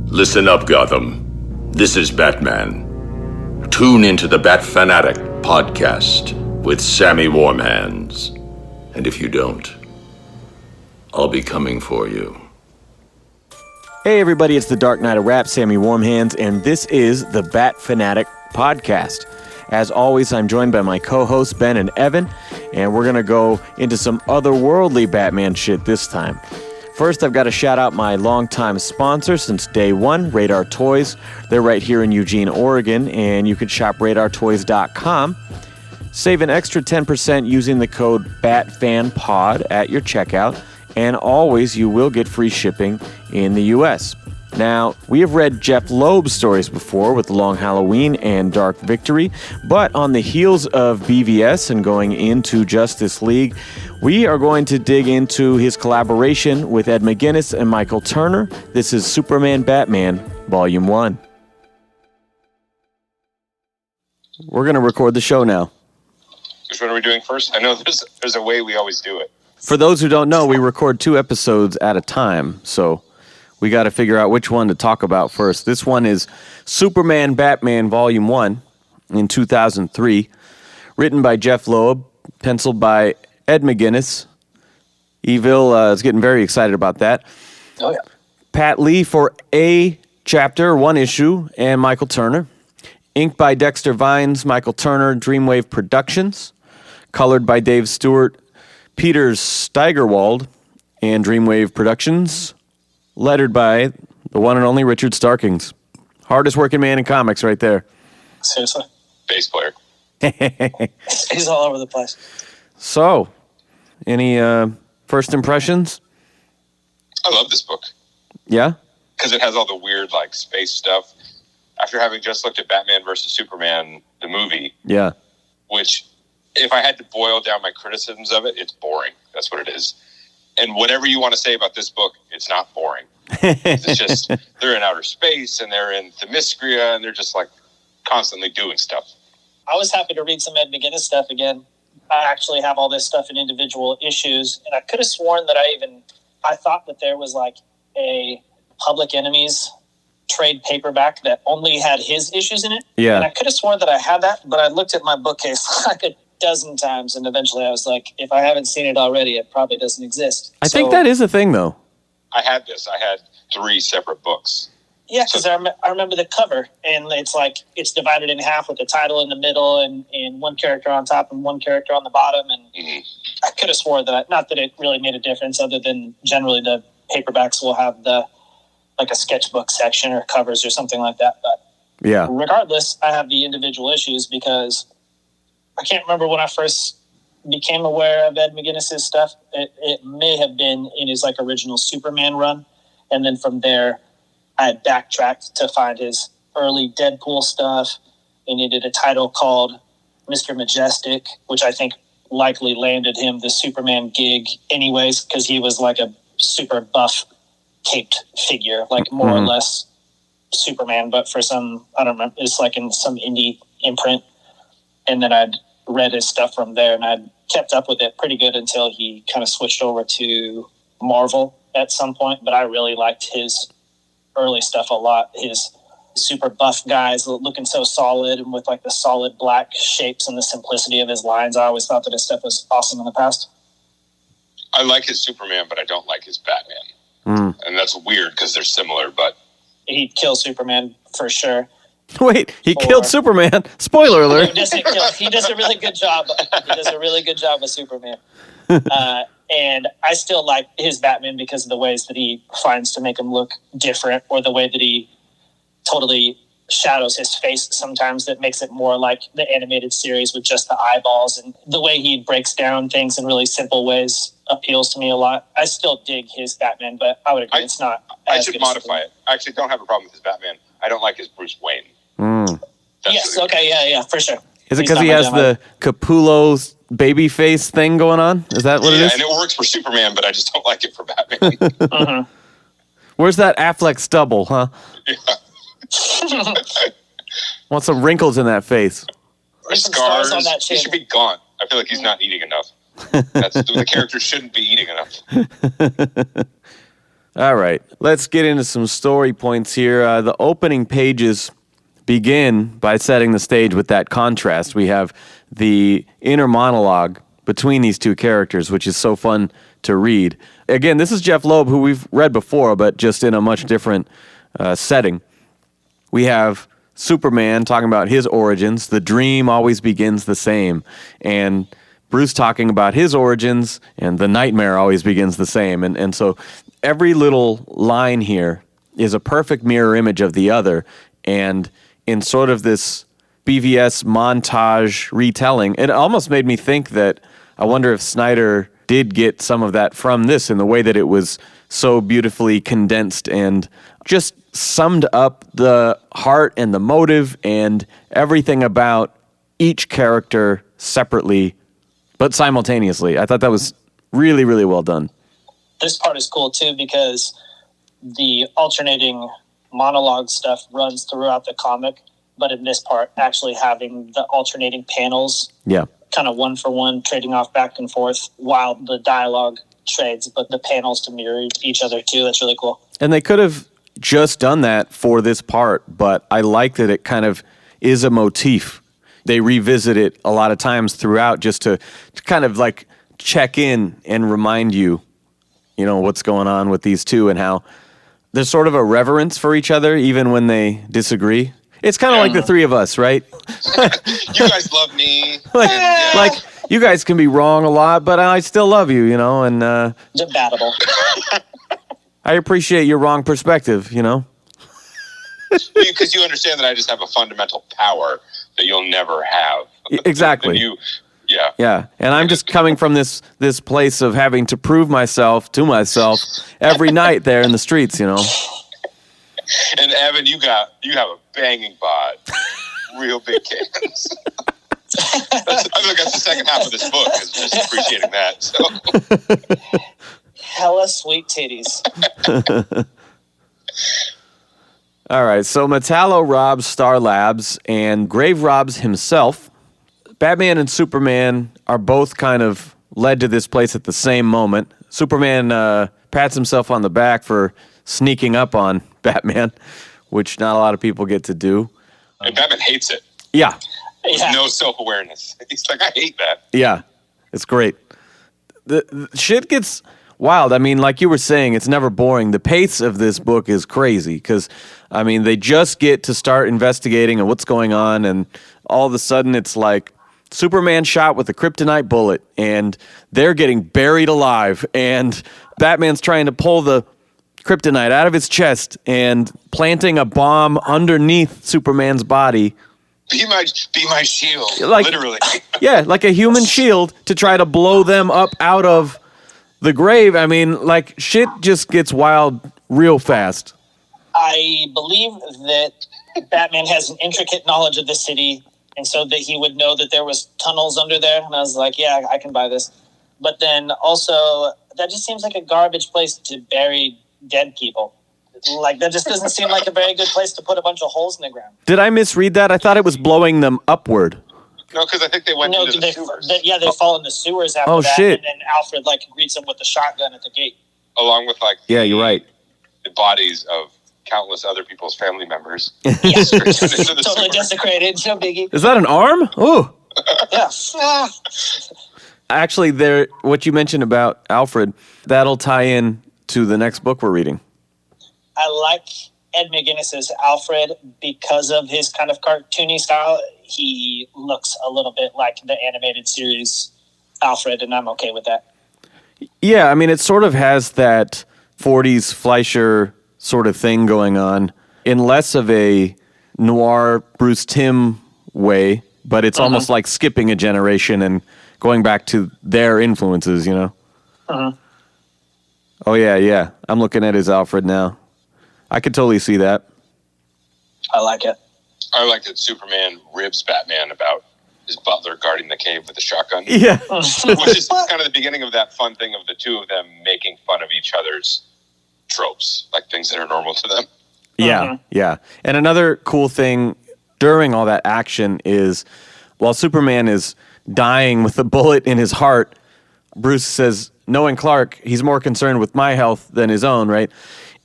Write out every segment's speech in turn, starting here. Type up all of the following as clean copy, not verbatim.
Listen up, Gotham. This is Batman. Tune into the Bat Fan Addict podcast with Sammy Warm Hands. And if you don't, I'll be coming for you. Hey everybody, it's the Dark Knight of Rap, Sammy Warm Hands, and this is the Bat Fan Addict podcast. As always, I'm joined by my co-hosts Ben and Evan, and we're going to go into some otherworldly Batman shit this time. First, I've got to shout out my longtime sponsor since day one, Radar Toys. They're right here in Eugene, Oregon, and you can shop radartoys.com. Save an extra 10% using the code BATFANPOD at your checkout, and always you will get free shipping in the U.S. Now, we have read Jeph Loeb stories before with Long Halloween and Dark Victory, but on the heels of BVS and going into Justice League, we are going to dig into his collaboration with Ed McGuinness and Michael Turner. This is Superman Batman, Volume 1. We're going to record the show now. Which one are we doing first? I know there's a way we always do it. For those who don't know, we record 2 episodes at a time, so we got to figure out which one to talk about first. This one is Superman Batman Volume 1 in 2003, written by Jeph Loeb, penciled by Ed McGuinness. Evil is getting very excited about that. Oh, yeah. Pat Lee for a chapter, 1 issue, and Michael Turner. Inked by Dexter Vines, Michael Turner, Dreamwave Productions. Colored by Dave Stewart, Peter Steigerwald, and Dreamwave Productions. Lettered by the one and only Richard Starkings. Hardest working man in comics right there. Seriously? Bass player. He's all over the place. So, any first impressions? I love this book. Yeah? Because it has all the weird, like, space stuff. After having just looked at Batman vs. Superman, the movie. Yeah. Which, if I had to boil down my criticisms of it, it's boring. That's what it is. And whatever you want to say about this book, it's not boring. It's just, they're in outer space, and they're in Themyscira, and they're just, like, constantly doing stuff. I was happy to read some Ed McGuinness stuff again. I actually have all this stuff in individual issues, and I could have sworn that I thought that there was, like, a Public Enemies trade paperback that only had his issues in it. Yeah. And I could have sworn that I had that, but I looked at my bookcase like a dozen times, and eventually I was like, if I haven't seen it already, it probably doesn't exist. I think that is a thing, though. I had 3 separate books. Yeah, because I remember the cover, and it's divided in half with the title in the middle and one character on top and one character on the bottom. And I could have swore that, not that it really made a difference, other than generally the paperbacks will have like a sketchbook section or covers or something like that. But yeah, regardless, I have the individual issues because I can't remember when I first became aware of Ed McGuinness's stuff. It may have been in his like original Superman run, and then from there I had backtracked to find his early Deadpool stuff, and he did a title called Mr. Majestic, which I think likely landed him the Superman gig anyways, because he was like a super buff caped figure, like more or less Superman, but for some, I don't remember, it's like in some indie imprint. And then I'd read his stuff from there, and I'd kept up with it pretty good until he kind of switched over to Marvel at some point. But I really liked his early stuff a lot. His super buff guys looking so solid, and with like the solid black shapes and the simplicity of his lines. I always thought that his stuff was awesome in the past. I like his Superman, but I don't like his Batman. And that's weird because they're similar, but He'd kill Superman for sure. Wait, he killed Superman. Spoiler alert. He does a really good job. He does a really good job with Superman. And I still like his Batman because of the ways that he finds to make him look different, or the way that he totally shadows his face sometimes that makes it more like the animated series with just the eyeballs, and the way he breaks down things in really simple ways appeals to me a lot. I still dig his Batman, but I would agree it's not. I should modify it. I actually don't have a problem with his Batman. I don't like his Bruce Wayne. Yes, okay, yeah, for sure. Is it because he has the Capullo baby face thing going on? Is that what it is? And it works for Superman, but I just don't like it for Batman. Where's that Affleck stubble, huh? Yeah. Want some wrinkles in that face. Or scars. On that he should be gaunt. I feel like he's not eating enough. The character shouldn't be eating enough. All right, let's get into some story points here. The opening pages begin by setting the stage with that contrast. We have the inner monologue between these two characters, which is so fun to read. Again, this is Jeph Loeb, who we've read before, but just in a much different setting. We have Superman talking about his origins. The dream always begins the same. And Bruce talking about his origins, and the nightmare always begins the same. And so every little line here is a perfect mirror image of the other. And in sort of this BVS montage retelling, it almost made me think that I wonder if Snyder did get some of that from this in the way that it was so beautifully condensed and just summed up the heart and the motive and everything about each character separately, but simultaneously. I thought that was really, really well done. This part is cool, too, because the alternating monologue stuff runs throughout the comic, but in this part, actually having the alternating panels, kind of one for one, trading off back and forth while the dialogue trades, but the panels to mirror each other, too. That's really cool. And they could have just done that for this part, but I like that it kind of is a motif. They revisit it a lot of times throughout just to kind of like check in and remind you, what's going on with these two and how there's sort of a reverence for each other even when they disagree. It's kind of like the three of us, right? You guys love me. Like you guys can be wrong a lot, but I still love you, and Debatable. I appreciate your wrong perspective, Because you understand that I just have a fundamental power that you'll never have. Exactly. Yeah. And I'm just coming from this place of having to prove myself to myself every night there in the streets, And Evan, you have a banging bod. Real big cans. I think that's the second half of this book, is just appreciating that. So. Hella sweet titties. All right, so Metallo robs Star Labs and Grave robs himself. Batman and Superman are both kind of led to this place at the same moment. Superman pats himself on the back for sneaking up on Batman, which not a lot of people get to do. And Batman hates it. Yeah. With no self-awareness. He's like, I hate that. Yeah, it's great. The shit gets wild. I mean, like you were saying, it's never boring. The pace of this book is crazy because, they just get to start investigating and what's going on, and all of a sudden it's like Superman shot with a kryptonite bullet, and they're getting buried alive, and Batman's trying to pull the kryptonite out of his chest and planting a bomb underneath Superman's body. Be my shield, literally. Yeah, like a human shield to try to blow them up out of the grave. Shit just gets wild real fast. I believe that Batman has an intricate knowledge of the city, and so that he would know that there was tunnels under there. And I was like, yeah, I can buy this. But then also, that just seems like a garbage place to bury dead people. Like, that just doesn't seem like a very good place to put a bunch of holes in the ground. Did I misread that? I thought it was blowing them upward. No, because I think they went into the sewers. They fall in the sewers after that. Shit. And then Alfred, greets them with the shotgun at the gate. Along with, Yeah, you're right. The bodies of countless other people's family members. Yeah. Totally desecrated. No biggie. Is that an arm? Oh. Yeah. Actually, what you mentioned about Alfred, that'll tie in to the next book we're reading. I like Ed McGuinness's Alfred because of his kind of cartoony style. He looks a little bit like the animated series Alfred, and I'm okay with that. Yeah, it sort of has that 40s Fleischer sort of thing going on in less of a noir Bruce Timm way, but it's almost like skipping a generation and going back to their influences, Oh, yeah. I'm looking at his Alfred now. I could totally see that. I like it. I like that Superman ribs Batman about his butler guarding the cave with a shotgun. Yeah. Which is kind of the beginning of that fun thing of the two of them making fun of each other's tropes, like things that are normal to them. Yeah, yeah. And another cool thing during all that action is while Superman is dying with a bullet in his heart, Bruce says, knowing Clark, he's more concerned with my health than his own, right?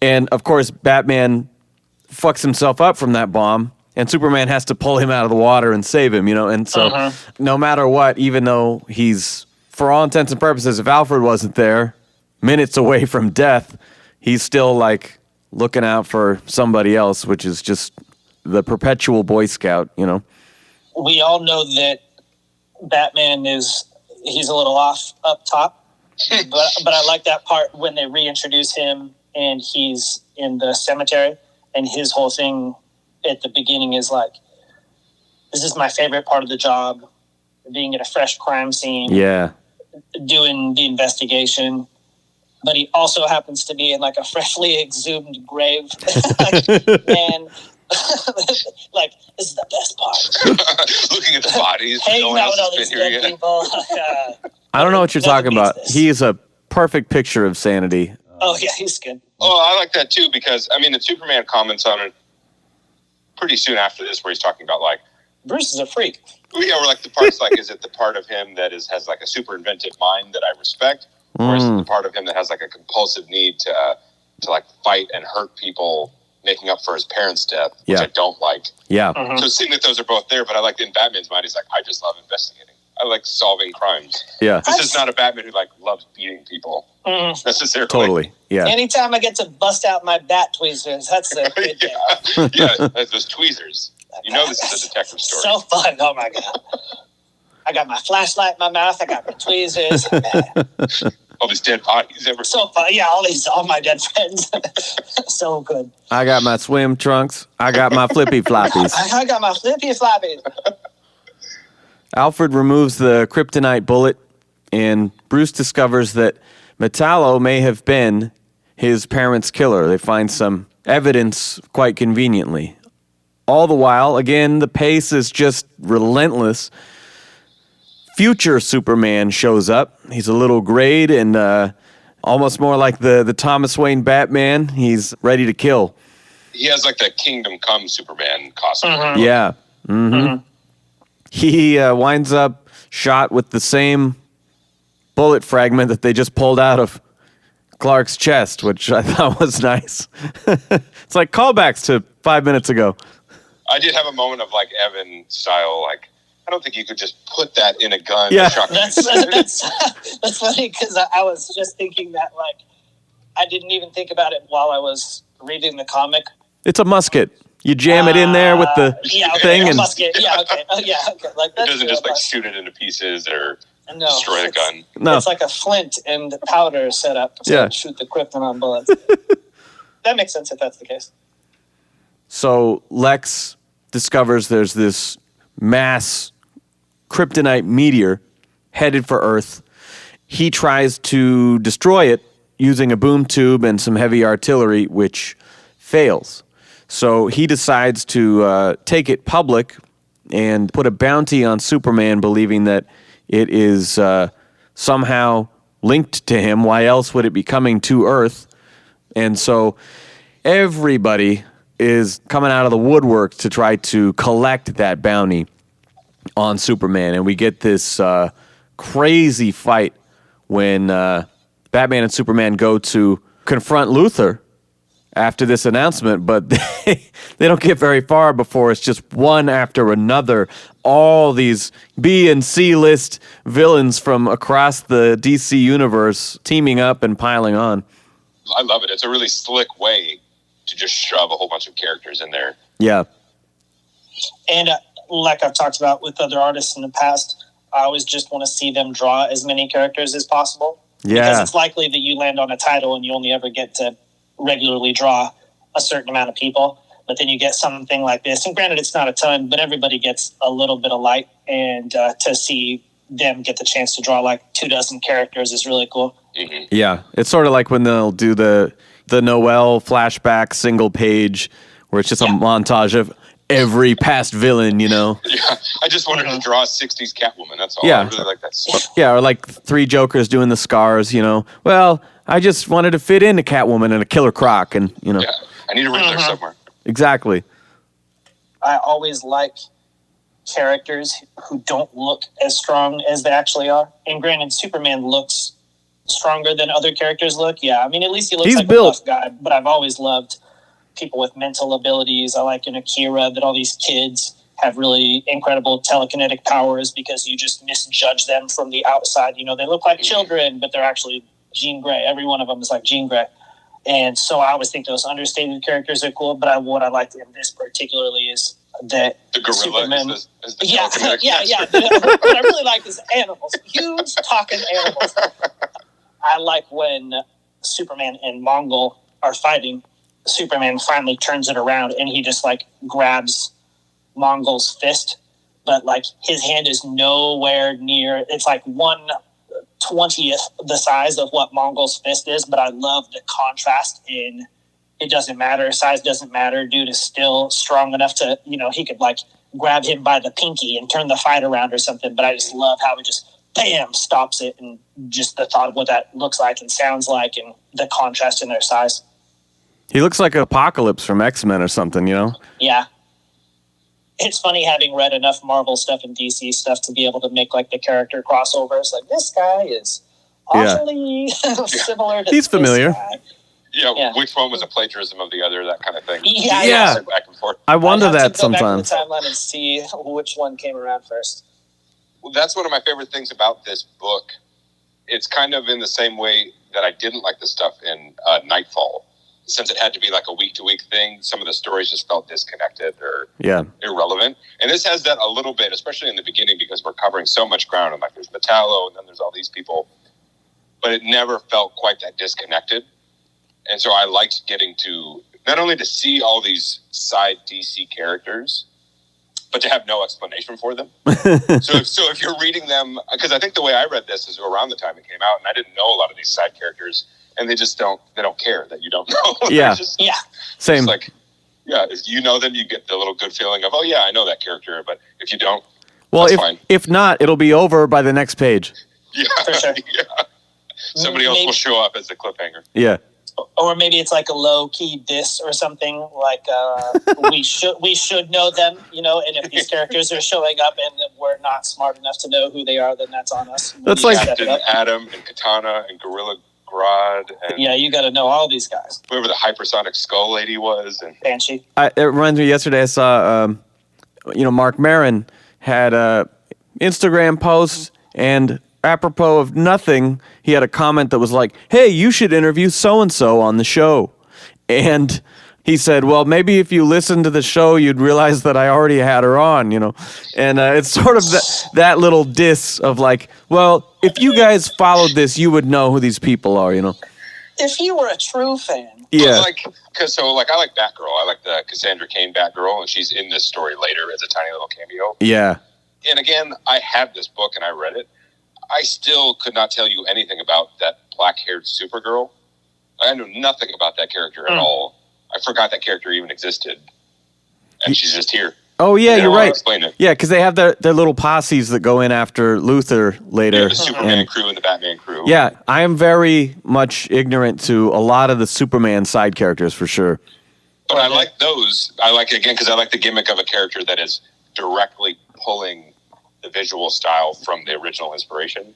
And, of course, Batman fucks himself up from that bomb, and Superman has to pull him out of the water and save him, And so no matter what, even though he's, for all intents and purposes, if Alfred wasn't there, minutes away from death, he's still, looking out for somebody else, which is just the perpetual Boy Scout, We all know that Batman he's a little off up top, but I like that part when they reintroduce him and he's in the cemetery, and his whole thing at the beginning is this is my favorite part of the job, being at a fresh crime scene, doing the investigation. But he also happens to be in a freshly exhumed grave, and this is the best part. Looking at the bodies, hanging no one out else with all has these been here dead yet. people. I don't know what you're talking about. this. He is a perfect picture of sanity. Oh yeah, he's good. Oh, I like that too, because the Superman comments on it pretty soon after this, where he's talking about Bruce is a freak. yeah, where the part's is it the part of him that has a super inventive mind that I respect, or is it the part of him that has a compulsive need to fight and hurt people, making up for his parents' death, which I don't like. Yeah. So seeing that those are both there, but in Batman's mind, he's I just love investigating. I like solving crimes. Yeah. This is not a Batman who loves beating people necessarily. Totally. Yeah. Anytime I get to bust out my bat tweezers, that's a good day. Yeah, those tweezers. This is a detective story. So fun. Oh my God. I got my flashlight in my mouth. I got my tweezers. All these dead bodies. So fun. Yeah, all my dead friends. So good. I got my swim trunks. I got my flippy floppies. I got my flippy floppies. Alfred removes the kryptonite bullet, and Bruce discovers that Metallo may have been his parents' killer. They find some evidence quite conveniently. All the while, again, the pace is just relentless. Future Superman shows up. He's a little grayed and almost more like the Thomas Wayne Batman. He's ready to kill. He has the Kingdom Come Superman costume. Yeah. Mm-hmm. He winds up shot with the same bullet fragment that they just pulled out of Clark's chest, which I thought was nice. It's like callbacks to 5 minutes ago. I did have a moment of Evan style, I don't think you could just put that in a gun. Yeah. That's funny, because I was just thinking that I didn't even think about it while I was reading the comic. It's a musket. You jam it in there with the thing, and musket. Yeah, okay. Oh, yeah, okay. It doesn't just shoot it into pieces or destroy the gun. No. It's like a flint and powder set up to shoot the krypton bullets. That makes sense if that's the case. So Lex discovers there's this mass kryptonite meteor headed for Earth. He tries to destroy it using a boom tube and some heavy artillery, which fails. So he decides to take it public and put a bounty on Superman, believing that it is somehow linked to him. Why else would it be coming to Earth? And so everybody is coming out of the woodwork to try to collect that bounty on Superman. And we get this crazy fight when Batman and Superman go to confront Luthor after this announcement, but they don't get very far before it's just one after another. All these B and C list villains from across the DC universe teaming up and piling on. I love it. It's a really slick way to just shove a whole bunch of characters in there. Yeah. And like I've talked about with other artists in the past, I always just want to see them draw as many characters as possible. Yeah. Because it's likely that you land on a title and you only ever get to regularly draw a certain amount of people, but then you get something like this, and granted it's not a ton, but everybody gets a little bit of light, and to see them get the chance to draw 24 characters is really cool. Mm-hmm. Yeah, it's sort of like when they'll do the Noel flashback single page where it's just a montage of every past villain, Yeah, I just wanted to draw a 60s Catwoman, that's all. Yeah. I really like that stuff. Yeah, or 3 Jokers doing the scars, Well, I just wanted to fit into Catwoman and a Killer Croc, and, Yeah, I need a Riddler somewhere. Exactly. I always like characters who don't look as strong as they actually are. And granted, Superman looks stronger than other characters look. Yeah, I mean, at least he looks He's like built. a buff guy. But I've always loved people with mental abilities. I like in Akira that all these kids have really incredible telekinetic powers because you just misjudge them from the outside. You know, they look like children, but they're actually Jean Grey. Every one of them is like Jean Grey. And so I always think those understated characters are cool. But what I liked in this particularly is that The gorilla Superman, is the yeah, telekinetic yeah. master. What I really like is animals, huge talking animals. I like when Superman and Mongol are fighting. Superman finally turns it around and he just like grabs Mongol's fist, but like his hand is nowhere near. It's like 1/20th the size of what Mongol's fist is. But I love the contrast in. It doesn't matter. Size doesn't matter. Dude is still strong enough to, you know, he could like grab him by the pinky and turn the fight around or something. But I just love how it just bam stops it, and just the thought of what that looks like and sounds like, and the contrast in their size. He looks like Apocalypse from X-Men or something, you know? Yeah. It's funny having read enough Marvel stuff and DC stuff to be able to make like the character crossovers. Like, this guy is awfully similar to He's familiar. This guy. Yeah, which one was a plagiarism of the other, that kind of thing. Yeah. Back and forth. I wonder I'd have that to go sometimes. back to the timeline and see which one came around first. Well, that's one of my favorite things about this book. It's kind of in the same way that I didn't like the stuff in Nightfall. Since it had to be like a week-to-week thing, some of the stories just felt disconnected or irrelevant. And this has that a little bit, especially in the beginning, because we're covering so much ground. And like, there's Metallo, and then there's all these people. But it never felt quite that disconnected. And so I liked getting to not only to see all these side DC characters, but to have no explanation for them. so if you're reading them, because I think the way I read this is around the time it came out, and I didn't know a lot of these side characters, and they don't care that you don't know. Yeah, same. It's like, if you know them, you get the little good feeling of, oh yeah, I know that character. But if you don't, that's fine. If not, it'll be over by the next page. Yeah, For sure. yeah. Somebody else will show up as the cliffhanger. Yeah. Or maybe it's like a low key diss or something. Like we should know them, you know. And if these characters are showing up and we're not smart enough to know who they are, then that's on us. That's like Captain Atom and Katana and Gorilla Grodd. And you got to know all these guys. Whoever the hypersonic skull lady was, and Banshee. It reminds me. Yesterday, I saw Mark Maron had a Instagram post, and apropos of nothing, he had a comment that was like, "Hey, you should interview so-and-so on the show." And he said, well, maybe if you listened to the show, you'd realize that I already had her on, you know. And it's sort of that little diss of like, well, if you guys followed this, you would know who these people are, you know. If you were a true fan. Yeah. I like Batgirl. I like the Cassandra Cain Batgirl, and she's in this story later as a tiny little cameo. Yeah. And again, I have this book and I read it. I still could not tell you anything about that black-haired Supergirl. I knew nothing about that character at all. I forgot that character even existed. And she's just here. Oh, yeah, you're right. Explain it. Yeah, because they have their little posses that go in after Luthor later. Yeah, the Superman crew and the Batman crew. Yeah, I am very much ignorant to a lot of the Superman side characters, for sure. But I like those. I like it, again, because I like the gimmick of a character that is directly pulling the visual style from the original inspiration.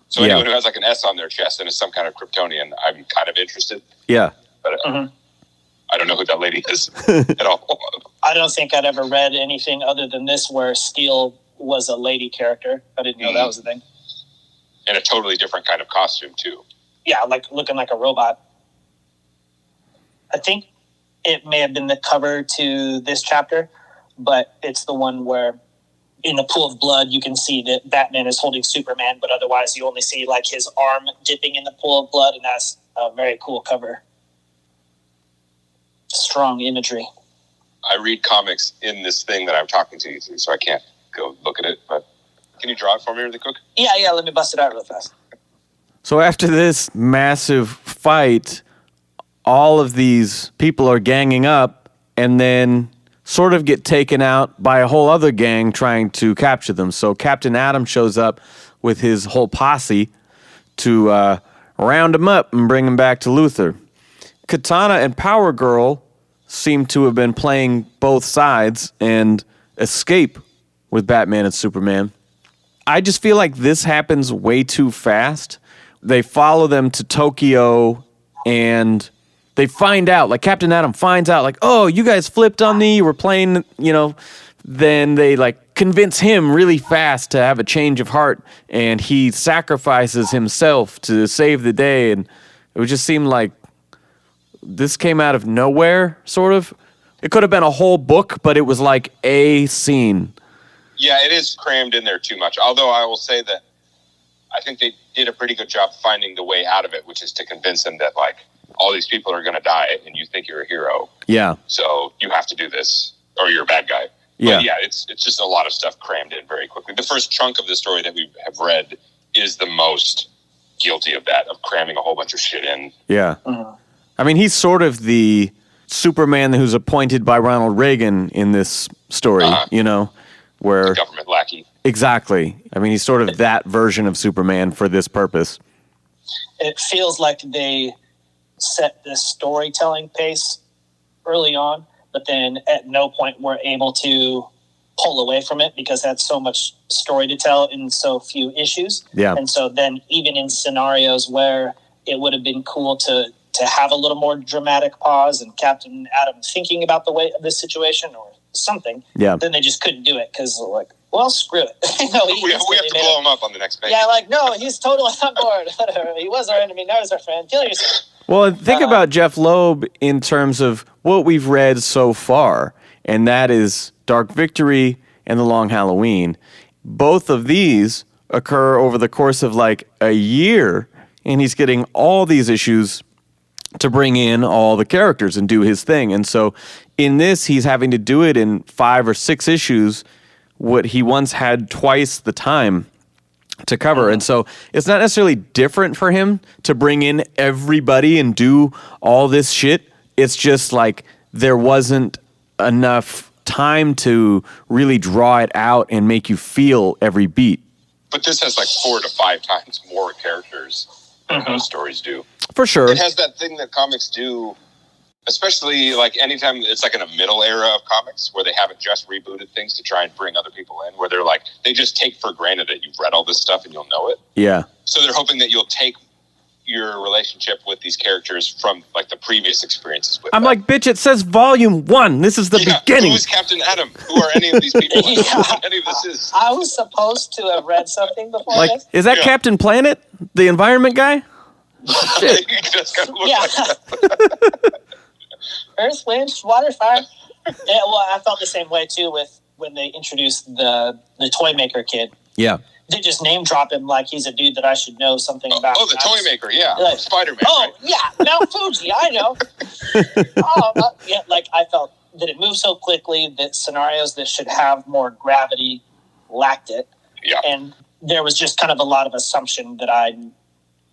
So anyone who has like an S on their chest and is some kind of Kryptonian, I'm kind of interested. Yeah. But I don't know who that lady is at all. I don't think I'd ever read anything other than this where Steel was a lady character. I didn't know that was a thing. In a totally different kind of costume, too. Yeah, like looking like a robot. I think it may have been the cover to this chapter, but it's the one where in the pool of blood, you can see that Batman is holding Superman, but otherwise you only see like his arm dipping in the pool of blood, and that's a very cool cover. Strong imagery. I read comics in this thing that I'm talking to you through, so I can't go look at it, but can you draw it for me really quick? Yeah, let me bust it out real fast. So after this massive fight, all of these people are ganging up and then sort of get taken out by a whole other gang trying to capture them. So Captain Atom shows up with his whole posse to round them up and bring them back to Luthor. Katana and Power Girl seem to have been playing both sides and escape with Batman and Superman. I just feel like this happens way too fast. They follow them to Tokyo, and they find out, like Captain Atom finds out, like, oh, you guys flipped on me, you were playing, then they like convince him really fast to have a change of heart, and he sacrifices himself to save the day, and it would just seem like this came out of nowhere, sort of. It could have been a whole book, but it was like a scene. Yeah, it is crammed in there too much. Although I will say that I think they did a pretty good job finding the way out of it, which is to convince them that, like, all these people are going to die and you think you're a hero. Yeah. So you have to do this or you're a bad guy. Yeah. But yeah, it's just a lot of stuff crammed in very quickly. The first chunk of the story that we have read is the most guilty of that, of cramming a whole bunch of shit in. Yeah. I mean, he's sort of the Superman who's appointed by Ronald Reagan in this story, where... The government lackey. Exactly. I mean, he's sort of that version of Superman for this purpose. It feels like they set this storytelling pace early on, but then at no point were able to pull away from it because that's so much story to tell in so few issues. Yeah. And so then even in scenarios where it would have been cool to have a little more dramatic pause and Captain Atom thinking about the weight of this situation or something, then they just couldn't do it because, like, well, screw it. We have to blow him up on the next page. Yeah, like, no, he's totally on board. He was our enemy, now he's our friend. Kill yourself. Well, think about Jeph Loeb in terms of what we've read so far, and that is Dark Victory and The Long Halloween. Both of these occur over the course of like a year, and he's getting all these issues to bring in all the characters and do his thing. And so in this, he's having to do it in 5 or 6 issues, what he once had twice the time to cover. And so it's not necessarily different for him to bring in everybody and do all this shit. It's just like there wasn't enough time to really draw it out and make you feel every beat. But this has like 4 to 5 times more characters than those stories do. For sure. It has that thing that comics do, especially like anytime it's like in a middle era of comics where they haven't just rebooted things to try and bring other people in, where they're like, they just take for granted that you've read all this stuff and you'll know it. Yeah. So they're hoping that you'll take your relationship with these characters from like the previous experiences with them. Like, bitch, it says volume 1. This is the beginning. Who is Captain Atom? Who are any of these people? Any of this is. I was supposed to have read something before like, this. Is that Captain Planet, the environment guy? Shit. Just kind of look like that. Earth, wind, water, fire. Yeah, well, I felt the same way too with when they introduced the toy maker kid. Yeah. They just name drop him like he's a dude that I should know something about. Oh, the toy maker, yeah. Like, Spider-Man. Oh, right? yeah, Mount Fuji, I know. Yeah, like I felt that it moved so quickly that scenarios that should have more gravity lacked it. Yeah. And there was just kind of a lot of assumption that I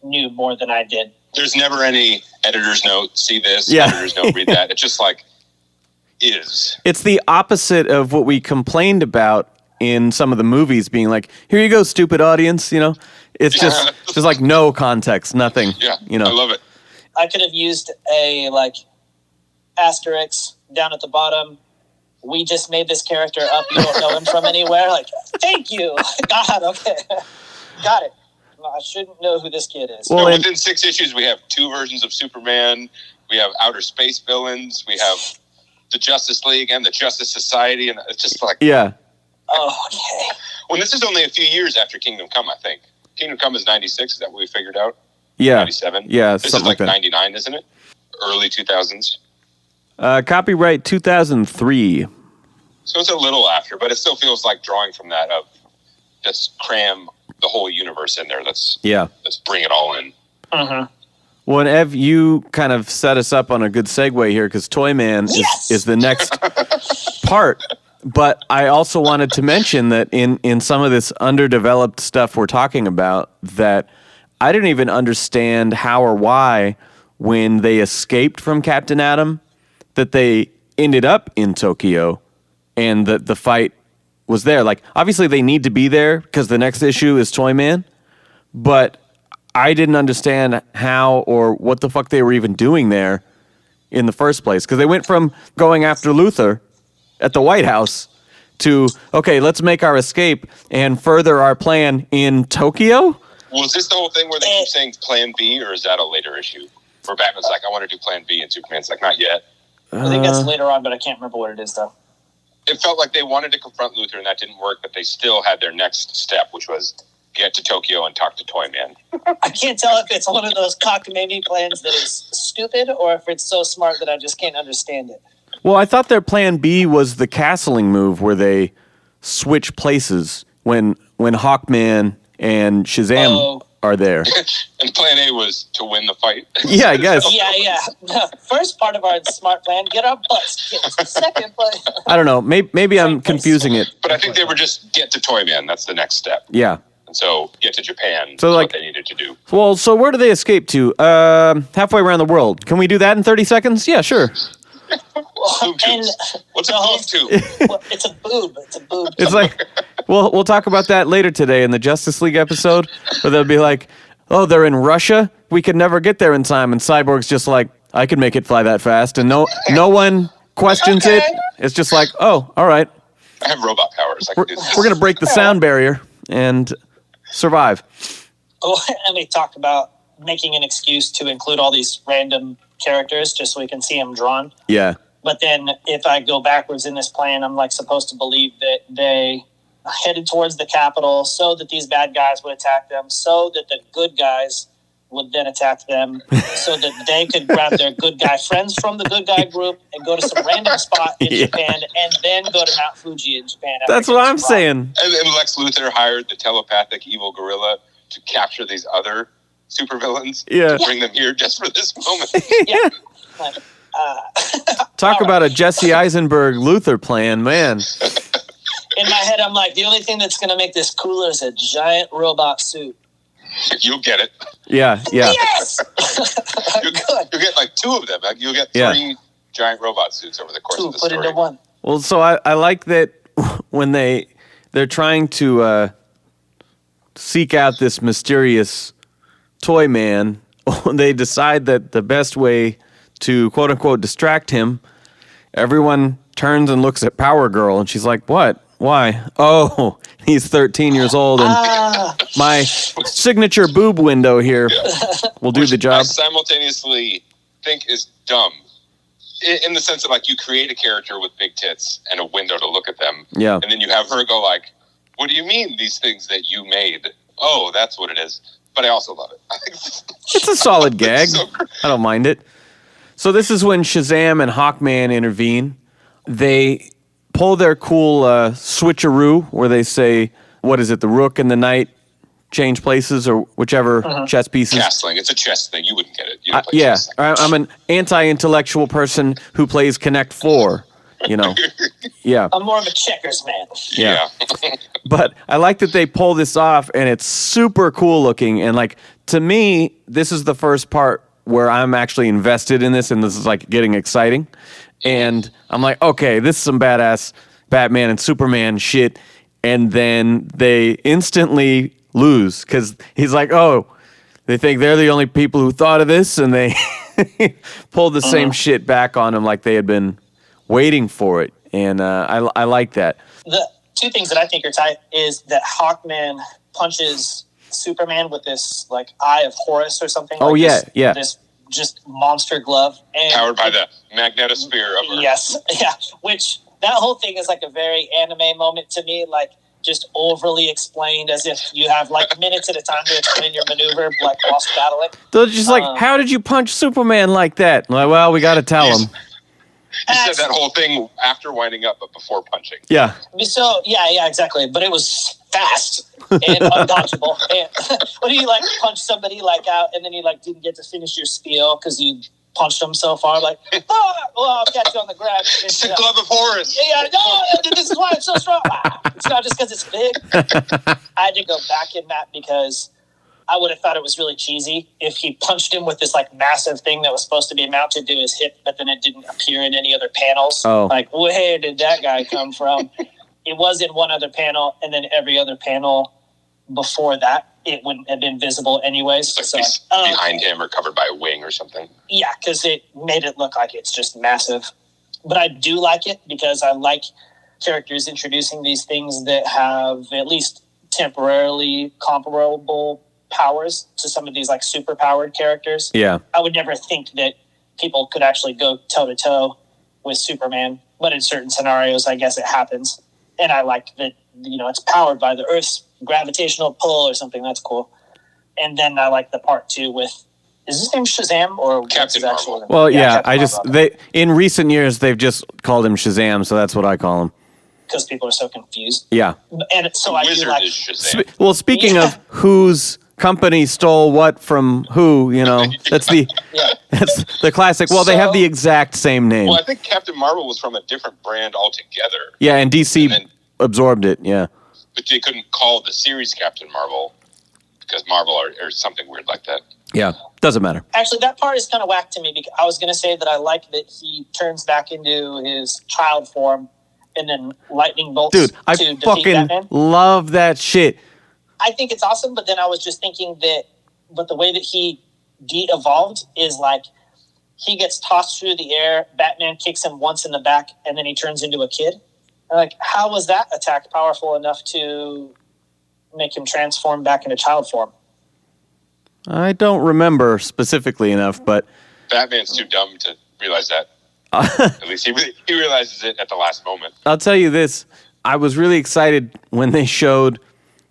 knew more than I did. There's never any editor's note, see this, Yeah. editor's note, read that. It's just like, is. It's the opposite of what we complained about in some of the movies being like, here you go, stupid audience, It's just like no context, nothing. Yeah, I love it. I could have used a, like, asterisk down at the bottom. We just made this character up. You don't know him from anywhere. Like, thank you. God, okay. Got it. I shouldn't know who this kid is. Well, within 6 issues, we have 2 versions of Superman. We have outer space villains. We have the Justice League and the Justice Society. And it's just like... Yeah. Oh, okay. Well, this is only a few years after Kingdom Come, I think. Kingdom Come is 96. Is that what we figured out? Yeah. 97? Yeah, this something is like that. 99, isn't it? Early 2000s. Copyright 2003. So it's a little after, but it still feels like drawing from that of just cram the whole universe in there. Let's bring it all in. Well, and Ev, you kind of set us up on a good segue here because Toyman is the next part. But I also wanted to mention that in some of this underdeveloped stuff we're talking about, that I didn't even understand how or why when they escaped from Captain Atom that they ended up in Tokyo and that the fight was there. Like, obviously they need to be there because the next issue is Toyman, but I didn't understand how or what the fuck they were even doing there in the first place. Because they went from going after Luthor at the White House to, okay, let's make our escape and further our plan in Tokyo. Was this the whole thing where they keep saying Plan B, or is that a later issue? Where Batman's like, I want to do Plan B, and Superman's like, not yet. I think that's later on, but I can't remember what it is, though. It felt like they wanted to confront Luthor, and that didn't work, but they still had their next step, which was get to Tokyo and talk to Toyman. I can't tell if it's one of those cockamamie plans that is stupid or if it's so smart that I just can't understand it. Well, I thought their plan B was the castling move where they switch places when Hawkman and Shazam are there. And plan A was to win the fight. Yeah, I guess. Yeah. First part of our smart plan, get our butts kicked. Second plan. I don't know. Maybe I'm confusing it. But I think they were just get to Toyman. That's the next step. Yeah. And so get to Japan. So like, what they needed to do. Well, so where do they escape to? Halfway around the world. Can we do that in 30 seconds? Yeah, sure. And what's a boob tube? It's a boob. It's a boob. It's like, we'll talk about that later today in the Justice League episode, where they'll be like, oh, they're in Russia? We could never get there in time. And Cyborg's just like, I could make it fly that fast. And no one questions it. It's just like, oh, all right. I have robot powers. We're going to break the sound barrier and survive. Oh, and we talked about making an excuse to include all these random characters just so we can see them drawn. Yeah. But then if I go backwards in this plan, I'm like supposed to believe that they headed towards the capital so that these bad guys would attack them, so that the good guys would then attack them, so that they could grab their good guy friends from the good guy group and go to some random spot in Japan and then go to Mount Fuji in Japan. That's what I'm saying. And then Lex Luthor hired the telepathic evil gorilla to capture these other supervillains to bring them here just for this moment. Yeah. Talk about a Jesse Eisenberg Luthor plan, man. In my head, I'm like, the only thing that's going to make this cooler is a giant robot suit. You'll get it. Yeah. Yes! You'll get like two of them. You'll get three giant robot suits over the course of the story. Put into one. Well, so I like that when they're trying to seek out this mysterious toy man, they decide that the best way to quote unquote distract him, everyone turns and looks at Power Girl, and she's like, "What? Why? Oh, he's 13 years old, and my signature boob window here will do the job." I simultaneously think is dumb, in the sense that like you create a character with big tits and a window to look at them, and then you have her go like, "What do you mean these things that you made? Oh, that's what it is." But I also love it. I think it's a solid gag. So I don't mind it. So this is when Shazam and Hawkman intervene. They pull their cool switcheroo where they say, what is it, the Rook and the Knight change places or whichever chess pieces. Castling. It's a chess thing. You wouldn't get it. You don't play chess. I'm an anti-intellectual person who plays Connect 4, you know. Yeah. I'm more of a checkers man. Yeah. But I like that they pull this off, and it's super cool looking. And, like, to me, this is the first part where I'm actually invested in this, and this is, like, getting exciting. And I'm like, okay, this is some badass Batman and Superman shit. And then they instantly lose because he's like, oh, they think they're the only people who thought of this, and they pulled the same shit back on him like they had been waiting for it. And I like that. The two things that I think are tight is that Hawkman punches Superman with this like Eye of Horus or something. Oh, like yeah. This just monster glove. And powered by the magnetosphere of her. Yes, yeah. Which that whole thing is like a very anime moment to me, like just overly explained as if you have like minutes at a time to explain your maneuver, like whilst battling. They're just like, how did you punch Superman like that? Like, well, we got to tell him. You said that whole thing after winding up, but before punching. Yeah. So, yeah, exactly. But it was fast and undodgeable. And when you like punch somebody like out and then you like didn't get to finish your spiel because you punched them so far, like, well, I'll catch you on the ground. It's the glove of Horus. Yeah, no, this is why it's so strong. It's not just because it's big. I had to go back in that because I would have thought it was really cheesy if he punched him with this like massive thing that was supposed to be mounted to his hip, but then it didn't appear in any other panels. Oh. Like, where did that guy come from? It was in one other panel, and then every other panel before that, it wouldn't have been visible anyways. Like so, behind him or covered by a wing or something. Yeah, because it made it look like it's just massive. But I do like it because I like characters introducing these things that have at least temporarily comparable powers to some of these like super powered characters. Yeah. I would never think that people could actually go toe to toe with Superman, but in certain scenarios, I guess it happens. And I like that, it's powered by the Earth's gravitational pull or something. That's cool. And then I like the part 2 with, is his name Shazam or Captain Marvel? Well, yeah, Marvel. In recent years, they've just called him Shazam, so that's what I call him. Because people are so confused. Yeah. And so I do Wizard like, is Shazam. Well, speaking of whose company stole what from who, that's that's the classic. Well, they have the exact same name. Well, I think Captain Marvel was from a different brand altogether. Yeah, and DC absorbed it, yeah. But they couldn't call the series Captain Marvel because Marvel or something weird like that. Yeah, doesn't matter. actually, that part is kind of whack to me because I was going to say that I like that he turns back into his child form and then lightning bolts Dude, I to defeat fucking Batman. love that shit. I think it's awesome, but then I was just thinking but the way that he de-evolved is like he gets tossed through the air, Batman kicks him once in the back, and then he turns into a kid. Like, how was that attack powerful enough to make him transform back into child form? I don't remember specifically enough, but Batman's too dumb to realize that. At least he realizes it at the last moment. I'll tell you this. I was really excited when they showed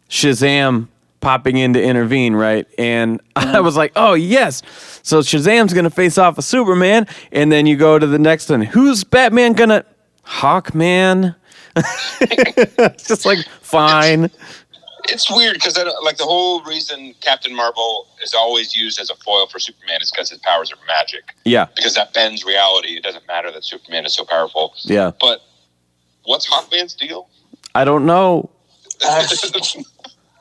Shazam popping in to intervene, right? And I was like, oh, yes. So Shazam's going to face off a Superman. And then you go to the next one. Who's Batman going to... Hawkman? It's just like, fine. It's weird because like the whole reason Captain Marvel is always used as a foil for Superman is because his powers are magic. Yeah. Because that bends reality. It doesn't matter that Superman is so powerful. Yeah. But what's Hawkman's deal? I don't know.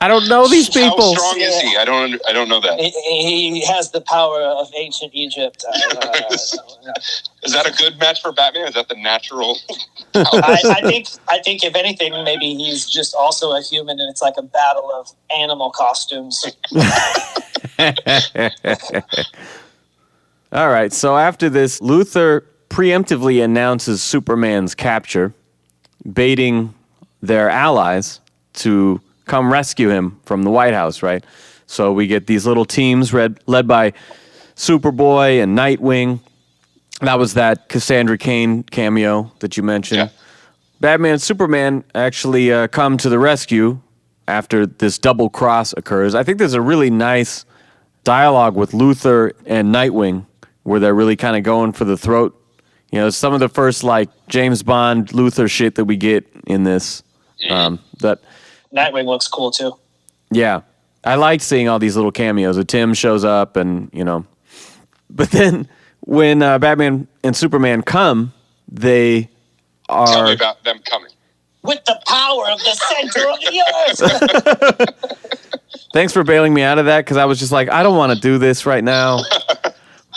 I don't know these people. How strong is he? I don't know that. He has the power of ancient Egypt. Is that a good match for Batman? Is that the natural? I think if anything, maybe he's just also a human, and it's like a battle of animal costumes. All right. So after this, Luthor preemptively announces Superman's capture, baiting their allies to come rescue him from the White House, right? So we get these little teams led by Superboy and Nightwing. That was that Cassandra Cain cameo that you mentioned. Yeah. Batman and Superman actually come to the rescue after this double cross occurs. I think there's a really nice dialogue with Luthor and Nightwing where they're really kind of going for the throat. Some of the first like James Bond Luthor shit that we get in this. That Nightwing looks cool too. Yeah. I like seeing all these little cameos. Tim shows up and, But then when Batman and Superman come, they are... Tell me about them coming. With the power of the center of the earth. Thanks for bailing me out of that, because I was just like, I don't want to do this right now.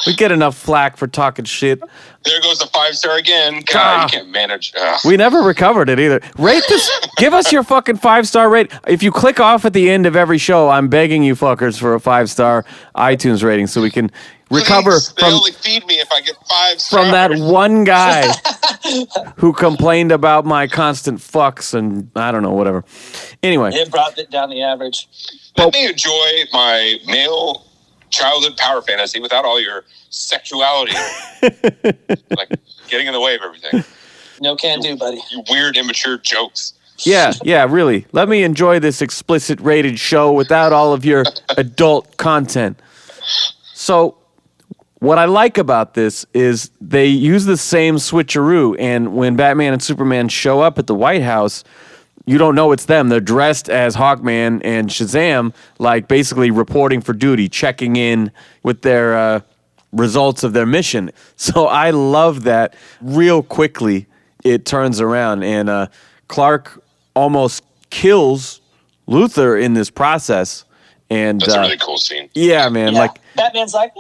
We get enough flack for talking shit. There goes the 5-star again. God, you can't manage. We never recovered it either. Rate this. Give us your fucking 5-star rate. If you click off at the end of every show, I'm begging you fuckers for a 5-star iTunes rating so we can recover They only feed me if I get 5 stars. from that one guy who complained about my constant fucks and I don't know, whatever. Anyway. It brought it down the average. Let me enjoy my male childhood power fantasy without all your sexuality, like getting in the way of everything. No can do, buddy. You weird, immature jokes. Yeah, really. Let me enjoy this explicit rated show without all of your adult content. So, what I like about this is they use the same switcheroo, and when Batman and Superman show up at the White House, you don't know it's them. They're dressed as Hawkman and Shazam, like basically reporting for duty, checking in with their results of their mission. So I love that. Real quickly, it turns around, and Clark almost kills Luthor in this process. And that's a really cool scene. Yeah, man. Yeah. Like Batman's like,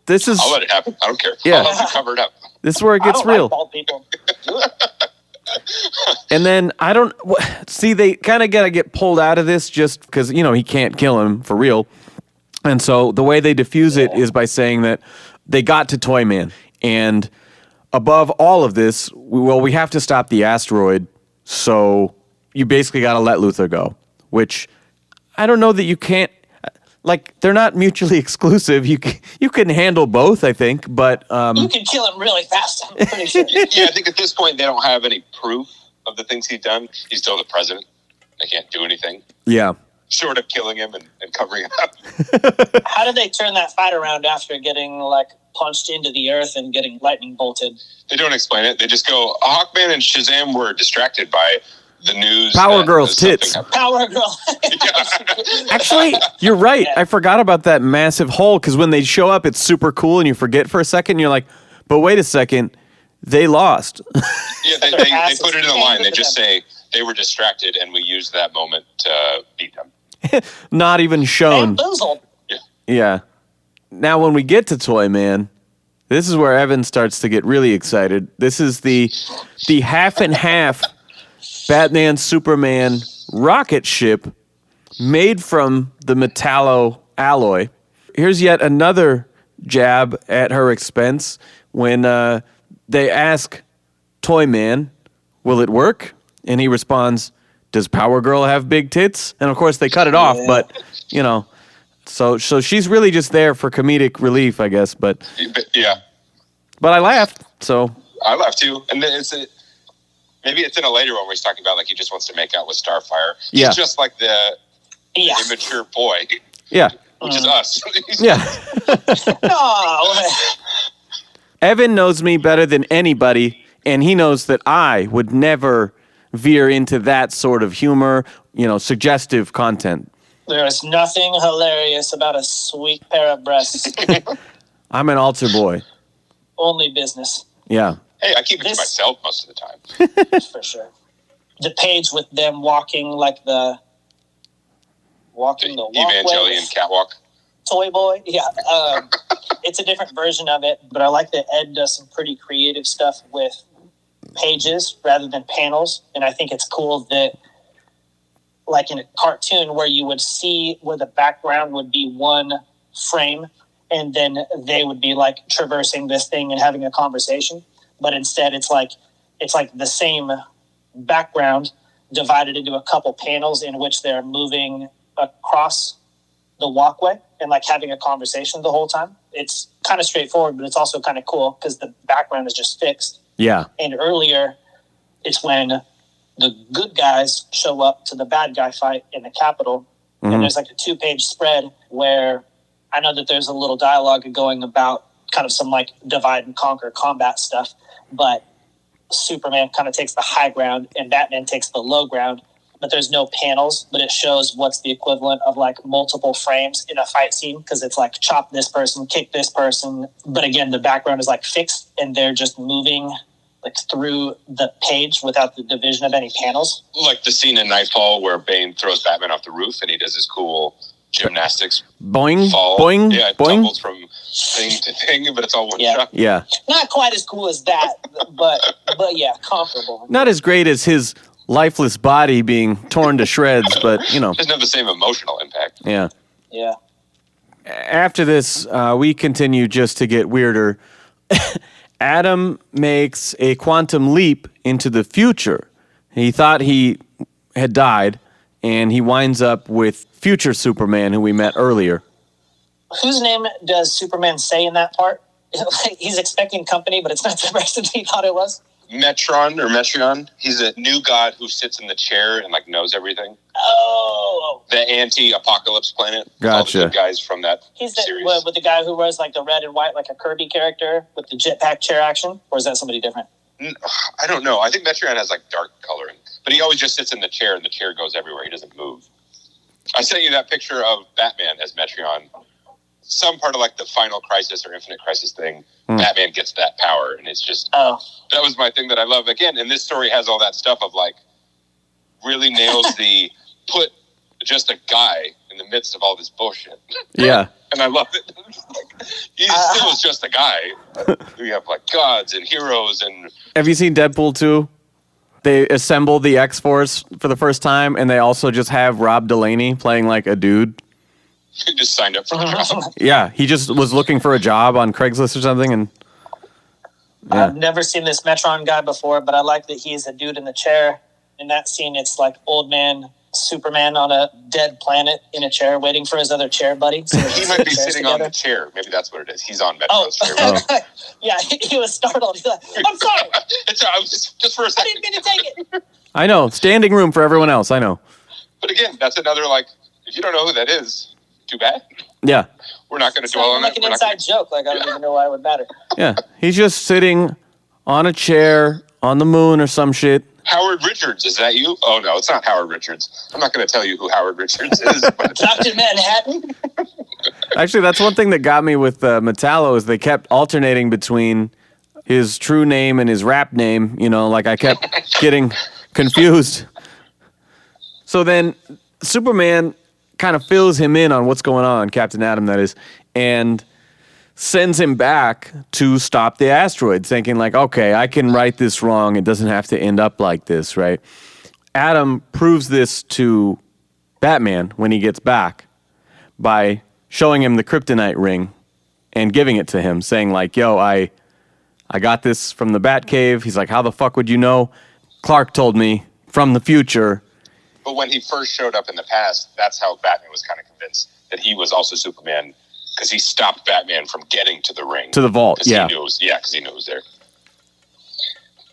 this is. I'll let it happen. I don't care. Yeah. I'll let you cover it up. This is where it gets I don't real. like bald people. Do it. And then they kind of gotta get pulled out of this just because he can't kill him for real. And so the way they diffuse it is by saying that they got to Toyman, and above all of this, we have to stop the asteroid So you basically got to let Luthor go, which I don't know that you can't. Like, they're not mutually exclusive. You can handle both, I think, but... you can kill him really fast, I'm pretty sure. Yeah, I think at this point they don't have any proof of the things he's done. He's still the president. They can't do anything. Yeah. Short of killing him and covering him up. How did they turn that fight around after getting, like, punched into the earth and getting lightning bolted? They don't explain it. They just go, Hawkman and Shazam were distracted by the news. Power Girl's tits. Power Girl. Actually, you're right. I forgot about that massive hole, because when they show up, it's super cool, and you forget for a second, and you're like, but wait a second, they lost. Yeah, they put it in the line. They just say they were distracted, and we used that moment to beat them. Not even shown. Bamboozled. Yeah. Now, when we get to Toy Man, this is where Evan starts to get really excited. This is the half and half Batman Superman rocket ship made from the metallo alloy. Here's yet another jab at her expense when they ask Toy Man, will it work? And he responds, does Power Girl have big tits? And of course they cut it off, but you know, so she's really just there for comedic relief, I guess. But yeah, but I laughed. So I laughed too, and then maybe it's in a later one where he's talking about like he just wants to make out with Starfire. Yeah. He's just like the immature boy. Yeah, which is us. Yeah. Oh, Evan knows me better than anybody, and he knows that I would never veer into that sort of humor, you know, suggestive content. there is nothing hilarious about a sweet pair of breasts. I'm an altar boy. Only business. Yeah. Hey, I keep it to myself most of the time. For sure. The page with them walking like the walkway. Evangelion catwalk. Toy Boy. Yeah. It's a different version of it, but I like that Ed does some pretty creative stuff with pages rather than panels. And I think it's cool that, like in a cartoon where you would see where the background would be one frame and then they would be like traversing this thing and having a conversation. But instead it's like the same background divided into a couple panels in which they're moving across the walkway and like having a conversation the whole time. It's kind of straightforward, but it's also kind of cool because the background is just fixed. Yeah. And earlier, it's when the good guys show up to the bad guy fight in the Capitol. And there's like a 2-page spread where I know that there's a little dialogue going about kind of some like divide and conquer combat stuff, but Superman kind of takes the high ground and Batman takes the low ground. But there's no panels, but it shows what's the equivalent of like multiple frames in a fight scene because it's like chop this person, kick this person. But again, the background is like fixed and they're just moving like through the page without the division of any panels. Like the scene in Nightfall where Bane throws Batman off the roof and he does his cool gymnastics Boing, fall. boing, yeah, it boing. tumbles from thing to thing, but it's all one shot. Yeah. Not quite as cool as that, but yeah, comparable. Not as great as his lifeless body being torn to shreds, but, you know. Doesn't have the same emotional impact. Yeah. Yeah. After this, we continue just to get weirder. Adam makes a quantum leap into the future. He thought he had died, and he winds up with future Superman, who we met earlier. Whose name does Superman say in that part? He's expecting company, but it's not the person he thought it was. Metron. He's a new god who sits in the chair and like knows everything. Oh. The anti-apocalypse planet. Gotcha. All the good guys from that He's series. with the guy who wears like the red and white, like a Kirby character with the jetpack chair action? Or is that somebody different? I don't know. I think Metron has like dark coloring, but he always just sits in the chair and the chair goes everywhere. He doesn't move. I sent you that picture of Batman as Metron. Some part of like the Final Crisis or Infinite Crisis thing, Batman gets that power, and it's just that was my thing that I love. Again, and this story has all that stuff of like really nails the put just a guy in the midst of all this bullshit. Yeah, and I love it. He still is just a guy. We have like gods and heroes and. Have you seen Deadpool 2? They assembled the X-Force for the first time, and they also just have Rob Delaney playing like a dude. He just signed up for the job. Yeah, he just was looking for a job on Craigslist or something, and I've never seen this Metron guy before, but I like that he's a dude in the chair in that scene, it's like old man Superman on a dead planet in a chair waiting for his other chair buddy. So he might be sitting on the chair. Maybe that's what it is. He's on Metro's chair. Oh. Yeah, he was startled. He's like, I'm sorry. I was just for a second. I didn't mean to take it. I know. Standing room for everyone else. I know. But again, that's another, like, if you don't know who that is, too bad. Yeah. We're not going to dwell on like it. Like an inside joke. Like, I don't even know why it would matter. Yeah. He's just sitting on a chair on the moon or some shit. Howard Richards, is that you? Oh, no, it's not Howard Richards. I'm not going to tell you who Howard Richards is. But Dr. Manhattan? Actually, that's one thing that got me with Metallo is they kept alternating between his true name and his rap name. You know, like I kept getting confused. So then Superman kind of fills him in on what's going on, Captain Atom, that is, and sends him back to stop the asteroid, thinking like, okay, I can right this wrong. It doesn't have to end up like this, right? Adam proves this to Batman when he gets back by showing him the kryptonite ring and giving it to him, saying like, yo, I got this from the Batcave. He's like, how the fuck would you know? Clark told me from the future. But when he first showed up in the past, that's how Batman was kind of convinced that he was also Superman, because he stopped Batman from getting to the ring. To the vault, yeah. Because he knew it was there.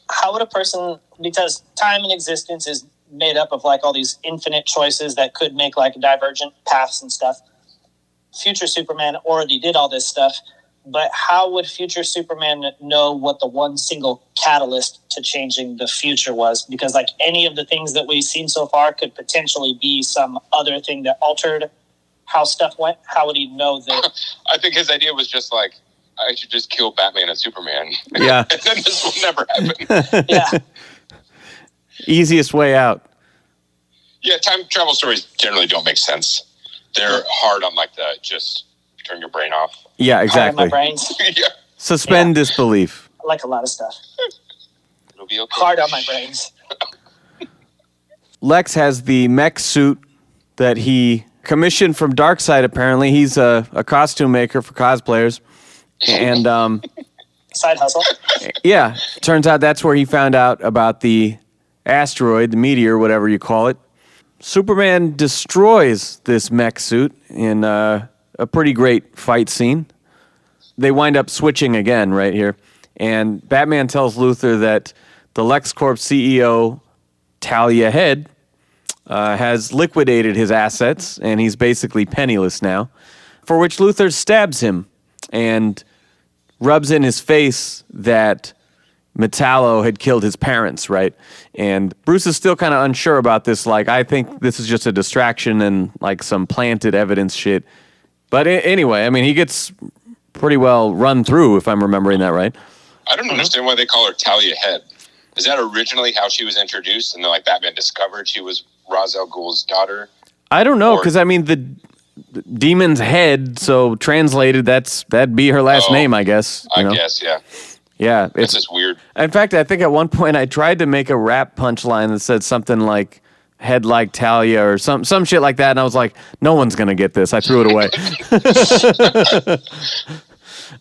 How would a person, because time and existence is made up of like all these infinite choices that could make like divergent paths and stuff. Future Superman already did all this stuff, but how would future Superman know what the one single catalyst to changing the future was? Because like any of the things that we've seen so far could potentially be some other thing that altered how stuff went. How would he know that? I think his idea was just like, I should just kill Batman and Superman. Yeah. And then this will never happen. Yeah. Easiest way out. Yeah, time travel stories generally don't make sense. They're hard on like the just turn your brain off. Yeah, exactly. My brains. Yeah. Suspend disbelief. Like a lot of stuff. It'll be okay. Hard on my brains. Lex has the mech suit that he commissioned from Darkseid, apparently. He's a costume maker for cosplayers. And, Side hustle. yeah, turns out that's where he found out about the asteroid, the meteor, whatever you call it. Superman destroys this mech suit in a pretty great fight scene. They wind up switching again right here. And Batman tells Luthor that the LexCorp CEO, Talia Head, has liquidated his assets, and he's basically penniless now, for which Luthor stabs him and rubs in his face that Metallo had killed his parents, right? And Bruce is still kind of unsure about this. Like, I think this is just a distraction and, like, some planted evidence shit. But anyway, I mean, he gets pretty well run through, if I'm remembering that right. I don't understand why they call her Talia Head. Is that originally how she was introduced? And then, like, Batman discovered she was Ra's al Ghul's daughter? I don't know, because, I mean, the demon's head, so translated, that'd be her last name, I guess. I guess, yeah. Yeah. It's just weird. In fact, I think at one point I tried to make a rap punchline that said something like, head like Talia or some shit like that, and I was like, no one's going to get this. I threw it away.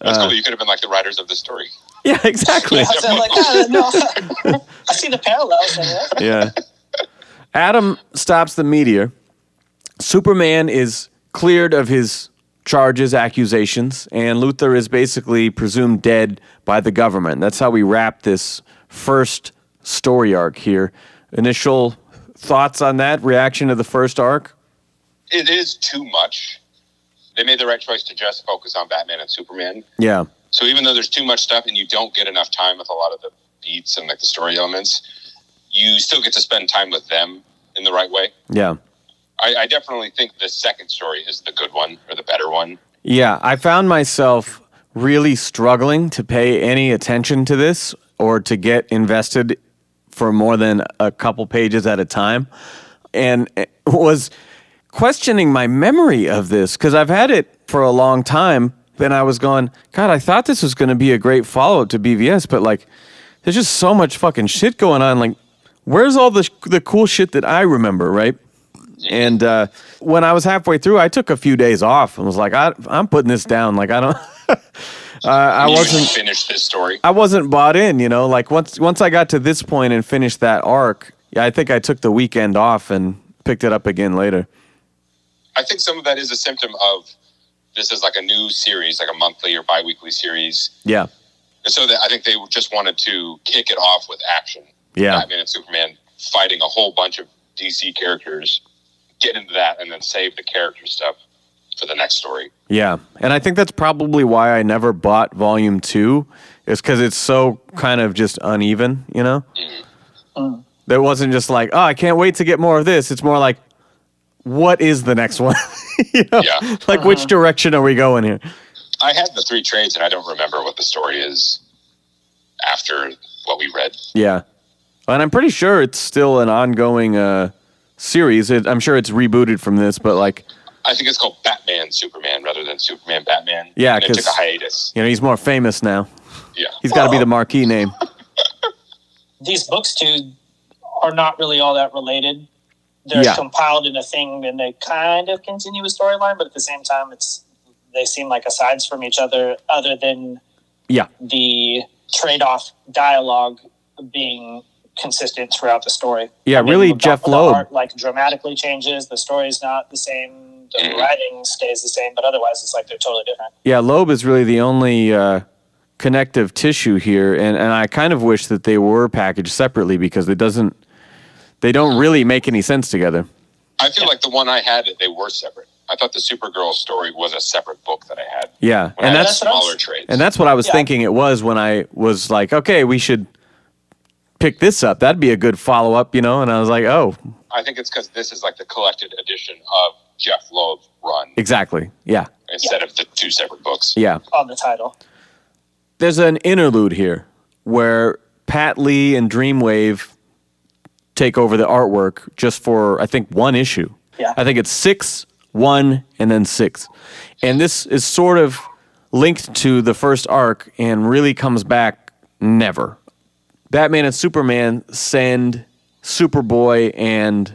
That's cool. You could have been like the writers of this story. Yeah, exactly. Yeah, so I'm like, no. I see the parallels in it. Yeah. Adam stops the meteor. Superman is cleared of his charges, accusations, and Luthor is basically presumed dead by the government. That's how we wrap this first story arc here. Initial thoughts on that? Reaction to the first arc? It is too much. They made the right choice to just focus on Batman and Superman. Yeah. So even though there's too much stuff and you don't get enough time with a lot of the beats and like the story elements, you still get to spend time with them in the right way. Yeah. I definitely think the second story is the good one or the better one. Yeah, I found myself really struggling to pay any attention to this or to get invested for more than a couple pages at a time, and was questioning my memory of this because I've had it for a long time. Then I was going, God, I thought this was going to be a great follow-up to BVS, but like, there's just so much fucking shit going on. Like, where's all the cool shit that I remember, right? And when I was halfway through, I took a few days off and was like, I'm putting this down. Like, I don't. I wasn't finished this story. I wasn't bought in, you know. Like once I got to this point and finished that arc, Yeah, I think I took the weekend off and picked it up again later. I think some of that is a symptom of this is like a new series, like a monthly or bi-weekly series. Yeah. And so I think they just wanted to kick it off with action. Yeah. Batman and Superman fighting a whole bunch of DC characters, get into that, and then save the character stuff for the next story. Yeah. And I think that's probably why I never bought Volume 2, is because it's so kind of just uneven, you know? Mm-hmm. There wasn't just like, oh, I can't wait to get more of this. It's more like, what is the next one? You know? Yeah. Like, which direction are we going here? I had the 3 trades, and I don't remember what the story is after what we read. Yeah. And I'm pretty sure it's still an ongoing series. I'm sure it's rebooted from this, but like... I think it's called Batman Superman rather than Superman Batman. Yeah, and it because took a hiatus. You know, he's more famous now. Yeah. He's got to be the marquee name. These books, too, are not really all that related. They're compiled in a thing, and they kind of continue a storyline, but at the same time, they seem like asides from each other than the trade-off dialogue being consistent throughout the story. Yeah, really, Jeph Loeb. The art, like, dramatically changes. The story's not the same. The writing stays the same, but otherwise, it's like they're totally different. Yeah, Loeb is really the only connective tissue here, and I kind of wish that they were packaged separately because they don't really make any sense together. I feel like the one I had, they were separate. I thought the Supergirl story was a separate book that I had. Yeah, and that's smaller trades. And that's what I was thinking it was when I was like, okay, we should pick this up. That'd be a good follow-up, you know? And I was like, oh. I think it's because this is like the collected edition of Jeph Loeb's run. Exactly, yeah. Instead of the 2 separate books. Yeah. On the title. There's an interlude here where Pat Lee and Dreamwave take over the artwork just for, I think, 1 issue. Yeah. I think it's 6, 1, and then 6. And this is sort of linked to the first arc and really comes back never. Batman and Superman send Superboy and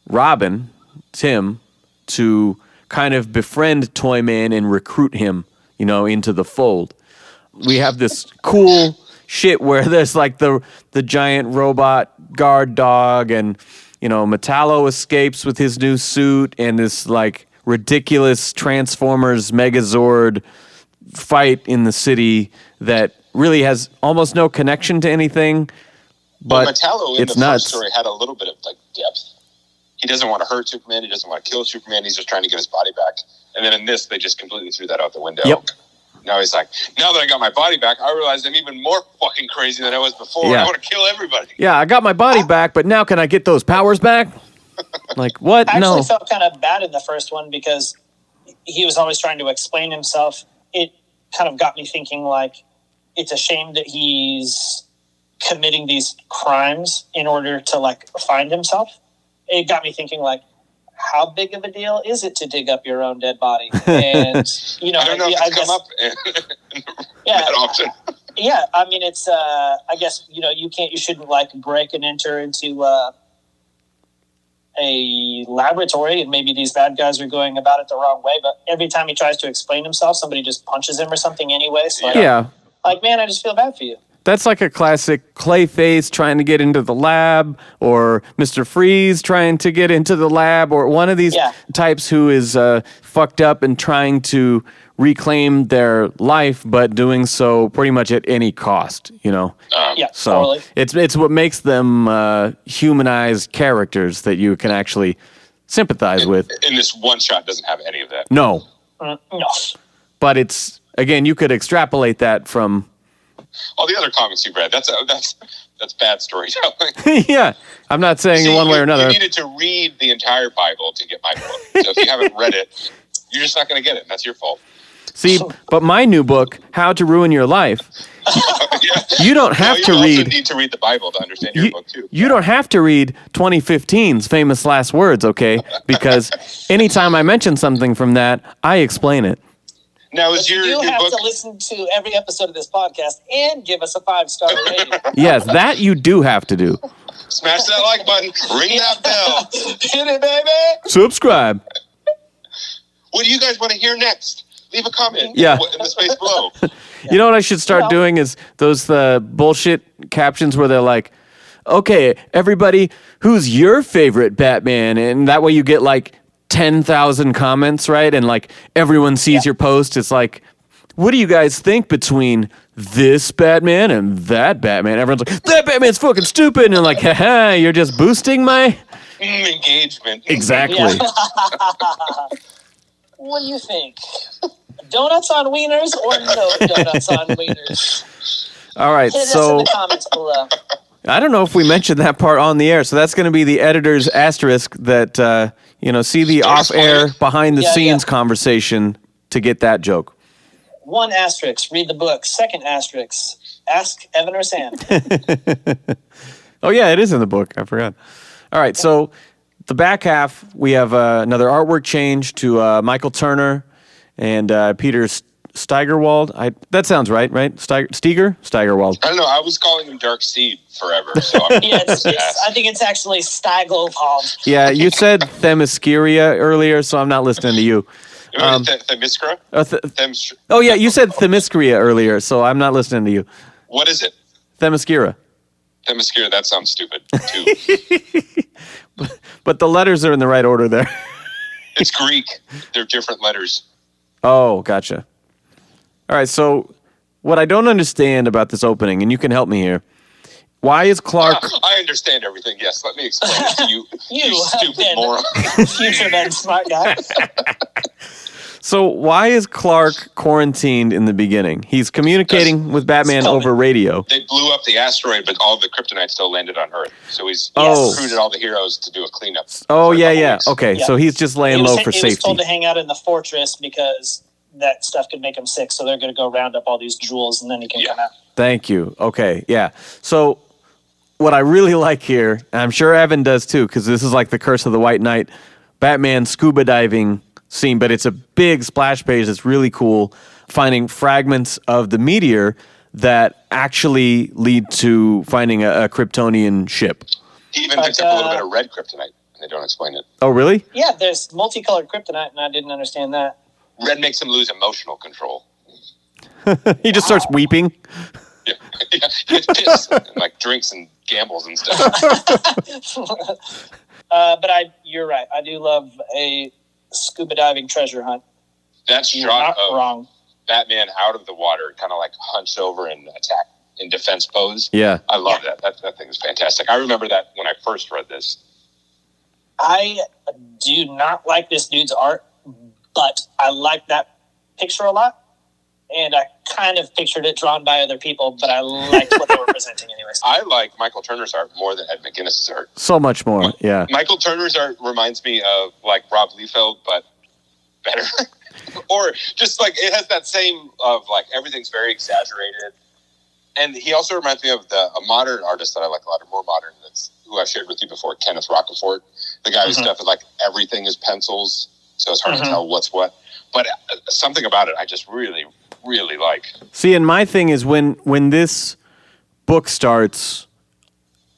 Robin, Tim, to kind of befriend Toyman and recruit him, you know, into the fold. We have this cool shit where there's like the giant robot guard dog, and you know, Metallo escapes with his new suit, and this like ridiculous Transformers Megazord fight in the city that really has almost no connection to anything. But Metallo in it's the nuts. first story had a little bit of like depth. He doesn't want to hurt Superman. He doesn't want to kill Superman. He's just trying to get his body back. And then in this, they just completely threw that out the window. Yep. Now he's like, now that I got my body back, I realize I'm even more fucking crazy than I was before. Yeah. I want to kill everybody. Yeah, I got my body back, but now can I get those powers back? Like, what? I No. actually felt kind of bad in the first one because he was always trying to explain himself. It kind of got me thinking, like, it's a shame that he's committing these crimes in order to, like, find himself. It got me thinking, like, how big of a deal is it to dig up your own dead body? And, you know, I don't know if it's come up that often. Yeah, I mean, it's, I guess, you know, you shouldn't, like, break and enter into a laboratory, and maybe these bad guys are going about it the wrong way, but every time he tries to explain himself, somebody just punches him or something anyway. So like, man, I just feel bad for you. That's like a classic Clayface trying to get into the lab, or Mr. Freeze trying to get into the lab, or one of these types who is fucked up and trying to reclaim their life, but doing so pretty much at any cost, you know? So totally. It's what makes them humanized characters that you can actually sympathize with. And this one shot doesn't have any of that. No. No. But it's, again, you could extrapolate that from... all the other comics you've read, that's bad storytelling. Yeah, I'm not saying one way or another. You needed to read the entire Bible to get my book. So if you haven't read it, you're just not going to get it. And that's your fault. See, but my new book, How to Ruin Your Life, you don't have to read... You also need to read the Bible to understand your book, too. You don't have to read 2015's famous last words, okay? Because anytime I mention something from that, I explain it. Now, But you do have to listen to every episode of this podcast and give us a 5-star rating. Yes, that you do have to do. Smash that like button. Ring that bell. Hit it, baby. Subscribe. What do you guys want to hear next? Leave a comment in the space below. You know what I should start doing is those bullshit captions where they're like, okay, everybody, who's your favorite Batman? And that way you get like 10,000 comments, right? And like everyone sees your post. It's like, what do you guys think between this Batman and that Batman? Everyone's like, that Batman's fucking stupid. And I'm like, haha, you're just boosting my engagement. Exactly. Yeah. What do you think? Donuts on wieners or no donuts on wieners? All right, Hit us so in the comments below. I don't know if we mentioned that part on the air, so that's going to be the editor's asterisk that, see the off-air, behind-the-scenes conversation to get that joke. 1 asterisk, read the book. 2nd asterisk, ask Evan or Sam. Oh, yeah, it is in the book. I forgot. All right, so the back half, we have another artwork change to Michael Turner and Peter Steigerwald. That sounds right? Steigerwald. I don't know. I was calling him Dark Seed forever. So I think it's actually Steigerwald. Yeah, you said Themyscira earlier, so I'm not listening to you. Themyscira? Oh, yeah, you said Themyscira earlier, so I'm not listening to you. What is it? Themyscira. Themyscira, that sounds stupid, too. But the letters are in the right order there. It's Greek. They're different letters. Oh, gotcha. All right, so what I don't understand about this opening, and you can help me here, why is Clark... I understand everything, yes. Let me explain it to you, you stupid moron. Future man, smart guy. So why is Clark quarantined in the beginning? He's communicating with Batman over radio. They blew up the asteroid, but all the kryptonite still landed on Earth. So he's recruited all the heroes to do a cleanup. Oh, yeah. Okay, so he's just laying low for safety. He was told to hang out in the fortress because that stuff could make him sick, so they're going to go round up all these jewels, and then he can come out. Thank you. Okay, yeah. So what I really like here, and I'm sure Evan does too, because this is like the Curse of the White Knight, Batman scuba diving scene, but it's a big splash page that's really cool, finding fragments of the meteor that actually lead to finding a Kryptonian ship. He even picks up a little bit of red kryptonite, and they don't explain it. Oh, really? Yeah, there's multicolored kryptonite, and I didn't understand that. Red makes him lose emotional control. He just starts weeping. Yeah. He gets pissed and like drinks and gambles and stuff. But you're right. I do love a scuba diving treasure hunt. That shot of wrong. Batman out of the water, kind of like hunched over and attack in defense pose. Yeah. I love that. That thing is fantastic. I remember that when I first read this. I do not like this dude's art, but I like that picture a lot. And I kind of pictured it drawn by other people, but I liked what they were presenting anyways. I like Michael Turner's art more than Ed McGuinness's art. So much more, yeah. Michael Turner's art reminds me of like Rob Liefeld, but better. Or just like it has that same of like everything's very exaggerated. And he also reminds me of a modern artist that I like a lot, or more modern, that's who I shared with you before, Kenneth Rocafort. The guy whose stuff is like everything is pencils, so it's hard to tell what's what. But something about it I just really, really like. See, and my thing is when this book starts,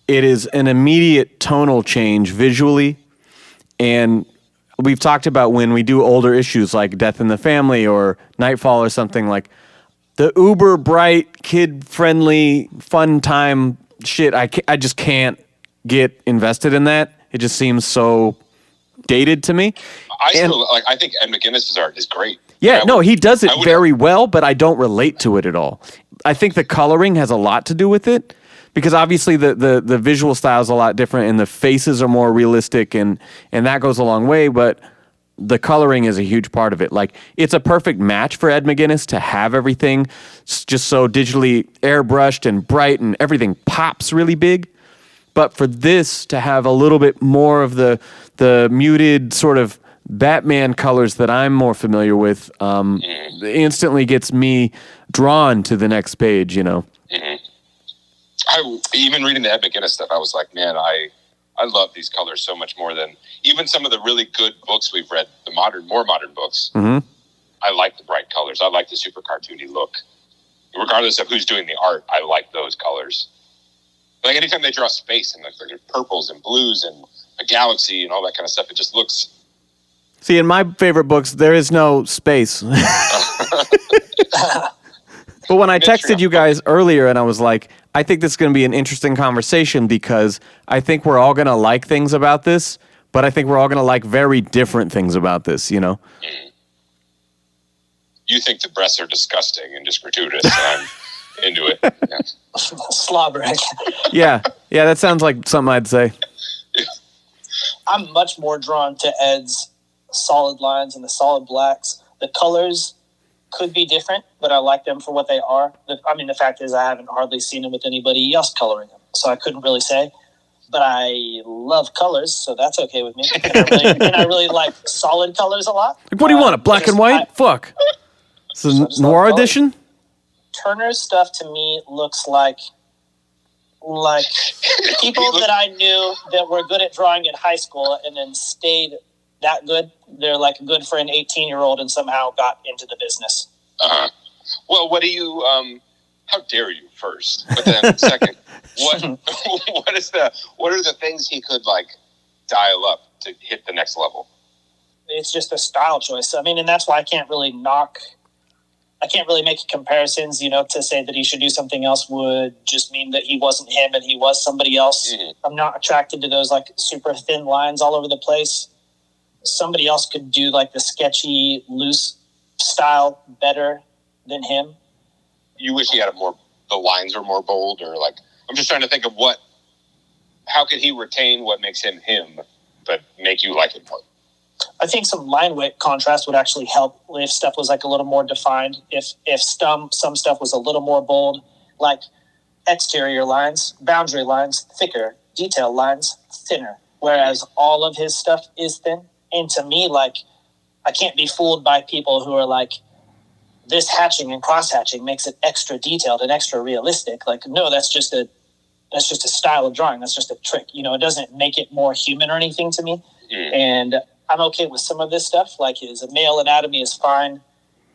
it is an immediate tonal change visually. And we've talked about when we do older issues like Death in the Family or Nightfall or something, like the uber bright, kid-friendly, fun time shit, I just can't get invested in that. It just seems so dated to me. I think Ed McGuinness's art is great. Yeah, no, he does it very well, but I don't relate to it at all. I think the coloring has a lot to do with it, because obviously the visual style is a lot different, and the faces are more realistic, and that goes a long way, but the coloring is a huge part of it. Like, it's a perfect match for Ed McGuinness to have everything just so digitally airbrushed and bright, and everything pops really big. But for this to have a little bit more of the muted sort of Batman colors that I'm more familiar with, instantly gets me drawn to the next page, you know. Even reading the Ed McGuinness stuff, I was like, man, I love these colors so much more than even some of the really good books we've read, the more modern books. I like the bright colors. I like the super cartoony look. Regardless of who's doing the art, I like those colors. Like anytime they draw space and like purples and blues and a galaxy and all that kind of stuff, it just looks... See, in my favorite books, there is no space. But when I Mixture texted of you both. guys earlier and I was like, I think this is going to be an interesting conversation because I think we're all going to like things about this, but I think we're all going to like very different things about this, you know? You think the breasts are disgusting and just gratuitous, and I'm into it. Yeah. Slobbering. Yeah, that sounds like something I'd say. I'm much more drawn to Ed's solid lines and the solid blacks. The colors could be different, but I like them for what they are. The fact is I haven't hardly seen them with anybody else coloring them, so I couldn't really say. But I love colors, so that's okay with me. And I really like solid colors a lot. Like, what do you want, a black and white? Fuck. It's a noir edition? Turner's stuff to me looks like people that I knew that were good at drawing in high school and then stayed that good. They're like good for an 18-year-old and somehow got into the business. Well, what do you? How dare you? First, but then second, what are the things he could like dial up to hit the next level? It's just a style choice. I mean, and that's why I can't really make comparisons, to say that he should do something else would just mean that he wasn't him and he was somebody else. Mm-hmm. I'm not attracted to those like super thin lines all over the place. Somebody else could do like the sketchy, loose style better than him. You wish he had the lines were more bold, or like, I'm just trying to think of how could he retain what makes him him, but make you like him more? I think some line weight contrast would actually help if stuff was like a little more defined. If some stuff was a little more bold, like exterior lines, boundary lines, thicker, detail lines, thinner. Whereas all of his stuff is thin. And to me, like, I can't be fooled by people who are like, this hatching and cross hatching makes it extra detailed and extra realistic. Like, no, that's just a style of drawing. That's just a trick. It doesn't make it more human or anything to me. Mm. And I'm okay with some of this stuff. Like his male anatomy is fine.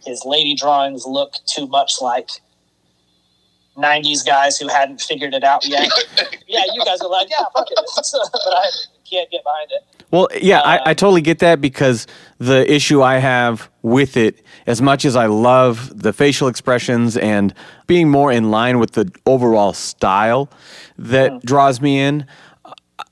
His lady drawings look too much like 90s guys who hadn't figured it out yet. Yeah, you guys are like, yeah, fuck it. But I can't get behind it. Well, yeah, I totally get that because the issue I have with it, as much as I love the facial expressions and being more in line with the overall style that draws me in,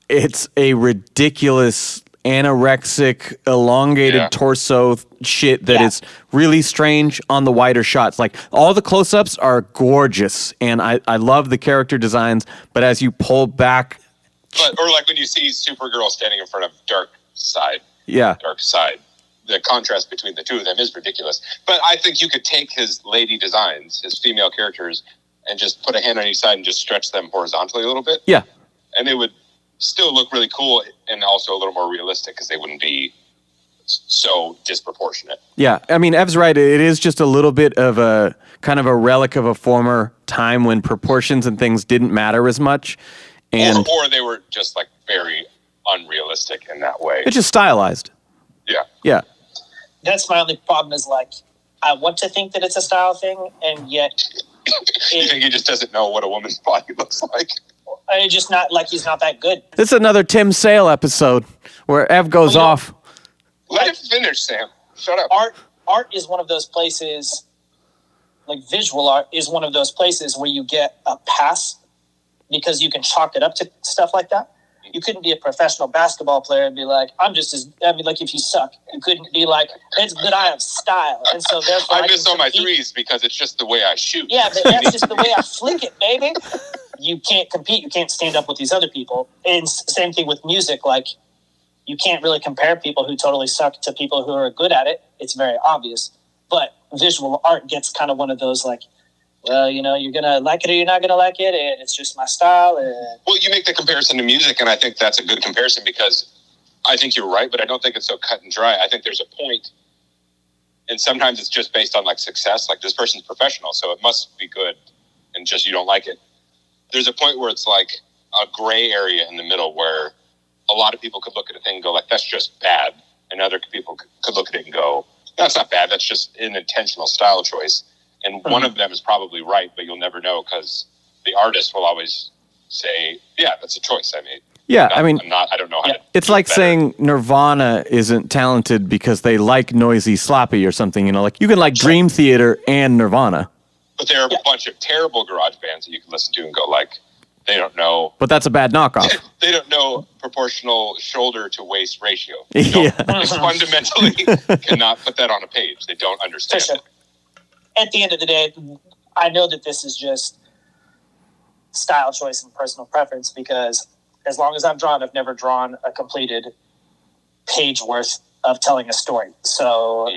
it's a ridiculous anorexic, elongated torso shit that is really strange on the wider shots. Like, all the close-ups are gorgeous, and I love the character designs, but as you pull back... Or like when you see Supergirl standing in front of Dark Side, the contrast between the two of them is ridiculous. But I think you could take his lady designs, his female characters, and just put a hand on each side and just stretch them horizontally a little bit. Yeah. And they would still look really cool and also a little more realistic because they wouldn't be so disproportionate. Yeah. I mean, Ev's right. It is just a little bit of a kind of a relic of a former time when proportions and things didn't matter as much. And or they were just like very unrealistic in that way. It's just stylized. Yeah. Yeah. That's my only problem is like, I want to think that it's a style thing, and yet... You think he just doesn't know what a woman's body looks like? It's just not like he's not that good. This is another Tim Sale episode where Ev goes off. Let him finish, Sam. Shut up. Art is one of those places, like visual art is one of those places where you get a pass because you can chalk it up to stuff like that. You couldn't be a professional basketball player and be like, like if you suck. You couldn't be like, it's good, I have style. And so therefore I miss all my threes because it's just the way I shoot. Yeah, but that's just the way I flick it, baby. You can't compete. You can't stand up with these other people. And same thing with music. Like, you can't really compare people who totally suck to people who are good at it. It's very obvious. But visual art gets kind of one of those like, well, you're going to like it or you're not going to like it, and it's just my style. Well, you make the comparison to music, and I think that's a good comparison because I think you're right, but I don't think it's so cut and dry. I think there's a point, and sometimes it's just based on, like, success. Like, this person's professional, so it must be good, and just you don't like it. There's a point where it's, like, a gray area in the middle where a lot of people could look at a thing and go, like, that's just bad, and other people could look at it and go, that's not bad, that's just an intentional style choice. And one of them is probably right, but you'll never know because the artist will always say, yeah, that's a choice I made. Yeah, I don't know how to. It's like saying Nirvana isn't talented because they like noisy sloppy or something, Like, you can like Dream Theater and Nirvana. But there are a bunch of terrible garage bands that you can listen to and go like, they don't know. But that's a bad knockoff. They don't know proportional shoulder to waist ratio. Yeah. They fundamentally cannot put that on a page. They don't understand For sure. it. At the end of the day, I know that this is just style choice and personal preference, because as long as I've drawn, I've never drawn a completed page worth of telling a story. So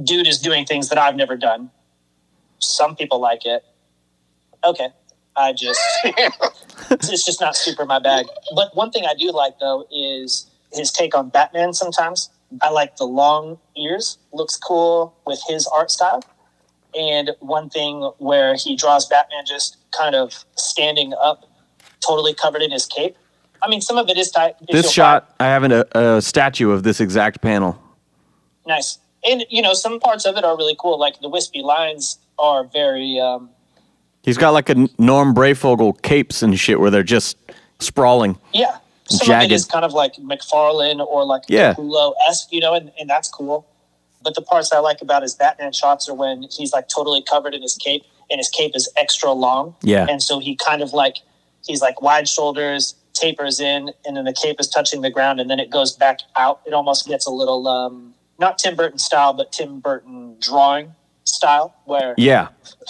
dude is doing things that I've never done. Some people like it. Okay. It's just not super my bag. But one thing I do like, though, is his take on Batman sometimes. I like the long ears. Looks cool with his art style. And one thing where he draws Batman just kind of standing up, totally covered in his cape. I mean, some of it is tight. This shot, I have a statue of this exact panel. Nice. And, some parts of it are really cool. Like the wispy lines are very... He's got like a Norm Brayfogle capes and shit where they're just sprawling. Yeah. Some jagged. of it is kind of like McFarlane or like Capullo-esque, and that's cool. But the parts I like about his Batman shots are when he's like totally covered in his cape, and his cape is extra long. Yeah. And so he kind of like, he's like wide shoulders, tapers in, and then the cape is touching the ground, and then it goes back out. It almost gets a little... not Tim Burton style, but Tim Burton drawing style, where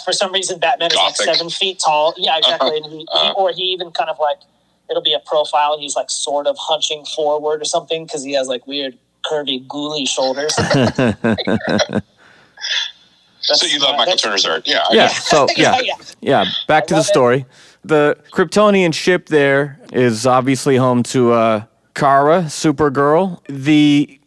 for some reason Batman Gothic. is like 7 feet tall. Yeah, exactly. And he even kind of like, it'll be a profile, and he's like sort of hunching forward or something because he has like weird curvy ghouly shoulders. So you love Michael Turner's art. Yeah. Yeah. So back to the story. The Kryptonian ship there is obviously home to Kara, Supergirl. The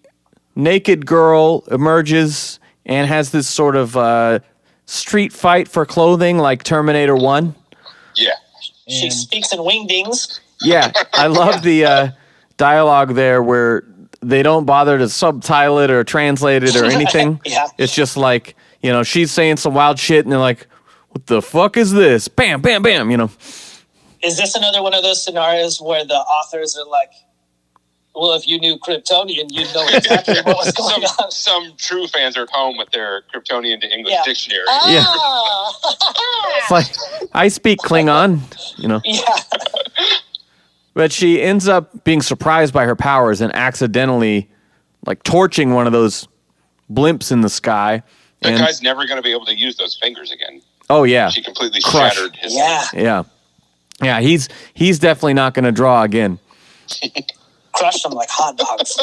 naked girl emerges and has this sort of street fight for clothing like Terminator 1. Yeah. She speaks in wingdings. Yeah, I love the dialogue there where they don't bother to subtitle it or translate it or anything. Yeah. It's just like, she's saying some wild shit and they're like, what the fuck is this? Bam, bam, bam, Is this another one of those scenarios where the authors are like, well, if you knew Kryptonian, you'd know exactly what was going on. Some true fans are at home with their Kryptonian to English dictionary. It's like, I speak Klingon, Yeah. But she ends up being surprised by her powers and accidentally, like, torching one of those blimps in the sky. That guy's never going to be able to use those fingers again. Oh, yeah. She completely Crushed. shattered his Yeah, he's definitely not going to draw again. Crush them like hot dogs.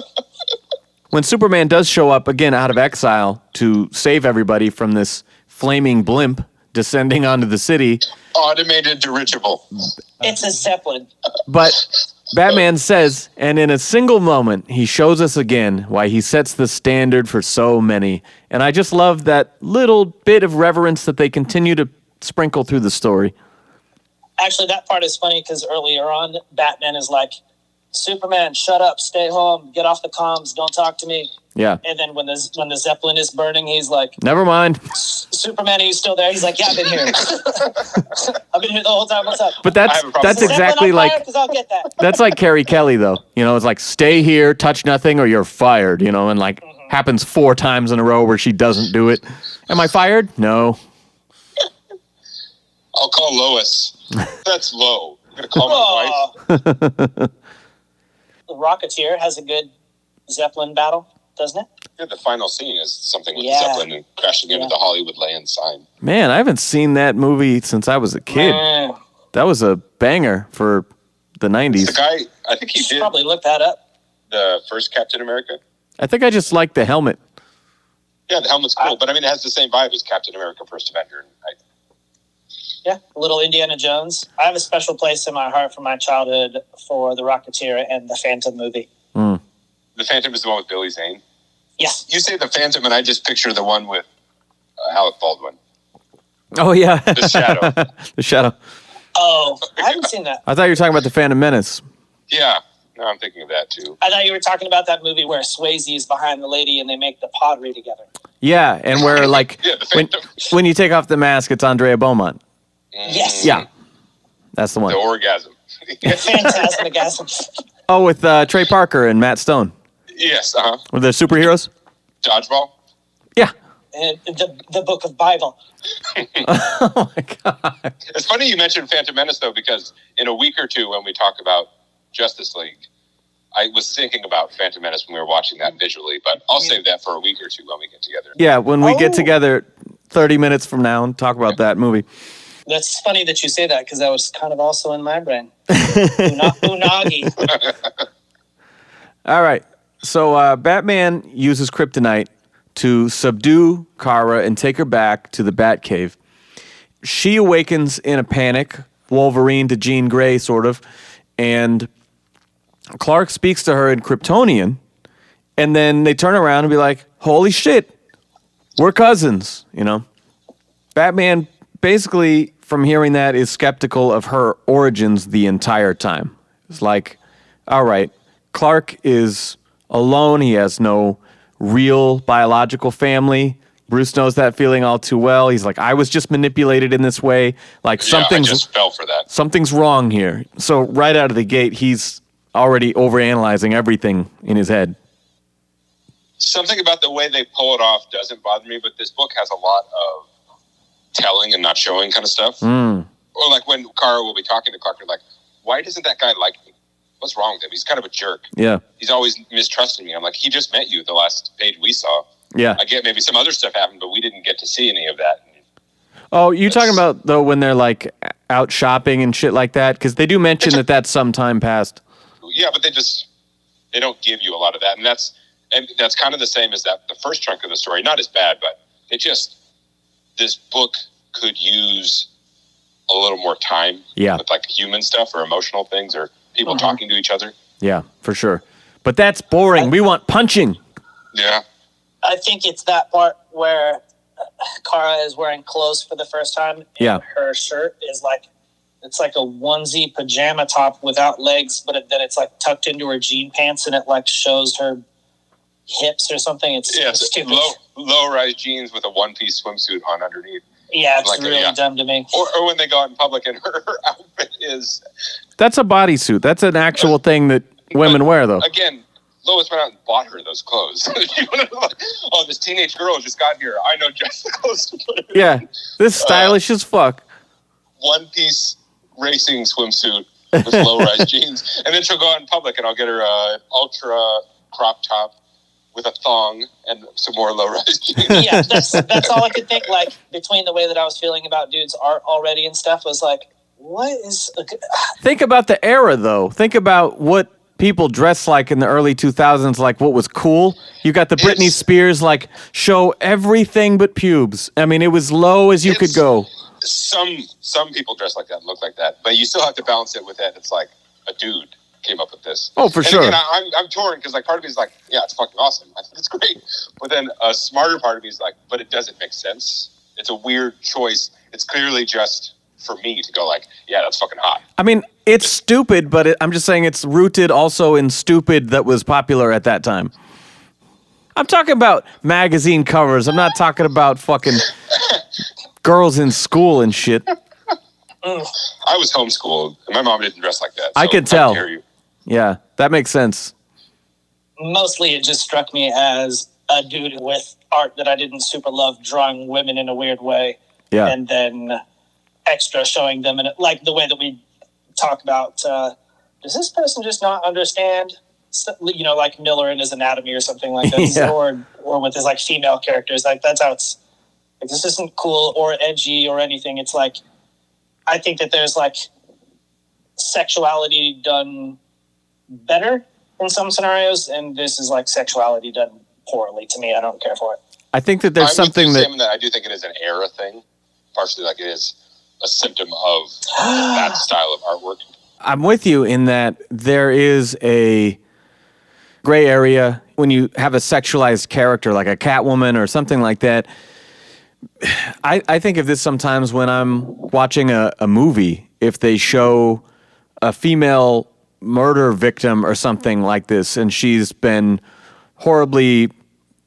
When Superman does show up again out of exile to save everybody from this flaming blimp descending onto the city. Automated dirigible. It's a Zeppelin. But Batman says, and in a single moment, he shows us again why he sets the standard for so many. And I just love that little bit of reverence that they continue to sprinkle through the story. Actually, that part is funny because earlier on, Batman is like, Superman, shut up, stay home, get off the comms, don't talk to me. Yeah. And then when the Zeppelin is burning, he's like, never mind. Superman, are you still there? He's like, yeah, I've been here. I've been here the whole time. What's up? But that's exactly like, I'll get that. that's like Carrie Kelly, though. It's like, stay here, touch nothing, or you're fired, and like happens 4 times in a row where she doesn't do it. Am I fired? No. I'll call Lois. That's low. I'm going to call my wife. The Rocketeer has a good Zeppelin battle, doesn't it? Yeah, the final scene is something with Zeppelin and crashing into the Hollywood Land sign. Man, I haven't seen that movie since I was a kid. That was a banger for the 90s. The guy, I think he You should did probably look that up. the first Captain America. I think I just like the helmet. Yeah, the helmet's cool, but I mean, it has the same vibe as Captain America: First Avenger. Yeah, little Indiana Jones. I have a special place in my heart from my childhood for the Rocketeer and the Phantom movie. Mm. The Phantom is the one with Billy Zane. Yes. You say the Phantom, and I just picture the one with Alec Baldwin. Oh, yeah. The Shadow. The Shadow. Oh, I haven't seen that. I thought you were talking about the Phantom Menace. Yeah, no, I'm thinking of that too. I thought you were talking about that movie where Swayze is behind the lady and they make the pottery together. Yeah, and where, like, Yeah, the Phantom. when you take off the mask, it's Andrea Beaumont. Yes. Yeah, that's the one. The orgasm. Phantasmagasm. Oh, with Trey Parker and Matt Stone. Yes, Were they superheroes? Dodgeball. Yeah. the book of Bible. Oh my God. It's funny you mentioned Phantom Menace, though, because in a week or two when we talk about Justice League, I was thinking about Phantom Menace when we were watching that visually, but I'll save that for a week or two when we get together. Yeah, when we get together 30 minutes from now and talk about that movie. That's funny that you say that, because that was kind of also in my brain. Unagi. All right. So Batman uses kryptonite to subdue Kara and take her back to the Batcave. She awakens in a panic, Wolverine to Jean Grey, sort of, and Clark speaks to her in Kryptonian, and then they turn around and be like, holy shit, we're cousins, you know? Batman, basically, from hearing that, is skeptical of her origins the entire time. It's like, all right, Clark is alone. He has no real biological family. Bruce knows that feeling all too well. He's like, I was just manipulated in this way. Like I just fell for that. Something's wrong here. So right out of the gate, he's already overanalyzing everything in his head. Something about the way they pull it off doesn't bother me, but this book has a lot of telling and not showing kind of stuff. Or like when Kara will be talking to Clark, like, why doesn't that guy like me? What's wrong with him? He's kind of a jerk. Yeah. He's always mistrusting me. I'm like, he just met you the last page we saw. Yeah. I get maybe some other stuff happened, but we didn't get to see any of that. Oh, you talking about, though, when they're like out shopping and shit like that? Because they do mention that that's some time past. Yeah, but they don't give you a lot of that. And that's kind of the same as that the first chunk of the story. Not as bad, but this book could use a little more time with like human stuff or emotional things or people talking to each other. Yeah, for sure. But that's boring. We want punching. Yeah. I think it's that part where Kara is wearing clothes for the first time. And her shirt is like, it's like a onesie pajama top without legs, but then it's like tucked into her jean pants and it like shows her hips or something. It's stupid. Low-rise jeans with a one-piece swimsuit on underneath. Yeah, it's like really dumb to me. Or when they go out in public and her outfit is... That's a bodysuit. That's an actual thing that women wear, though. Again, Lois went out and bought her those clothes. Oh, this teenage girl just got here. I know just the clothes to put her in. This stylish as fuck. One-piece racing swimsuit with low-rise jeans. And then she'll go out in public and I'll get her ultra crop top with a thong and some more low-rise jeans. Yeah, that's all I could think. Like, between the way that I was feeling about dudes' art already and stuff was like, what is... Think about the era, though. Think about what people dressed like in the early 2000s, like what was cool. You got the Britney Spears, like, show everything but pubes. I mean, it was low as you could go. Some people dress like that and look like that, but you still have to balance it with that. It's like a dude came up with this. Oh, for sure. Again, I'm torn because like part of me is like, yeah, it's fucking awesome. I think it's great. But then a smarter part of me is like, but it doesn't make sense. It's a weird choice. It's clearly just for me to go like, yeah, that's fucking hot. I mean, it's stupid, but I'm just saying it's rooted also in stupid that was popular at that time. I'm talking about magazine covers. I'm not talking about fucking girls in school and shit. I was homeschooled. And my mom didn't dress like that. So I could tell. I hear you. Yeah, that makes sense. Mostly it just struck me as a dude with art that I didn't super love drawing women in a weird way. Yeah. And then extra showing them, in like the way that we talk about, does this person just not understand, you know, like Miller in his Anatomy or something like that, Yeah. or with his like female characters. Like that's how it's like, this isn't cool or edgy or anything. It's like, I think that there's like sexuality done better in some scenarios, and this is like sexuality done poorly to me. I don't care for it. I think that there's something that I do think it is an era thing, partially like it is a symptom of that style of artwork. I'm with you in that there is a gray area when you have a sexualized character like a Catwoman or something like that. I think of this sometimes when I'm watching a movie, if they show a female murder victim or something like this, and she's been horribly,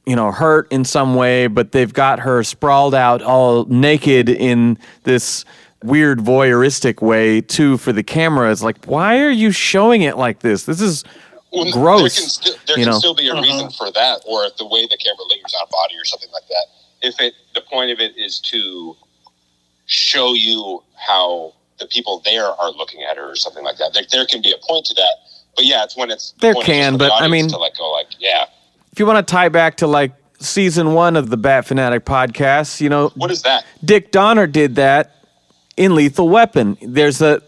hurt in some way, but they've got her sprawled out all naked in this weird voyeuristic way too for the camera. It's like, why are you showing it like this? This is gross. There can still be a reason for that, or if the way the camera lingers on a body or something like that the point of it is to show you how the people there are looking at her or something like that. There can be a point to that, but yeah, it's when it's there when can, it's but I mean, to like go like, yeah. If you want to tie back to like season 1 of the Bat Fanatic podcast, you know, what is that? Dick Donner did that in Lethal Weapon. There's a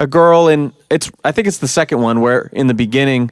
girl I think it's the second one where in the beginning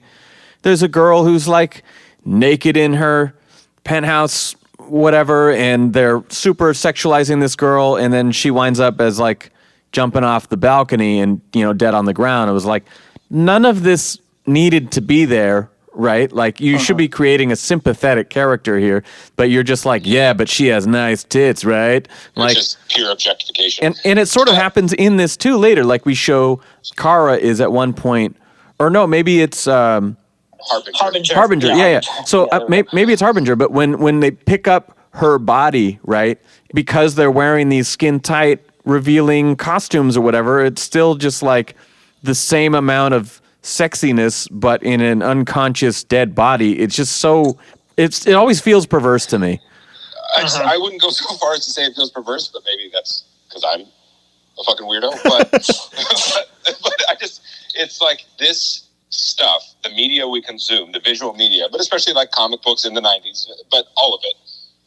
there's a girl who's like naked in her penthouse, whatever, and they're super sexualizing this girl, and then she winds up as like jumping off the balcony and, you know, dead on the ground. It was like, none of this needed to be there, right? Like, you should be creating a sympathetic character here, but you're just like, yeah, but she has nice tits, right? Like, it's just pure objectification. And it sort of happens in this too later. Like, we show Kara is at one point, or no, maybe it's Harbinger. Yeah. So maybe it's Harbinger, but when they pick up her body, right, because they're wearing these skin tight, revealing costumes or whatever, it's still just like the same amount of sexiness, but in an unconscious dead body. It's just so it always feels perverse to me. I wouldn't go so far as to say it feels perverse, but maybe that's because I'm a fucking weirdo. But it's like this stuff, the media we consume, the visual media, but especially like comic books in the 90s, but all of it,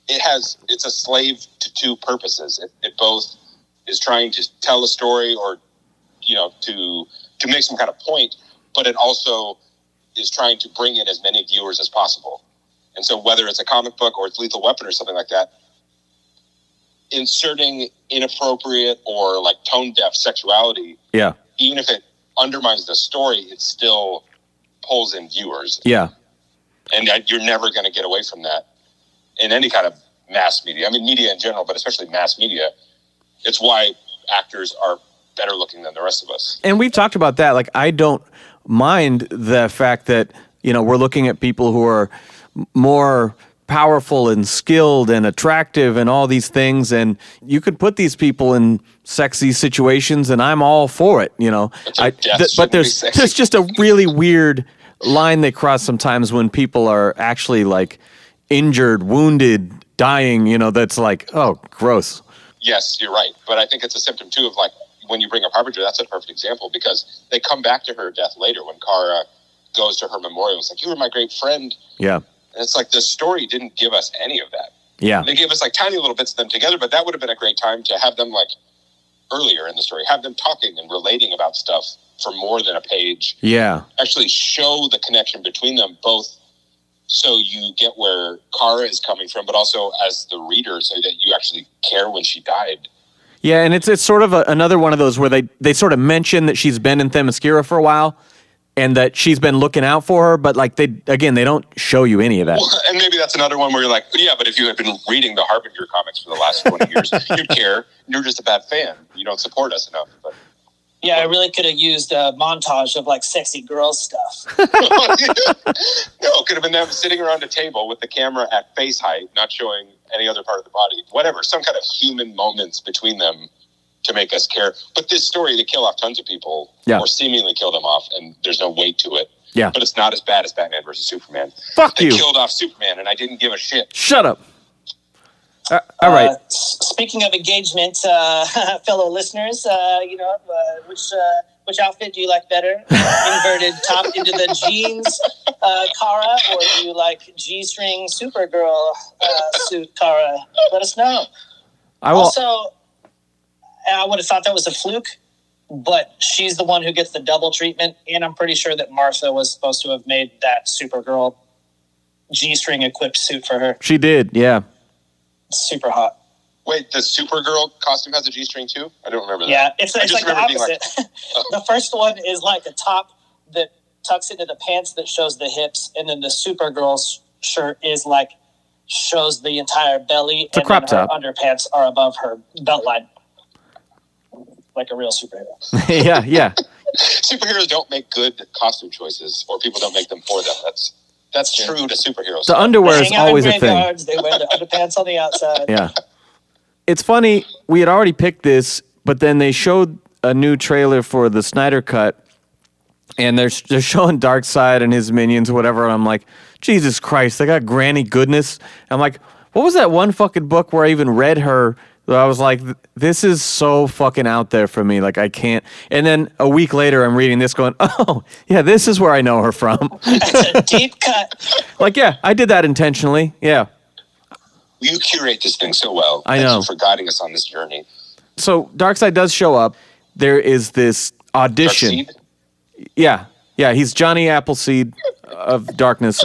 it's a slave to two purposes. It both is trying to tell a story or, you know, to make some kind of point, but it also is trying to bring in as many viewers as possible. And so whether it's a comic book or it's Lethal Weapon or something like that, inserting inappropriate or like tone deaf sexuality, even if it undermines the story, it still pulls in viewers. Yeah. And you're never going to get away from that in any kind of mass media. I mean, media in general, but especially mass media. It's why actors are better looking than the rest of us. And we've talked about that. Like, I don't mind the fact that, you know, we're looking at people who are more powerful and skilled and attractive and all these things, and you could put these people in sexy situations, and I'm all for it, you know. But there's just a really weird line they cross sometimes when people are actually like injured, wounded, dying, you know, that's like, oh, gross. Yes, you're right. But I think it's a symptom, too, of like when you bring up Harbinger, that's a perfect example because they come back to her death later when Kara goes to her memorial. It's like, you were my great friend. Yeah. And it's like the story didn't give us any of that. Yeah. They gave us like tiny little bits of them together, but that would have been a great time to have them like earlier in the story, have them talking and relating about stuff for more than a page. Yeah. Actually show the connection between them both so you get where Kara is coming from, but also as the reader so that you actually care when she died. Yeah, and it's sort of another one of those where they sort of mention that she's been in Themyscira for a while and that she's been looking out for her, but like they don't show you any of that. Well, and maybe that's another one where you're like, yeah, but if you had been reading the Harbinger comics for the last 20 years, you'd care. You're just a bad fan. You don't support us enough. But yeah, I really could have used a montage of like sexy girl stuff. No, it could have been them sitting around a table with the camera at face height, not showing any other part of the body. Whatever, some kind of human moments between them to make us care. But this story, they kill off tons of people, or seemingly kill them off, and there's no weight to it. Yeah. But it's not as bad as Batman versus Superman. Fuck they you. They killed off Superman, and I didn't give a shit. Shut up. All right. Speaking of engagement, fellow listeners, which outfit do you like better? Inverted top into the jeans, Kara, or do you like G-string Supergirl suit, Kara? Let us know. Also, I would have thought that was a fluke, but she's the one who gets the double treatment, and I'm pretty sure that Martha was supposed to have made that Supergirl G-string equipped suit for her. She did, yeah. Super hot. Wait, the Supergirl costume has a G-string too? I don't remember that. Yeah, it's like the opposite. The first one is like a top that tucks into the pants that shows the hips, and then the Supergirl shirt is like shows the entire belly, it's a crop top. Her underpants are above her belt line. Like a real superhero. Yeah. Superheroes don't make good costume choices, or people don't make them for them. That's true to superheroes. The underwear is always a thing. They wear the underpants on the outside. Yeah. It's funny, we had already picked this, but then they showed a new trailer for the Snyder Cut, and they're showing Darkseid and his minions or whatever, and I'm like, Jesus Christ, they got Granny Goodness. I'm like, What was that one fucking book where I even read her? I was like, this is so fucking out there for me. Like, I can't. And then a week later, I'm reading this going, oh, yeah, this is where I know her from. It's a deep cut. Like, yeah, I did that intentionally. Yeah. You curate this thing so well. I know. Thank you for guiding us on this journey. So Darkseid does show up. There is this audition. Darkseid? Yeah. He's Johnny Appleseed of Darkness.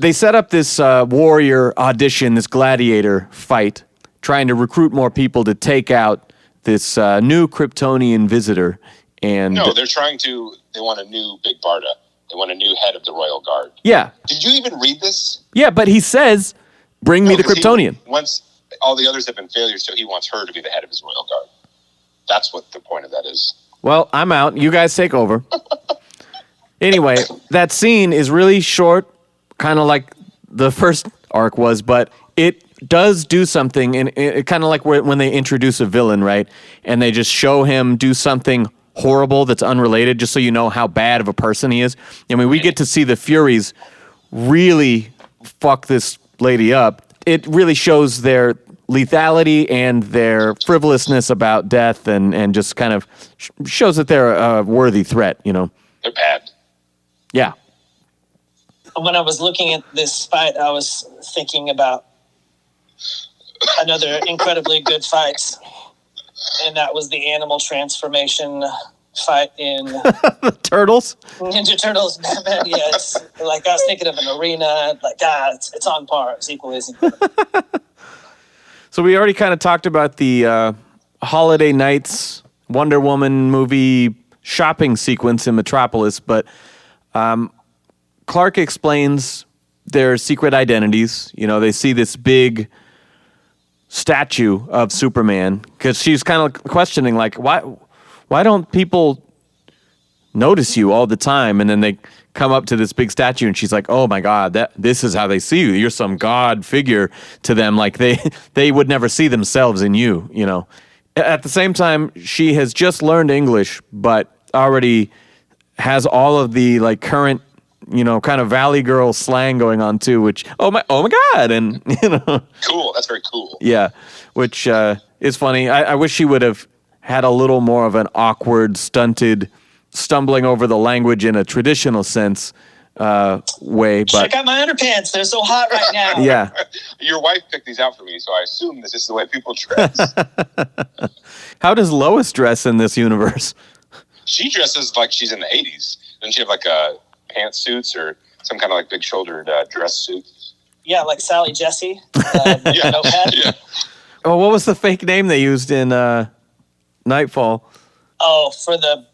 They set up this warrior audition, this gladiator fight, trying to recruit more people to take out this new Kryptonian visitor. And no, they want a new Big Barda. They want a new head of the Royal Guard. Yeah. Did you even read this? Yeah, but he says, bring me the Kryptonian. Once all the others have been failures, so he wants her to be the head of his Royal Guard. That's what the point of that is. Well, I'm out. You guys take over. Anyway, that scene is really short, kind of like the first arc was, but it does do something, and it kind of like when they introduce a villain, right? And they just show him do something horrible that's unrelated, just so you know how bad of a person he is. I mean, we get to see the Furies really fuck this lady up. It really shows their lethality and their frivolousness about death, and just kind of shows that they're a worthy threat, you know? They're bad. Yeah. When I was looking at this fight, I was thinking about another incredibly good fight, and that was the animal transformation fight in Turtles? Ninja Turtles Batman. Yes, like I was thinking of an arena. Like, it's on par. It's equally as incredible. So we already kind of talked about the Holiday Nights Wonder Woman movie shopping sequence in Metropolis, but Clark explains their secret identities. You know, they see this big statue of Superman, because she's kind of questioning, like, why don't people notice you all the time? And then they come up to this big statue, and she's like, oh my God, this is how they see you. You're some God figure to them. Like they would never see themselves in you, you know. At the same time, she has just learned English, but already has all of the like current, you know, kind of Valley Girl slang going on too, which, oh my God. And, you know. Cool. That's very cool. Yeah. Which is funny. I wish she would have had a little more of an awkward, stunted, stumbling over the language in a traditional sense way. But check out my underpants. They're so hot right now. Yeah. Your wife picked these out for me, so I assume this is the way people dress. How does Lois dress in this universe? She dresses like she's in the 80s. Doesn't she have like pantsuits or some kind of like big shouldered dress suit? Yeah, like Sally Jesse. Yeah. Yeah. Oh, what was the fake name they used in Nightfall? Oh, for the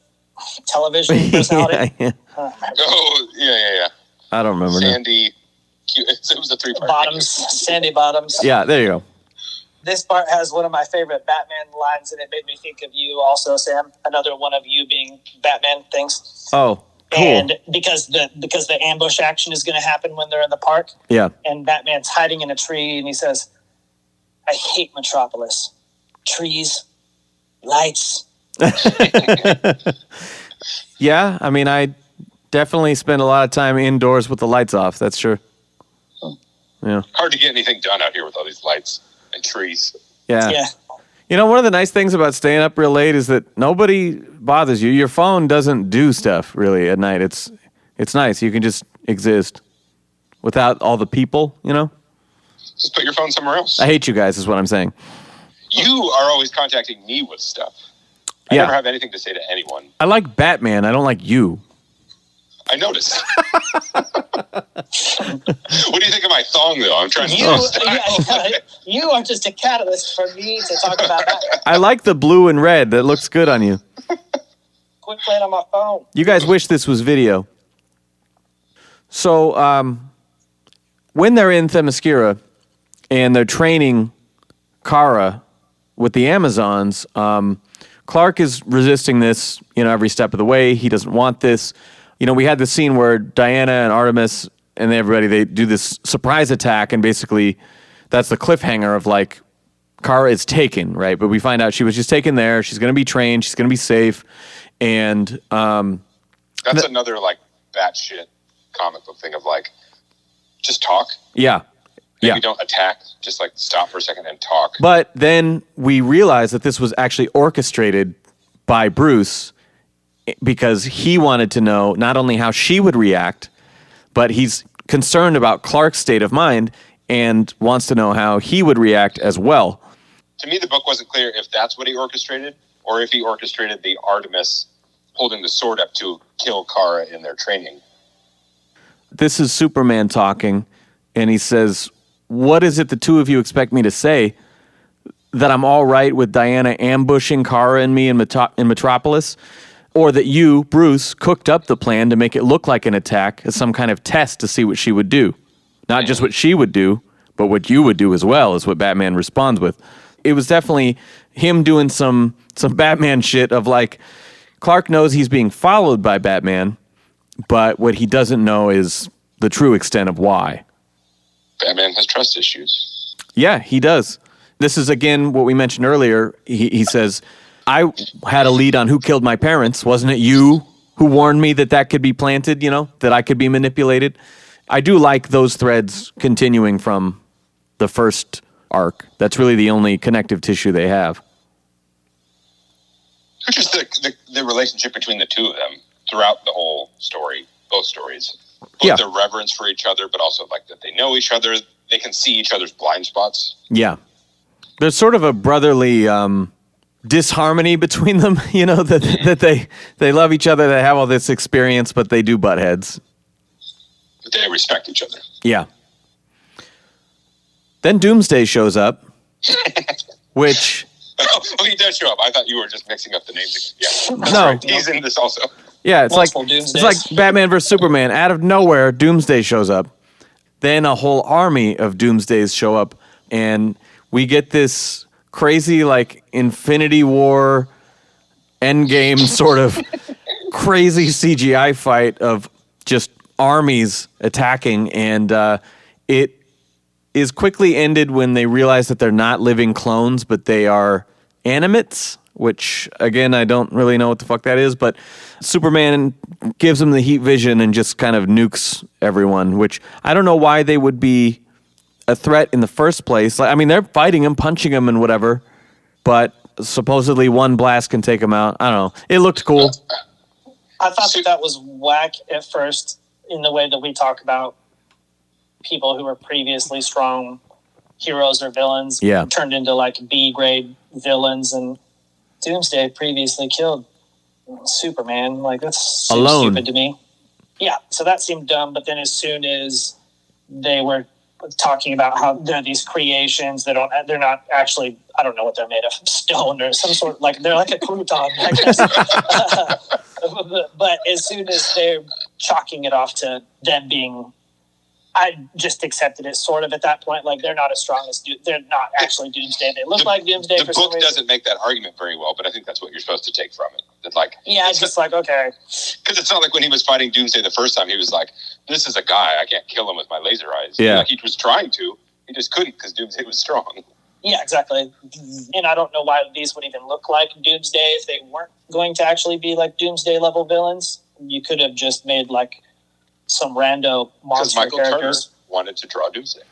television personality? Yeah. Oh, yeah. I don't remember. Sandy. It was a three-part Bottoms. Sandy Bottoms. Yeah, there you go. This part has one of my favorite Batman lines, and it made me think of you also, Sam. Another one of you being Batman things. Oh, cool. And because the ambush action is going to happen when they're in the park. Yeah. And Batman's hiding in a tree, and he says, I hate Metropolis. Trees, lights. Yeah, I mean, I definitely spend a lot of time indoors with the lights off. That's true. Yeah. Hard to get anything done out here with all these lights and trees. Yeah. You know, one of the nice things about staying up real late is that nobody bothers you. Your phone doesn't do stuff really at night. It's nice. You can just exist without all the people, you know? Just put your phone somewhere else. I hate you guys is what I'm saying. You are always contacting me with stuff. I never have anything to say to anyone. I like Batman. I don't like you. I noticed. What do you think of my thong, though? I'm trying to... You are just a catalyst for me to talk about that. I like the blue and red. That looks good on you. Quit playing on my phone. You guys wish this was video. So, when they're in Themyscira and they're training Kara with the Amazons, Clark is resisting this, you know, every step of the way. He doesn't want this. You know, we had the scene where Diana and Artemis and everybody, they do this surprise attack, and basically that's the cliffhanger of like, Kara is taken, right? But we find out she was just taken there. She's going to be trained. She's going to be safe. And that's another like batshit comic book thing of like, just talk. Yeah. Maybe don't attack. Just like stop for a second and talk. But then we realized that this was actually orchestrated by Bruce because he wanted to know not only how she would react, but he's concerned about Clark's state of mind and wants to know how he would react as well. To me, the book wasn't clear if that's what he orchestrated or if he orchestrated the Artemis holding the sword up to kill Kara in their training. This is Superman talking, and he says, "What is it the two of you expect me to say? That I'm all right with Diana ambushing Kara and me in Metropolis? Or that you, Bruce, cooked up the plan to make it look like an attack as some kind of test to see what she would do? Not just what she would do, but what you would do as well," is what Batman responds with. It was definitely him doing some Batman shit of like, Clark knows he's being followed by Batman, but what he doesn't know is the true extent of why. Batman has trust issues. Yeah, he does. This is, again, what we mentioned earlier. He says, I had a lead on who killed my parents. Wasn't it you who warned me that could be planted, that I could be manipulated? I do like those threads continuing from the first arc. That's really the only connective tissue they have. Which is the relationship between the two of them throughout the whole story, both stories. Both their reverence for each other, but also like that they know each other. They can see each other's blind spots. Yeah. There's sort of a brotherly disharmony between them, that they love each other, they have all this experience, but they do butt heads. But they respect each other. Yeah. Then Doomsday shows up, which... Oh, he does show up. I thought you were just mixing up the names again. Yeah. No. Right. He's in this also. Yeah, it's like Batman versus Superman. Out of nowhere, Doomsday shows up. Then a whole army of Doomsdays show up, and we get this crazy, like, Infinity War Endgame sort of crazy CGI fight of just armies attacking, and it is quickly ended when they realize that they're not living clones, but they are animates, which, again, I don't really know what the fuck that is, but Superman gives them the heat vision and just kind of nukes everyone, which I don't know why they would be a threat in the first place. I mean, they're fighting him, punching him and whatever, but supposedly one blast can take him out. I don't know. It looked cool. I thought that was whack at first in the way that we talk about people who were previously strong heroes or villains turned into like B-grade villains, and Doomsday previously killed Superman. Like, that's alone. Stupid to me. Yeah, so that seemed dumb, but then as soon as they were talking about how they're these creations, they're not actually, I don't know what they're made of, stone or some sort, like they're like a crouton, I guess. But as soon as they're chalking it off to them being, I just accepted it sort of at that point. Like, they're not as strong as they're not actually Doomsday. They look like Doomsday. The book doesn't make that argument very well, but I think that's what you're supposed to take from it. That, like, it's just like, okay. Because it's not like when he was fighting Doomsday the first time, he was like, this is a guy, I can't kill him with my laser eyes. Yeah. Like, he was trying to. He just couldn't because Doomsday was strong. Yeah, exactly. And I don't know why these would even look like Doomsday if they weren't going to actually be like Doomsday level villains. You could have just made like some rando monster Michael characters. Turner wanted to draw Doomsday.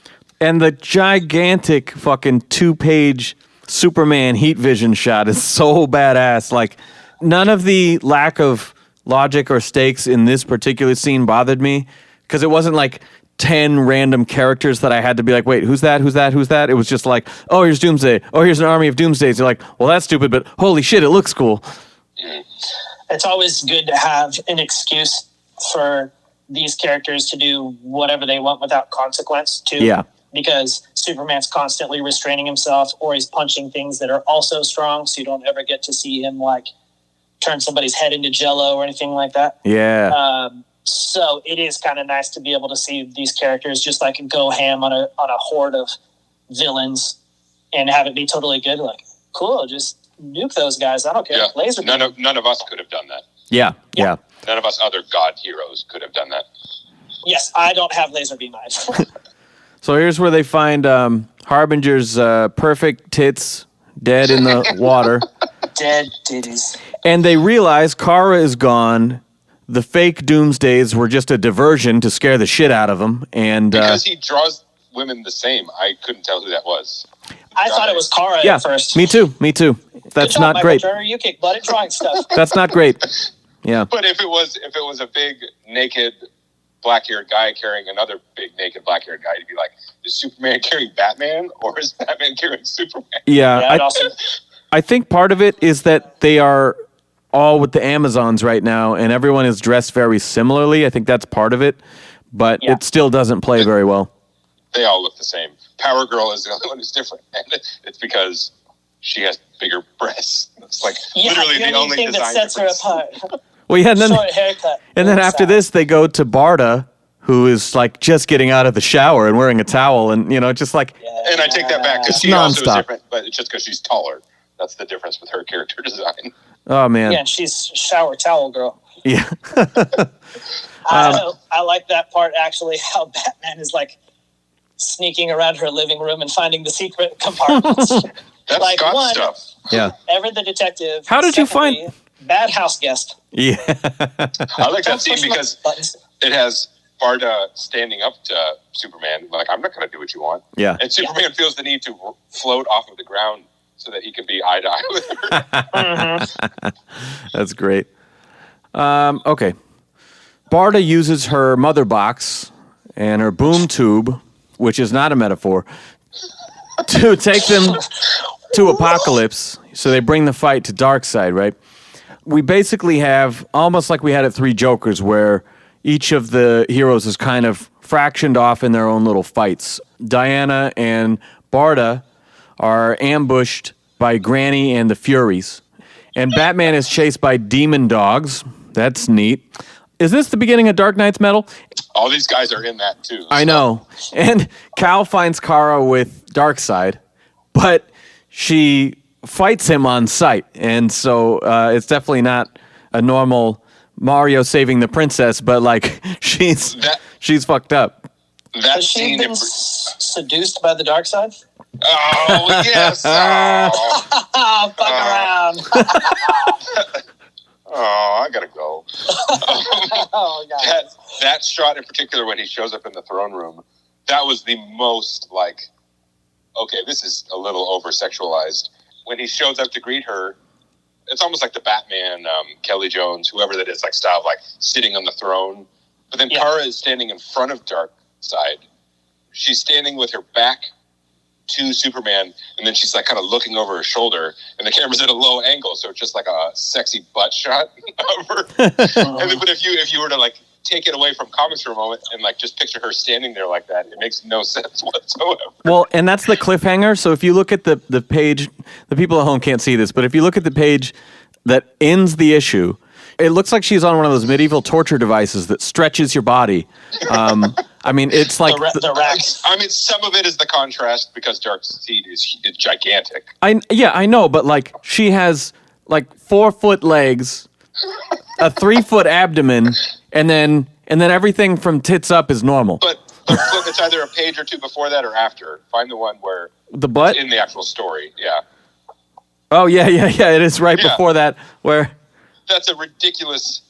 And the gigantic fucking 2-page Superman heat vision shot is so badass. Like, none of the lack of logic or stakes in this particular scene bothered me, because it wasn't like 10 random characters that I had to be like, wait, who's that? Who's that? Who's that? It was just like, oh, here's Doomsday. Oh, here's an army of Doomsdays. You're like, well, that's stupid, but holy shit, it looks cool. It's always good to have an excuse for these characters to do whatever they want without consequence, too. Yeah. Because Superman's constantly restraining himself, or he's punching things that are also strong, so you don't ever get to see him, like, turn somebody's head into jello or anything like that. Yeah. So it is kind of nice to be able to see these characters just, like, go ham on a horde of villains and have it be totally good. Like, cool, just nuke those guys. I don't care. Yeah. Laser None of us could have done that. Yeah. None of us other god heroes could have done that. Yes, I don't have laser beam eyes. So here's where they find Harbinger's perfect tits dead in the water. Dead titties. And they realize Kara is gone. The fake Doomsdays were just a diversion to scare the shit out of them. And because he draws women the same. I couldn't tell who that was. I thought it was Kara Yeah, at first. me too. That's Good job, not Michael great. Turner. You kick butt at drawing stuff. That's not great. Yeah. But if it was a big naked black-haired guy carrying another big naked black-haired guy, you'd be like, is Superman carrying Batman or is Batman carrying Superman? Yeah. Also, I think part of it is that they are all with the Amazons right now, and everyone is dressed very similarly. I think that's part of it, but it still doesn't play very well. They all look the same. Power Girl is the only one who's different, and it's because she has bigger breasts. It's like literally the only thing that sets her apart. Well, yeah, and then, Short haircut. and then after this, they go to Barda, who is like just getting out of the shower and wearing a towel, and just like. And I take that back because she also is different, but it's just because she's taller. That's the difference with her character design. Oh man. Yeah, and she's shower towel girl. Yeah. I like that part actually. How Batman is like sneaking around her living room and finding the secret compartments. That's like Scott stuff. Yeah. Ever the detective. How did you find bad house guest? Yeah. I like that scene because it has Barda standing up to Superman, like, I'm not going to do what you want. Yeah. And Superman feels the need to float off of the ground so that he can be eye to eye with her. That's great. Okay. Barda uses her mother box and her boom tube, which is not a metaphor, to take them to Apocalypse. So they bring the fight to Darkseid, right? We basically have, almost like we had at Three Jokers, where each of the heroes is kind of fractioned off in their own little fights. Diana and Barda are ambushed by Granny and the Furies. And Batman is chased by demon dogs. That's neat. Is this the beginning of Dark Knight's Metal? All these guys are in that, too. I know. And Cal finds Kara with Darkseid, but she fights him on sight. And so it's definitely not a normal saving the princess, but like she's fucked up. That Has she scene been seduced by the dark side? Oh, yes. Fuck around. Oh, I gotta go. Oh, God. That shot in particular, when he shows up in the throne room, that was the most like, okay, this is a little over sexualized. When he shows up to greet her, it's almost like the Batman, Kelly Jones, whoever that is, like style, like sitting on the throne. But then Kara is standing in front of Darkseid. She's standing with her back to Superman, and then she's like kind of looking over her shoulder, and the camera's at a low angle, so it's just like a sexy butt shot of her. And then, but if you were to like take it away from comics for a moment and like just picture her standing there like that, it makes no sense whatsoever. Well, and that's the cliffhanger. So if you look at the page, the people at home can't see this, but if you look at the page that ends the issue, it looks like she's on one of those medieval torture devices that stretches your body. I mean, it's like the racks. I mean, some of it is the contrast because Darkseid is gigantic. I know, but like she has like 4-foot legs, a 3-foot abdomen, and then everything from tits up is normal. But it's either a page or two before that or after. Find the one where the butt in the actual story. Yeah. Oh yeah. It is right before that where. That's a ridiculous.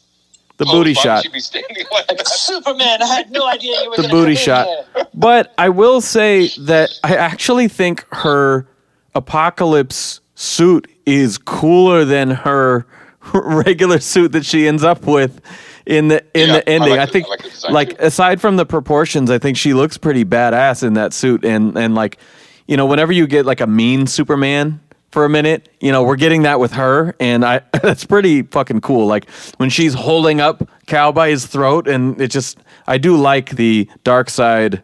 The booty shot. She'd be standing like that. Superman, I had no idea you were the booty shot. But I will say that I actually think her Apocalypse suit is cooler than her regular suit that she ends up with in the ending. I think like aside from the proportions, I think she looks pretty badass in that suit. And like, whenever you get like a mean Superman for a minute, we're getting that with her, and that's pretty fucking cool. Like when she's holding up Cal by his throat, and I do like the Darkseid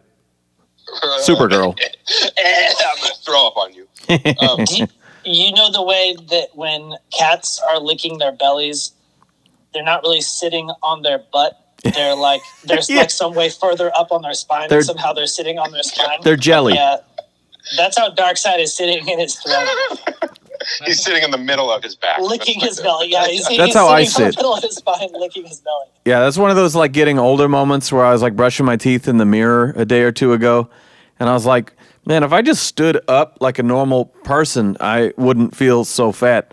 Supergirl. I'm gonna throw up on you. You know the way that when cats are licking their bellies, they're not really sitting on their butt. They're like there's like some way further up on their spine, and somehow they're sitting on their spine. They're jelly. Yeah. That's how Darkseid is sitting in his throne. He's sitting in the middle of his back. Licking his belly. Yeah, that's how I sit. In the middle of his spine, licking his belly. Yeah, that's one of those like getting older moments where I was like brushing my teeth in the mirror a day or two ago. And I was like, Man, if I just stood up like a normal person, I wouldn't feel so fat.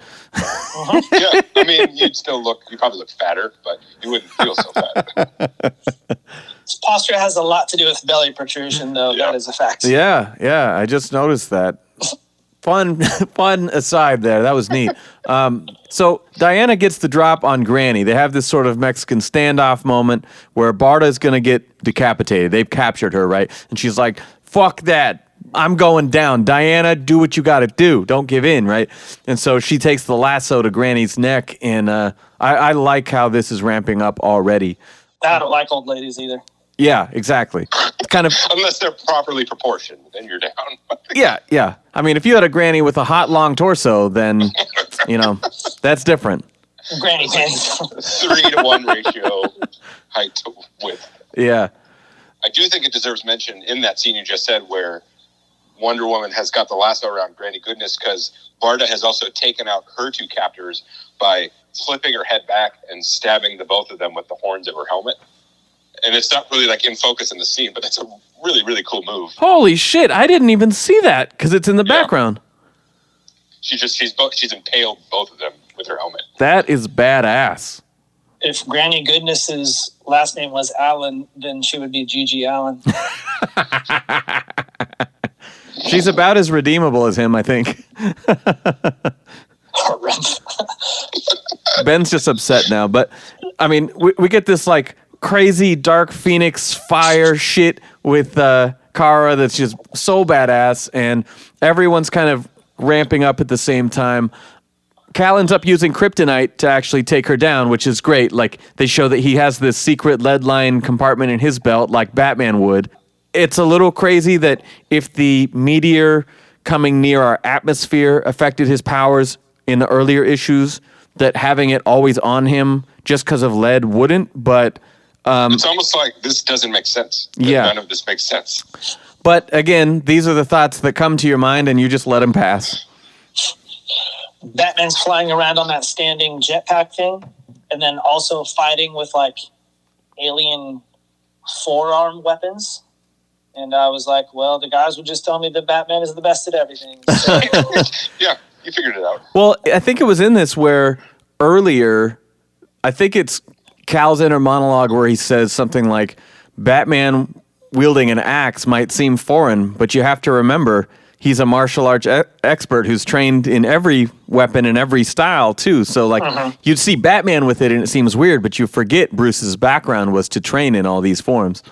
Yeah, I mean, you probably look fatter, but you wouldn't feel so fat. Posture has a lot to do with belly protrusion, though. Yeah. That is a fact. Yeah, I just noticed that. Fun aside there. That was neat. So Diana gets the drop on Granny. They have this sort of Mexican standoff moment where Barda's going to get decapitated. They've captured her, right? And she's like, fuck that. I'm going down. Diana, do what you got to do. Don't give in, right? And so she takes the lasso to Granny's neck, and I like how this is ramping up already. I don't like old ladies either. Yeah, exactly. Kind of unless they're properly proportioned, then you're down. Yeah. I mean, if you had a granny with a hot, long torso, then, that's different. Granny pants. 3-to-1 ratio, height to width. Yeah. I do think it deserves mention in that scene you just said where Wonder Woman has got the lasso around Granny Goodness, because Barda has also taken out her two captors by flipping her head back and stabbing the both of them with the horns of her helmet. And it's not really like in focus in the scene, but that's a really, really cool move. Holy shit! I didn't even see that because it's in the background. She's impaled both of them with her helmet. That is badass. If Granny Goodness's last name was Allen, then she would be Gigi Allen. She's about as redeemable as him, I think. Ben's just upset now, but I mean, we get this like crazy Dark Phoenix fire shit with Kara that's just so badass, and everyone's kind of ramping up at the same time. Cal ends up using kryptonite to actually take her down, which is great. Like, they show that he has this secret lead line compartment in his belt like Batman would. It's a little crazy that if the meteor coming near our atmosphere affected his powers in the earlier issues, that having it always on him just because of lead wouldn't, but it's almost like this doesn't make sense. Yeah. None of this makes sense. But again, these are the thoughts that come to your mind and you just let them pass. Batman's flying around on that standing jetpack thing, and then also fighting with like alien forearm weapons. And I was like, well, the guys would just tell me that Batman is the best at everything. So. Yeah, you figured it out. Well, I think it was in this where earlier, I think it's Cal's inner monologue where he says something like, Batman wielding an axe might seem foreign, but you have to remember he's a martial arts expert who's trained in every weapon and every style too. So like you'd see Batman with it and it seems weird, but you forget Bruce's background was to train in all these forms.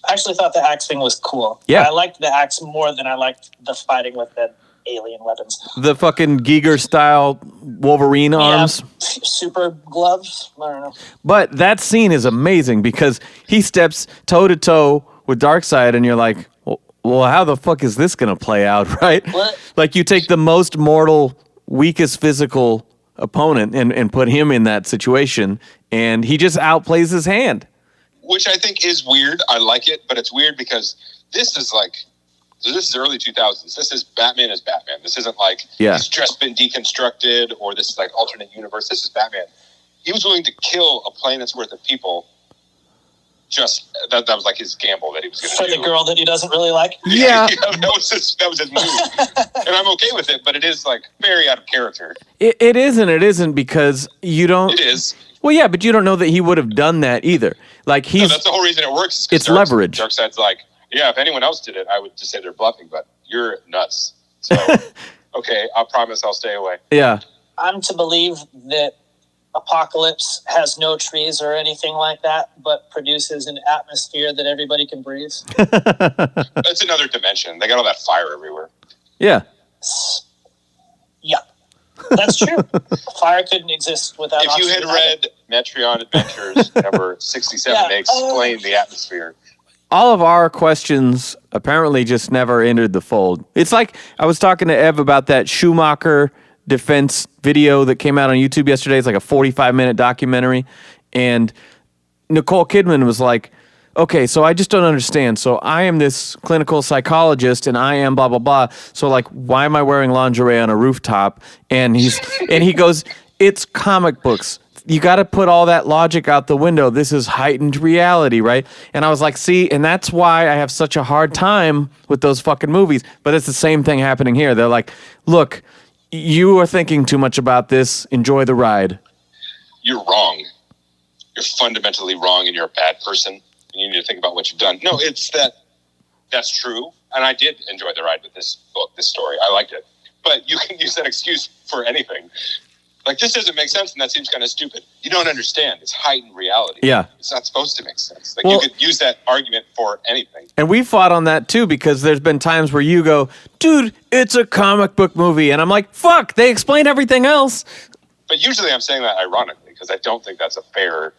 I actually thought the axe thing was cool. Yeah. I liked the axe more than I liked the fighting with the alien weapons. The fucking Giger style Wolverine arms. Super gloves. I don't know. But that scene is amazing because he steps toe to toe with Darkseid and you're like, well, how the fuck is this going to play out, right? What? Like you take the most mortal, weakest physical opponent and put him in that situation and he just outplays his hand. Which I think is weird. I like it, but it's weird because this is early 2000s. This is Batman as Batman. This isn't like he's just been deconstructed or this is like alternate universe. This is Batman. He was willing to kill a planet's worth of people. Just that was like his gamble that he was going to do. For the girl that he doesn't really like? Yeah. That was his move. And I'm okay with it, but it is like very out of character. It is and it isn't because you don't... It is. Well, yeah, but you don't know that he would have done that either. Like that's the whole reason it works. It's leverage. Darkseid's like, yeah, if anyone else did it, I would just say they're bluffing, but you're nuts. So, okay, I promise I'll stay away. Yeah. I'm to believe that Apocalypse has no trees or anything like that, but produces an atmosphere that everybody can breathe. That's another dimension. They got all that fire everywhere. Yeah. Yeah. That's true. Fire couldn't exist without oxygen. If you had read Metreon Adventures number 67, they explain the atmosphere. All of our questions apparently just never entered the fold. It's like I was talking to Ev about that Schumacher defense video that came out on YouTube yesterday. It's like a 45-minute documentary. And Nicole Kidman was like, okay, so I just don't understand. So I am this clinical psychologist and I am blah, blah, blah. So like, why am I wearing lingerie on a rooftop? And he goes, it's comic books. you got to put all that logic out the window. This is heightened reality, right? And I was like, see, and that's why I have such a hard time with those fucking movies. But it's the same thing happening here. They're like, look, you are thinking too much about this. Enjoy the ride. You're wrong. You're fundamentally wrong, and you're a bad person. You need to think about what you've done. No, it's that's true. And I did enjoy the ride with this book, this story. I liked it. But you can use that excuse for anything. Like, this doesn't make sense, and that seems kind of stupid. You don't understand. It's heightened reality. Yeah. It's not supposed to make sense. Like, you could use that argument for anything. And we fought on that, too, because there's been times where you go, dude, it's a comic book movie. And I'm like, fuck, they explain everything else. But usually I'm saying that ironically, because I don't think that's a fair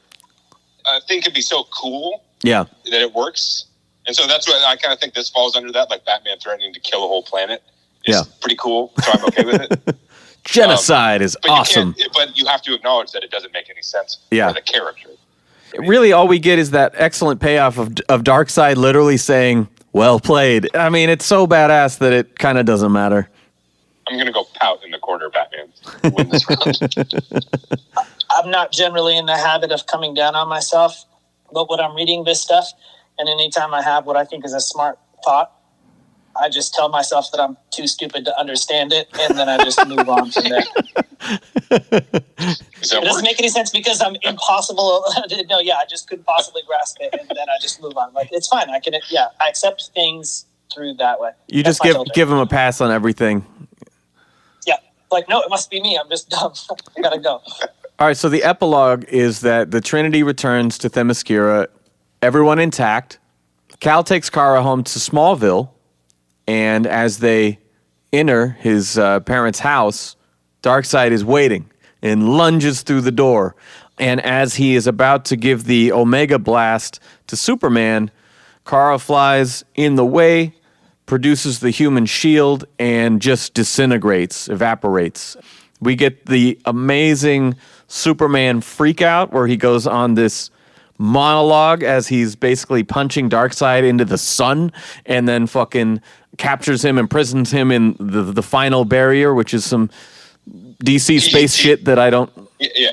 thing. Could be so cool that it works. And so that's what I kind of think this falls under that, like Batman threatening to kill a whole planet. Is pretty cool, so I'm okay with it. Genocide is awesome. But you have to acknowledge that it doesn't make any sense for the character. Really, all we get is that excellent payoff of Darkseid literally saying, well played. I mean, it's so badass that it kind of doesn't matter. I'm going to go pout in the corner, Batman, to win this round. I'm not generally in the habit of coming down on myself, but when I'm reading this stuff, and anytime I have what I think is a smart thought, I just tell myself that I'm too stupid to understand it, and then I just move on from there. It doesn't make any sense because I'm impossible. No, I just couldn't possibly grasp it, and then I just move on. Like, it's fine. I accept things through that way. You just give them a pass on everything. Yeah. Like, no, it must be me. I'm just dumb. I gotta go. All right, so the epilogue is that the Trinity returns to Themyscira, everyone intact. Cal takes Kara home to Smallville, and as they enter his parents' house, Darkseid is waiting and lunges through the door. And as he is about to give the Omega Blast to Superman, Kara flies in the way, produces the human shield, and just disintegrates, evaporates. We get the amazing Superman freakout where he goes on this monologue as he's basically punching Darkseid into the sun and then fucking captures him, imprisons him in the final barrier, which is some DC space shit that I don't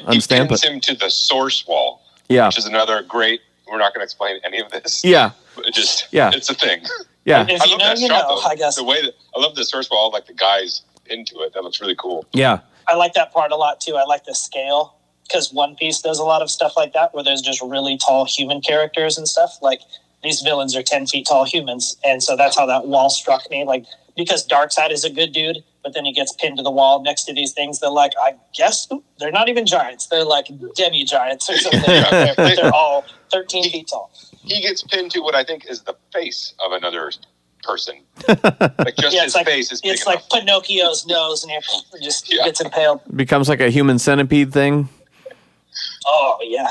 understand. He pins him to the source wall, which is another great, we're not going to explain any of this. It's a thing. Yeah. If you know, you know, I guess. The way that, I love the source wall, like the guys into it. That looks really cool. Yeah. I like that part a lot too. I like the scale because One Piece does a lot of stuff like that where there's just really tall human characters and stuff. Like, these villains are 10 feet tall humans. And so that's how that wall struck me. Like, because Darkseid is a good dude, but then he gets pinned to the wall next to these things. They're like, I guess they're not even giants. They're like demi-giants or something. But they're all 13 feet tall. He gets pinned to what I think is the face of another person. Like, just his face is big It's like enough. Pinocchio's nose, and he just gets impaled. Becomes like a human centipede thing. Oh, yeah.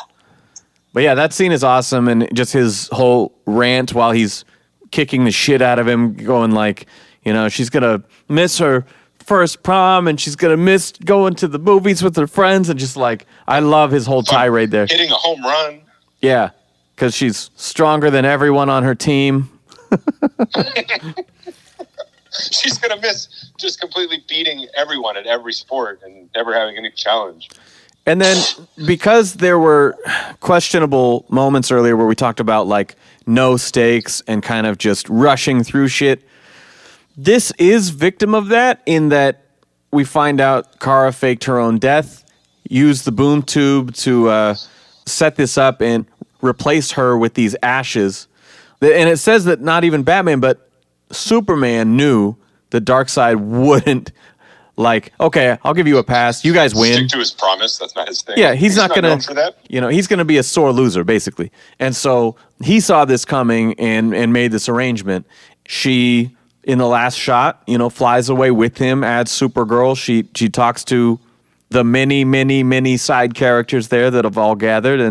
But yeah, that scene is awesome, and just his whole rant while he's kicking the shit out of him, going like, you know, she's going to miss her first prom, and she's going to miss going to the movies with her friends, and just like, I love his whole tirade there. Hitting a home run. Yeah, because she's stronger than everyone on her team. She's going to miss just completely beating everyone at every sport and never having any challenge. And then because there were questionable moments earlier where we talked about like no stakes and kind of just rushing through shit, this is victim of that in that we find out Kara faked her own death, used the boom tube to set this up and replace her with these ashes. And it says that not even Batman, but Superman knew that Darkseid wouldn't, like, okay, I'll give you a pass. You guys win. Stick to his promise. That's not his thing. Yeah, he's not going known for that. You know, he's going to be a sore loser, basically. And so he saw this coming and made this arrangement. She, in the last shot, you know, flies away with him, adds Supergirl. She talks to the many side characters there that have all gathered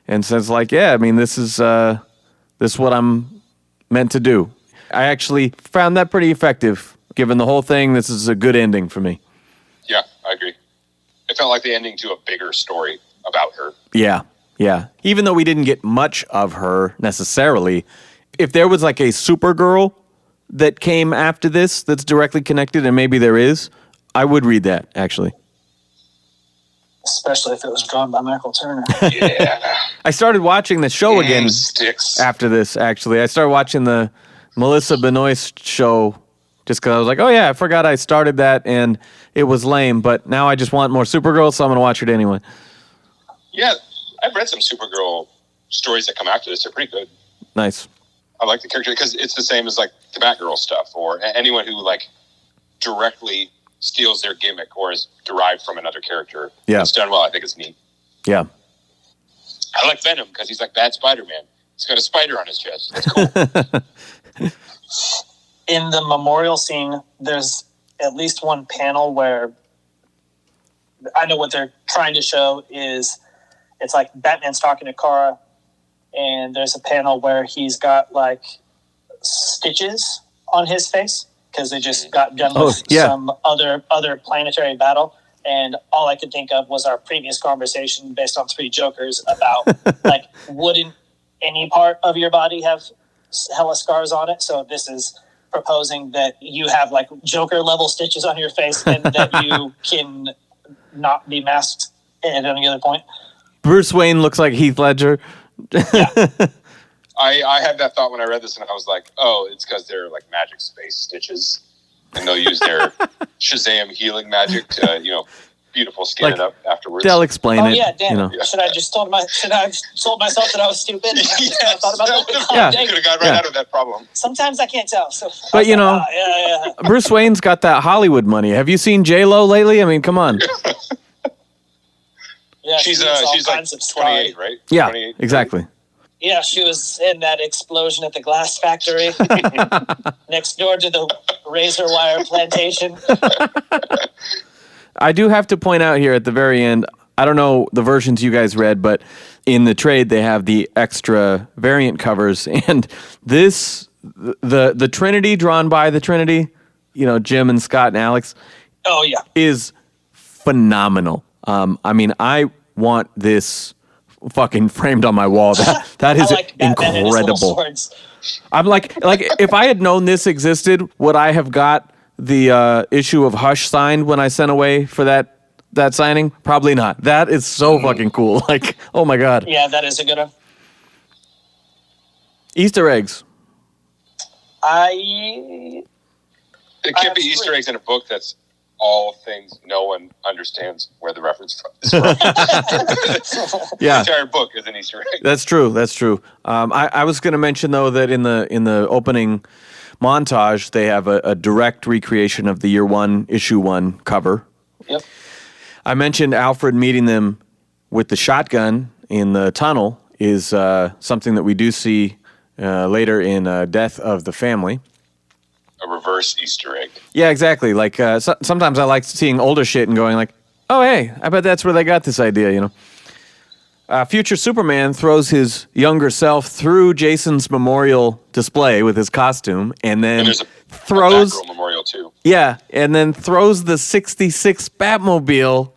and says, like, yeah, I mean, this is what I'm meant to do. I actually found that pretty effective. Given the whole thing, this is a good ending for me. Yeah, I agree. It felt like the ending to a bigger story about her. Yeah. Even though we didn't get much of her necessarily, if there was like a Supergirl that came after this that's directly connected, and maybe there is, I would read that, actually. Especially if it was drawn by Michael Turner. Yeah. I started watching the show again Sticks. after this, actually. I started watching the Melissa Benoist show just because I was like, oh, yeah, I forgot I started that, and it was lame. But now I just want more Supergirl, so I'm going to watch it anyway. Yeah, I've read some Supergirl stories that come after this. They're pretty good. Nice. I like the character because it's the same as like the Batgirl stuff or anyone who like directly steals their gimmick or is derived from another character. Yeah. It's done well. I think it's neat. Yeah. I like Venom because he's like bad Spider-Man. He's got a spider on his chest. That's cool. In the memorial scene, there's at least one panel where I know what they're trying to show is it's like Batman's talking to Kara, and there's a panel where he's got like stitches on his face because they just got done with some other planetary battle. And all I could think of was our previous conversation based on Three Jokers about like, wouldn't any part of your body have hella scars on it? So this is proposing that you have like Joker level stitches on your face and that you can not be masked at any other point. Bruce Wayne looks like Heath Ledger. Yeah. I had that thought when I read this, and I was like, oh, it's because they're like magic space stitches, and they'll use their Shazam healing magic to, beautiful skin it up afterwards. They'll explain it. Oh yeah, damn. Yeah. Should I have told myself that I was stupid? I thought about that. Yeah. You could have got right out of that problem. Sometimes I can't tell. So, But Bruce Wayne's got that Hollywood money. Have you seen J-Lo lately? I mean, come on. Yeah, she's like 28, right? Yeah, 28, exactly. Yeah, she was in that explosion at the glass factory next door to the razor wire plantation. I do have to point out here at the very end, I don't know the versions you guys read, but in the trade they have the extra variant covers, and this, the Trinity drawn by the Trinity, Jim and Scott and Alex, oh yeah, is phenomenal. I mean, I want this fucking framed on my wall. That is incredible. I'm like if I had known this existed, would I have got the issue of Hush signed when I sent away for that signing? Probably not. That is so fucking cool. Like, oh my god. Yeah, that is a good one. Easter eggs. It can't be Easter eggs in a book that's all things no one understands where the reference is from. Yeah, the entire book is an Easter egg. That's true. I was going to mention though that in the opening montage they have a direct recreation of the Year One Issue 1 cover. Yep. I mentioned Alfred meeting them with the shotgun in the tunnel is something that we do see later in Death of the Family. A reverse Easter egg. Yeah, exactly. Like sometimes I like seeing older shit and going like, oh, hey, I bet that's where they got this idea, Future Superman throws his younger self through Jason's memorial display with his costume and then there's throws... a Batgirl memorial, too. Yeah, and then throws the 66 Batmobile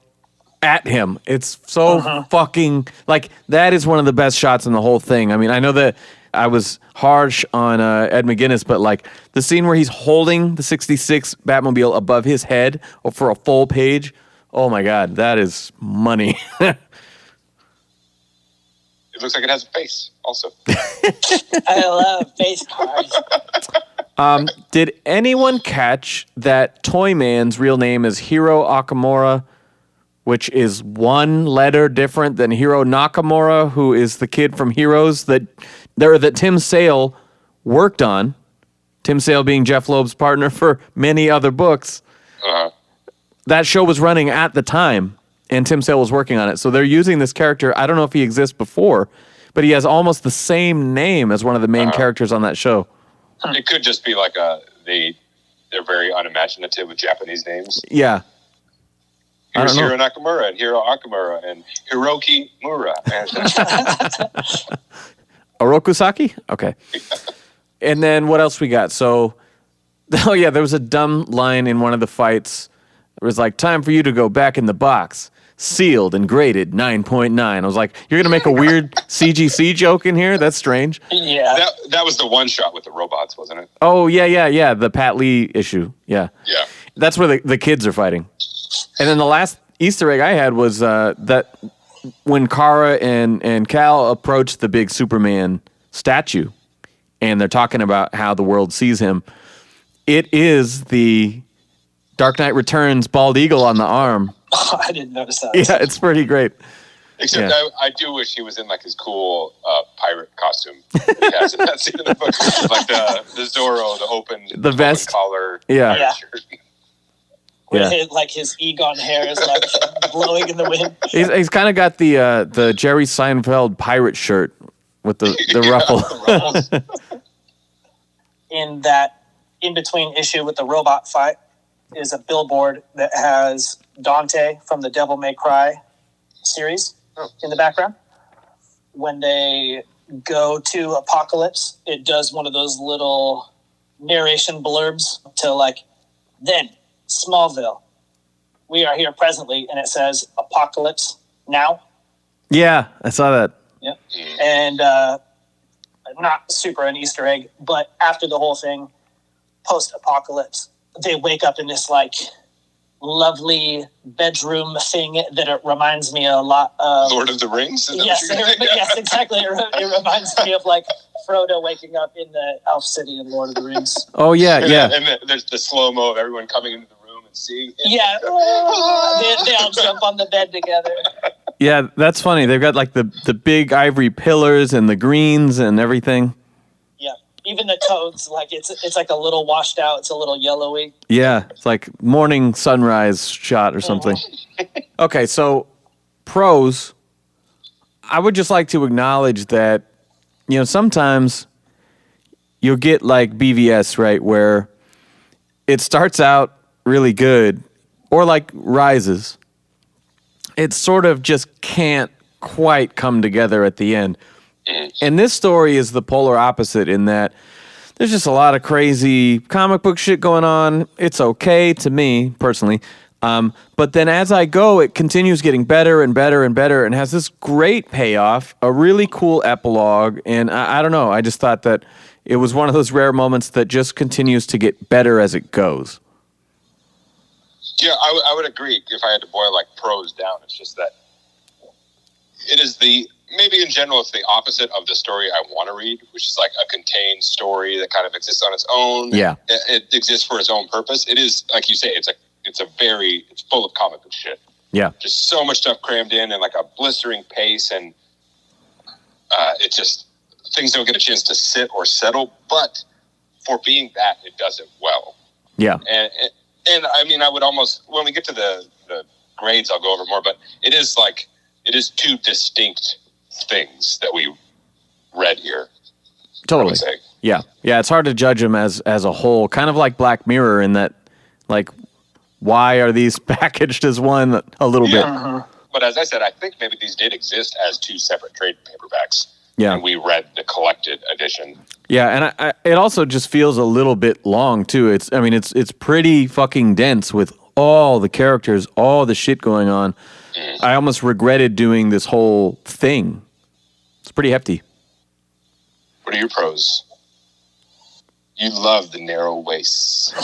at him. It's so fucking... Like, that is one of the best shots in the whole thing. I mean, I know that I was harsh on Ed McGuinness, but like the scene where he's holding the 66 Batmobile above his head for a full page, oh my god, that is money. It looks like it has a face, also. I love face cards. Did anyone catch that Toyman's real name is Hiro Okamura, which is one letter different than Hiro Nakamura, who is the kid from Heroes that Tim Sale worked on. Tim Sale being Jeph Loeb's partner for many other books. Uh-huh. That show was running at the time, and Tim Sale was working on it. So they're using this character. I don't know if he exists before, but he has almost the same name as one of the main characters on that show. It could just be like they're very unimaginative with Japanese names. Yeah. Here's Hiro Nakamura and Hiro Akamura and Hiroki Mura. Orokusaki? Okay. And then what else we got? So, there was a dumb line in one of the fights. It was like, time for you to go back in the box. Sealed and graded 9.9. I was like, you're going to make a weird CGC joke in here? That's strange. Yeah. That was the one shot with the robots, wasn't it? Oh, yeah. The Pat Lee issue. Yeah. Yeah. That's where the kids are fighting. And then the last Easter egg I had was that when Kara and Cal approach the big Superman statue, and they're talking about how the world sees him, it is the Dark Knight Returns bald eagle on the arm. Oh, I didn't notice that. Yeah, it's pretty great. Except I do wish he was in like his cool pirate costume that he has in that scene in the book, like the Zorro, the vest, collar, shirt. Like his Egon hair is like blowing in the wind. He's kind of got the Jerry Seinfeld pirate shirt with the ruffle. In that in-between issue with the robot fight is a billboard that has Dante from the Devil May Cry series in the background. When they go to Apocalypse, it does one of those little narration blurbs to like, then Smallville, we are here presently, and it says Apocalypse now. Yeah, I saw that. Yep. And not super an Easter egg, but after the whole thing, post-apocalypse, they wake up in this like lovely bedroom thing that it reminds me a lot of Lord of the Rings. Yes, yes, exactly. It reminds me of like Frodo waking up in the Elf City in Lord of the Rings. Oh yeah. And there's the slow-mo of everyone coming into the room and seeing him. Yeah, they all jump on the bed together. Yeah, that's funny. They've got like the big ivory pillars and the greens and everything. Yeah, even the toads, like it's like a little washed out. It's a little yellowy. Yeah, it's like morning sunrise shot or something. Okay, so pros. I would just like to acknowledge that, sometimes you'll get like BVS, right, where it starts out really good, or like Rises. It sort of just can't quite come together at the end. And this story is the polar opposite in that there's just a lot of crazy comic book shit going on. It's okay to me, personally. But then as I go, it continues getting better and better and better and has this great payoff, a really cool epilogue. And I don't know, I just thought that it was one of those rare moments that just continues to get better as it goes. Yeah, I would agree. If I had to boil like pros down, it's just that it is maybe in general it's the opposite of the story I want to read, which is like a contained story that kind of exists on its own. Yeah, it exists for its own purpose. It is, like you say, it's full of comic book shit. Yeah, just so much stuff crammed in like a blistering pace, and it just things don't get a chance to sit or settle. But for being that, it does it well. Yeah, And I mean, I would almost, when we get to the grades, I'll go over more, but it is two distinct things that we read here. Totally. I would say. Yeah. It's hard to judge them as a whole, kind of like Black Mirror in that, like, why are these packaged as one a little bit? But as I said, I think maybe these did exist as two separate trade paperbacks. Yeah. And we read the collected edition. Yeah, and it also just feels a little bit long too. It's pretty fucking dense with all the characters, all the shit going on. I almost regretted doing this whole thing. It's pretty hefty. What are your pros? You love the narrow waists.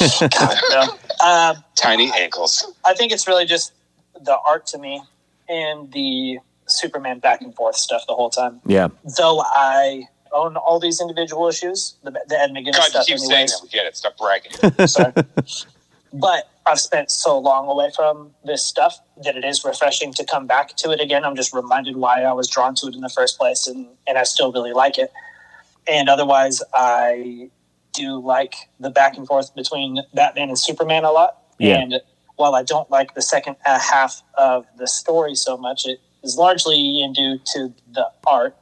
Tiny ankles. I think it's really just the art to me and the Superman back and forth stuff the whole time. Yeah. Though I own all these individual issues, the Ed McGuinness God, stuff. You keep saying that. We get it. Stop bragging. Sorry. But I've spent so long away from this stuff that it is refreshing to come back to it again. I'm just reminded why I was drawn to it in the first place, and I still really like it. And otherwise, I do like the back and forth between Batman and Superman a lot. Yeah. And while I don't like the second half of the story so much, it is largely due to the art.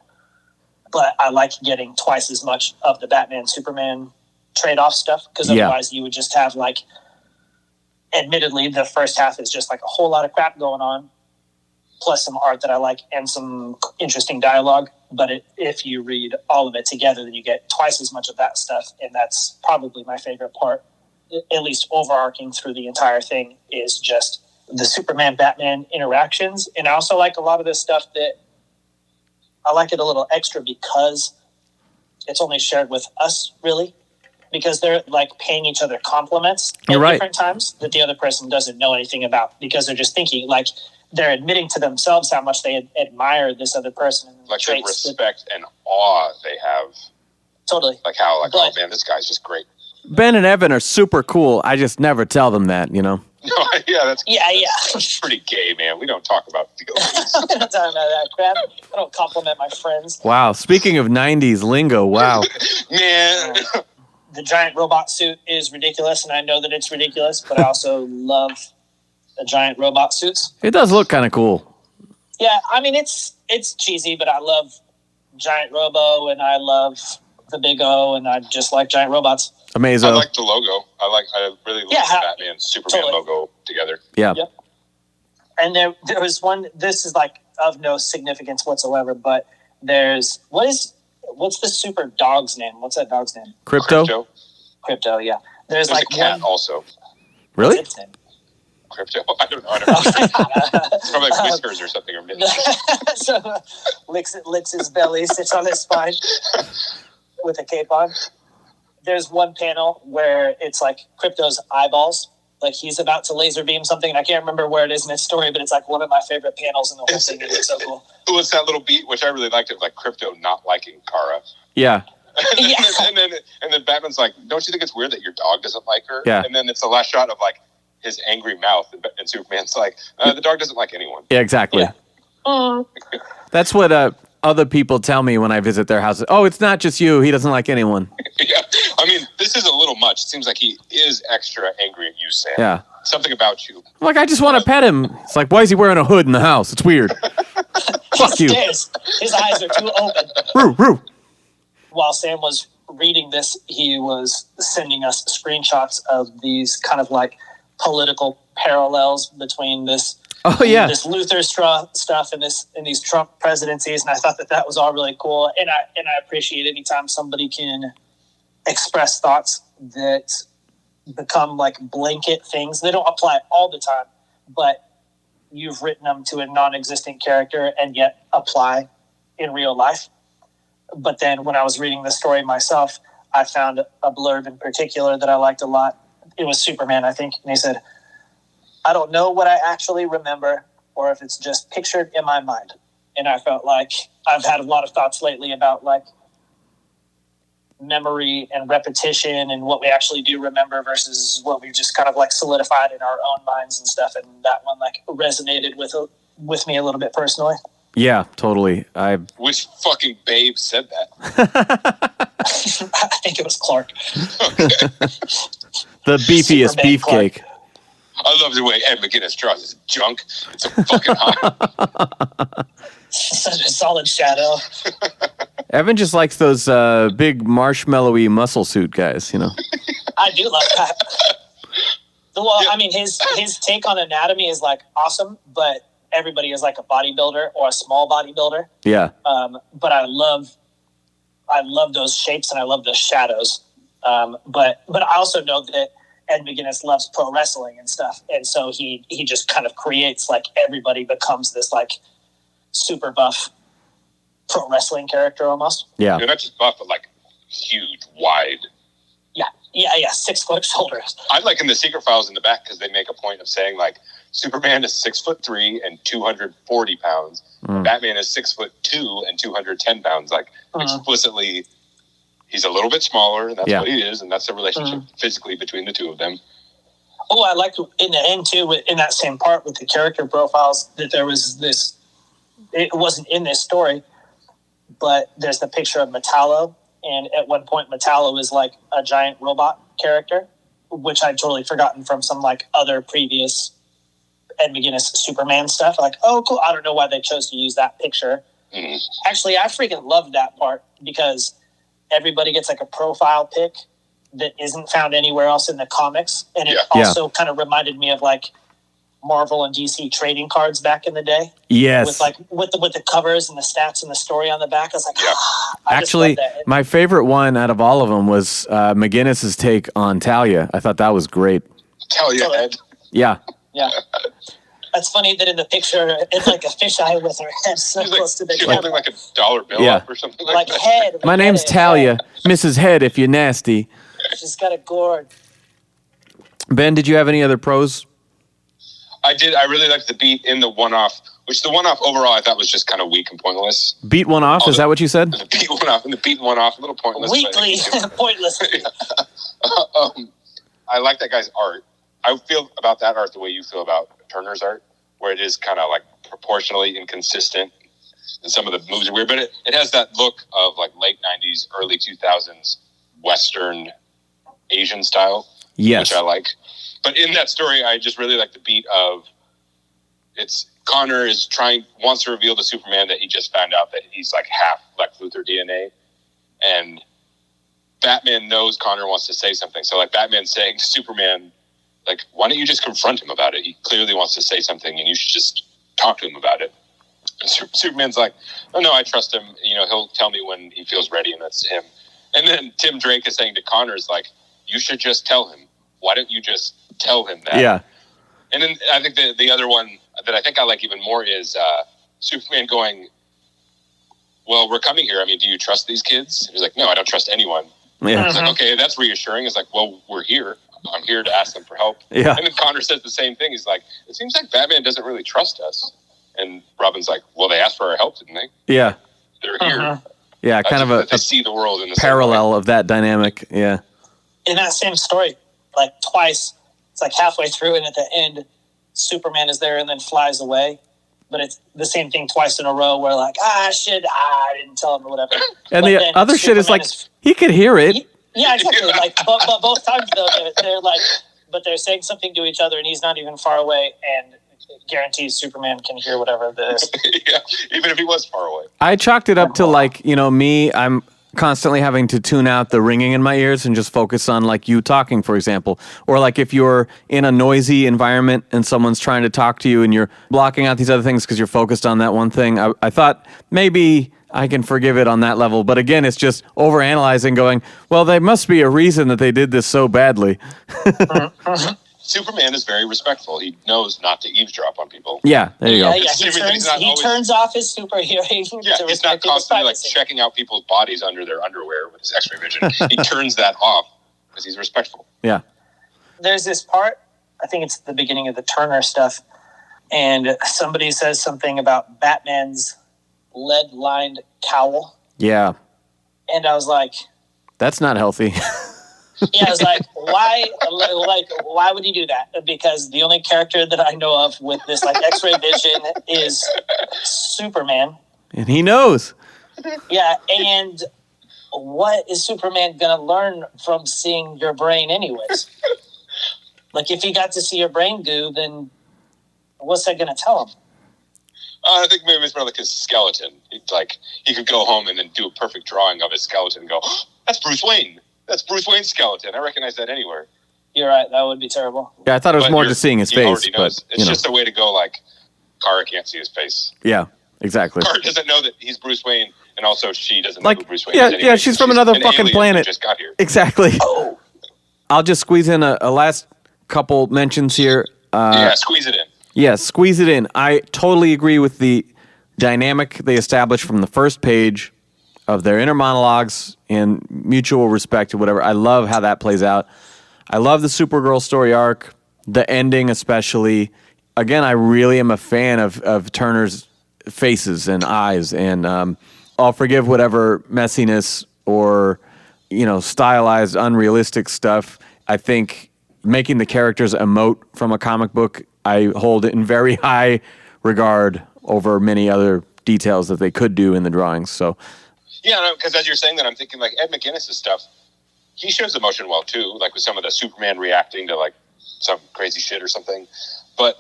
But I like getting twice as much of the Batman-Superman trade-off stuff, because otherwise you would just have, like, admittedly, the first half is just like a whole lot of crap going on, plus some art that I like and some interesting dialogue. But if you read all of it together, then you get twice as much of that stuff, and that's probably my favorite part, at least overarching through the entire thing, is just the Superman-Batman interactions. And I also like a lot of this stuff that I like it a little extra because it's only shared with us, really. because they're like paying each other compliments You're at right. different times that the other person doesn't know anything about, because they're just thinking like they're admitting to themselves how much they admire this other person. And like the respect and awe they have. Totally. Like how, like, oh man, this guy's just great. Ben and Evan are super cool. I just never tell them that, you know? Yeah, that's yeah. pretty gay, man. We don't talk about feelings. I'm not talking about that crap. I don't compliment my friends. Wow. Speaking of 90s lingo, wow. Man. The giant robot suit is ridiculous, and I know that it's ridiculous, but I also love the giant robot suits. It does look kind of cool. Yeah, I mean, it's cheesy, but I love Giant Robo, and I love the Big O, and I just like giant robots. Amazing. I like the logo. I really like the Batman Superman logo together. Yeah. Yep. And there was one. This is like of no significance whatsoever, but there's what's the super dog's name? What's that dog's name? Crypto. Crypto. Yeah. There's like a cat one also. Really? What's its name? Crypto. I don't know. It's probably like whiskers or something or mittens. So licks his belly, sits on his spine with a cape on. There's one panel where it's like Crypto's eyeballs, like he's about to laser beam something, and I can't remember where it is in its story, but it's like one of my favorite panels in the whole thing. It's so cool. It was that little beat, which I really liked, it like Crypto not liking Kara. Yeah. and then Batman's like, don't you think it's weird that your dog doesn't like her? Yeah. And then it's the last shot of like his angry mouth, and Superman's like, the dog doesn't like anyone. Yeah, exactly. Yeah. That's what other people tell me when I visit their houses. Oh, it's not just you. He doesn't like anyone. Yeah. I mean, this is a little much. It seems like he is extra angry at you, Sam. Yeah. Something about you. Like, I just want to pet him. It's like, why is he wearing a hood in the house? It's weird. Fuck you. His eyes are too open. Roo, roo. While Sam was reading this, he was sending us screenshots of these kind of like political parallels between this this Luther stuff and these Trump presidencies, and I thought that was all really cool. And I appreciate anytime somebody can express thoughts that become like blanket things. They don't apply all the time, but you've written them to a non-existent character and yet apply in real life. But then when I was reading the story myself, I found a blurb in particular that I liked a lot. It was Superman, I think. And he said, I don't know what I actually remember or if it's just pictured in my mind. And I felt like I've had a lot of thoughts lately about like memory and repetition and what we actually do remember versus what we've just kind of like solidified in our own minds and stuff. And that one like resonated with me a little bit personally. Yeah, totally. Which fucking babe said that? I think it was Clark. The beefiest beefcake. I love the way Ed McGuinness draws his junk. It's so fucking hot. Such a solid shadow. Evan just likes those big marshmallowy muscle suit guys, you know. I do love that. Well, I mean, his take on anatomy is like awesome, but everybody is like a bodybuilder or a small bodybuilder. Yeah. But I love those shapes and I love those shadows. But I also know that Ed McGuinness loves pro wrestling and stuff, and so he just kind of creates like everybody becomes this like super buff pro wrestling character almost. Yeah. They're not just buff, but like huge, wide. Yeah. 6 foot shoulders. I like in the Secret Files in the back because they make a point of saying like Superman is 6'3" and 240 pounds. Batman is 6'2" and 210 pounds. Like explicitly, he's a little bit smaller, and that's what he is, and that's the relationship physically between the two of them. Oh, I liked in the end too, in that same part with the character profiles, that there was this. It wasn't in this story, but there's the picture of Metallo, and at one point Metallo is like a giant robot character, which I'd totally forgotten from some like other previous Ed McGuinness Superman stuff. Like, oh, cool. I don't know why they chose to use that picture. Actually, I freaking loved that part because everybody gets like a profile pic that isn't found anywhere else in the comics. And it also kind of reminded me of like Marvel and DC trading cards back in the day. Yes. With like with the covers and the stats and the story on the back. I was like, Actually, my favorite one out of all of them was McGuinness's take on Talia. I thought that was great. Talia Ed. Yeah. Yeah. That's funny that in the picture, it's like a fisheye with her head so close to the She's camera. holding like a dollar bill up or something like that. Head. My name's Talia, Mrs. Head if you're nasty. She's got a gourd. Ben, did you have any other pros? I did. I really liked the beat in the one-off, which the one-off overall I thought was just kind of weak and pointless. Beat one off? Is that what you said? The beat one-off and the beat one-off, a little pointless. Weakly pointless. I like that guy's art. I feel about that art the way you feel about Turner's art, where it is kind of like proportionally inconsistent, and some of the moves are weird, but it has that look of like late 90s, early 2000s Western Asian style, yes, which I like. But in that story, I just really like the beat of Connor wants to reveal to Superman that he just found out that he's like half Lex Luthor DNA, and Batman knows Connor wants to say something. So like Batman's saying to Superman, like, why don't you just confront him about it? He clearly wants to say something, and you should just talk to him about it. And Superman's like, oh no, I trust him. He'll tell me when he feels ready, and that's him. And then Tim Drake is saying to Connor's like, you should just tell him. Why don't you just tell him that? Yeah. And then I think the other one that I think I like even more is Superman going, well, we're coming here. I mean, do you trust these kids? He's like, no, I don't trust anyone. Yeah. It's like, okay, that's reassuring. It's like, well, we're here. I'm here to ask them for help. Yeah. And then Connor says the same thing. He's like, it seems like Batman doesn't really trust us. And Robin's like, well, they asked for our help, didn't they? Yeah. They're here. Yeah, kind of they see the world in the parallel of that dynamic. Yeah. In that same story, like twice, it's like halfway through, and at the end, Superman is there and then flies away. But it's the same thing twice in a row where like, shit, I didn't tell him or whatever. And but the other shit is like, he could hear it. Yeah, exactly. Like, but both times though, they're like, but they're saying something to each other, and he's not even far away, and it guarantees Superman can hear whatever this. Yeah, even if he was far away. I chalked it up to like, me, I'm constantly having to tune out the ringing in my ears and just focus on like you talking, for example. Or like if you're in a noisy environment and someone's trying to talk to you and you're blocking out these other things because you're focused on that one thing. I thought maybe I can forgive it on that level. But again, it's just overanalyzing, going, well, there must be a reason that they did this so badly. Superman is very respectful. He knows not to eavesdrop on people. Yeah, there you go. Yeah, he turns off his superhearing. Yeah, he's not constantly like checking out people's bodies under their underwear with his X-ray vision. He turns that off because he's respectful. Yeah. There's this part, I think it's the beginning of the Turner stuff, and somebody says something about Batman's lead-lined cowl. Yeah. And I was like, that's not healthy. Yeah, I was like, why would he do that? Because the only character that I know of with this like X-ray vision is Superman. And he knows. Yeah, and what is Superman going to learn from seeing your brain anyways? Like, if he got to see your brain goo, then what's that going to tell him? I think maybe it's more like his skeleton. He could go home and then do a perfect drawing of his skeleton and go, oh, that's Bruce Wayne. That's Bruce Wayne's skeleton. I recognize that anywhere. You're right. That would be terrible. Yeah, I thought it was more just seeing his face. But it's just a way to go like, Kara can't see his face. Yeah, exactly. Kara doesn't know that he's Bruce Wayne, and also she doesn't know who Bruce Wayne is. Anyway. Yeah, she's from another fucking planet. Just got here. Exactly. Oh. I'll just squeeze in a last couple mentions here. Squeeze it in. Yeah, squeeze it in. I totally agree with the dynamic they established from the first page of their inner monologues and mutual respect or whatever. I love how that plays out. I love the Supergirl story arc, the ending especially. Again, I really am a fan of Turner's faces and eyes, and I'll forgive whatever messiness or stylized, unrealistic stuff. I think making the characters emote from a comic book, I hold it in very high regard over many other details that they could do in the drawings. So. Yeah, because as you're saying that, I'm thinking like Ed McGuinness' stuff, he shows emotion well too, like with some of the Superman reacting to like some crazy shit or something. But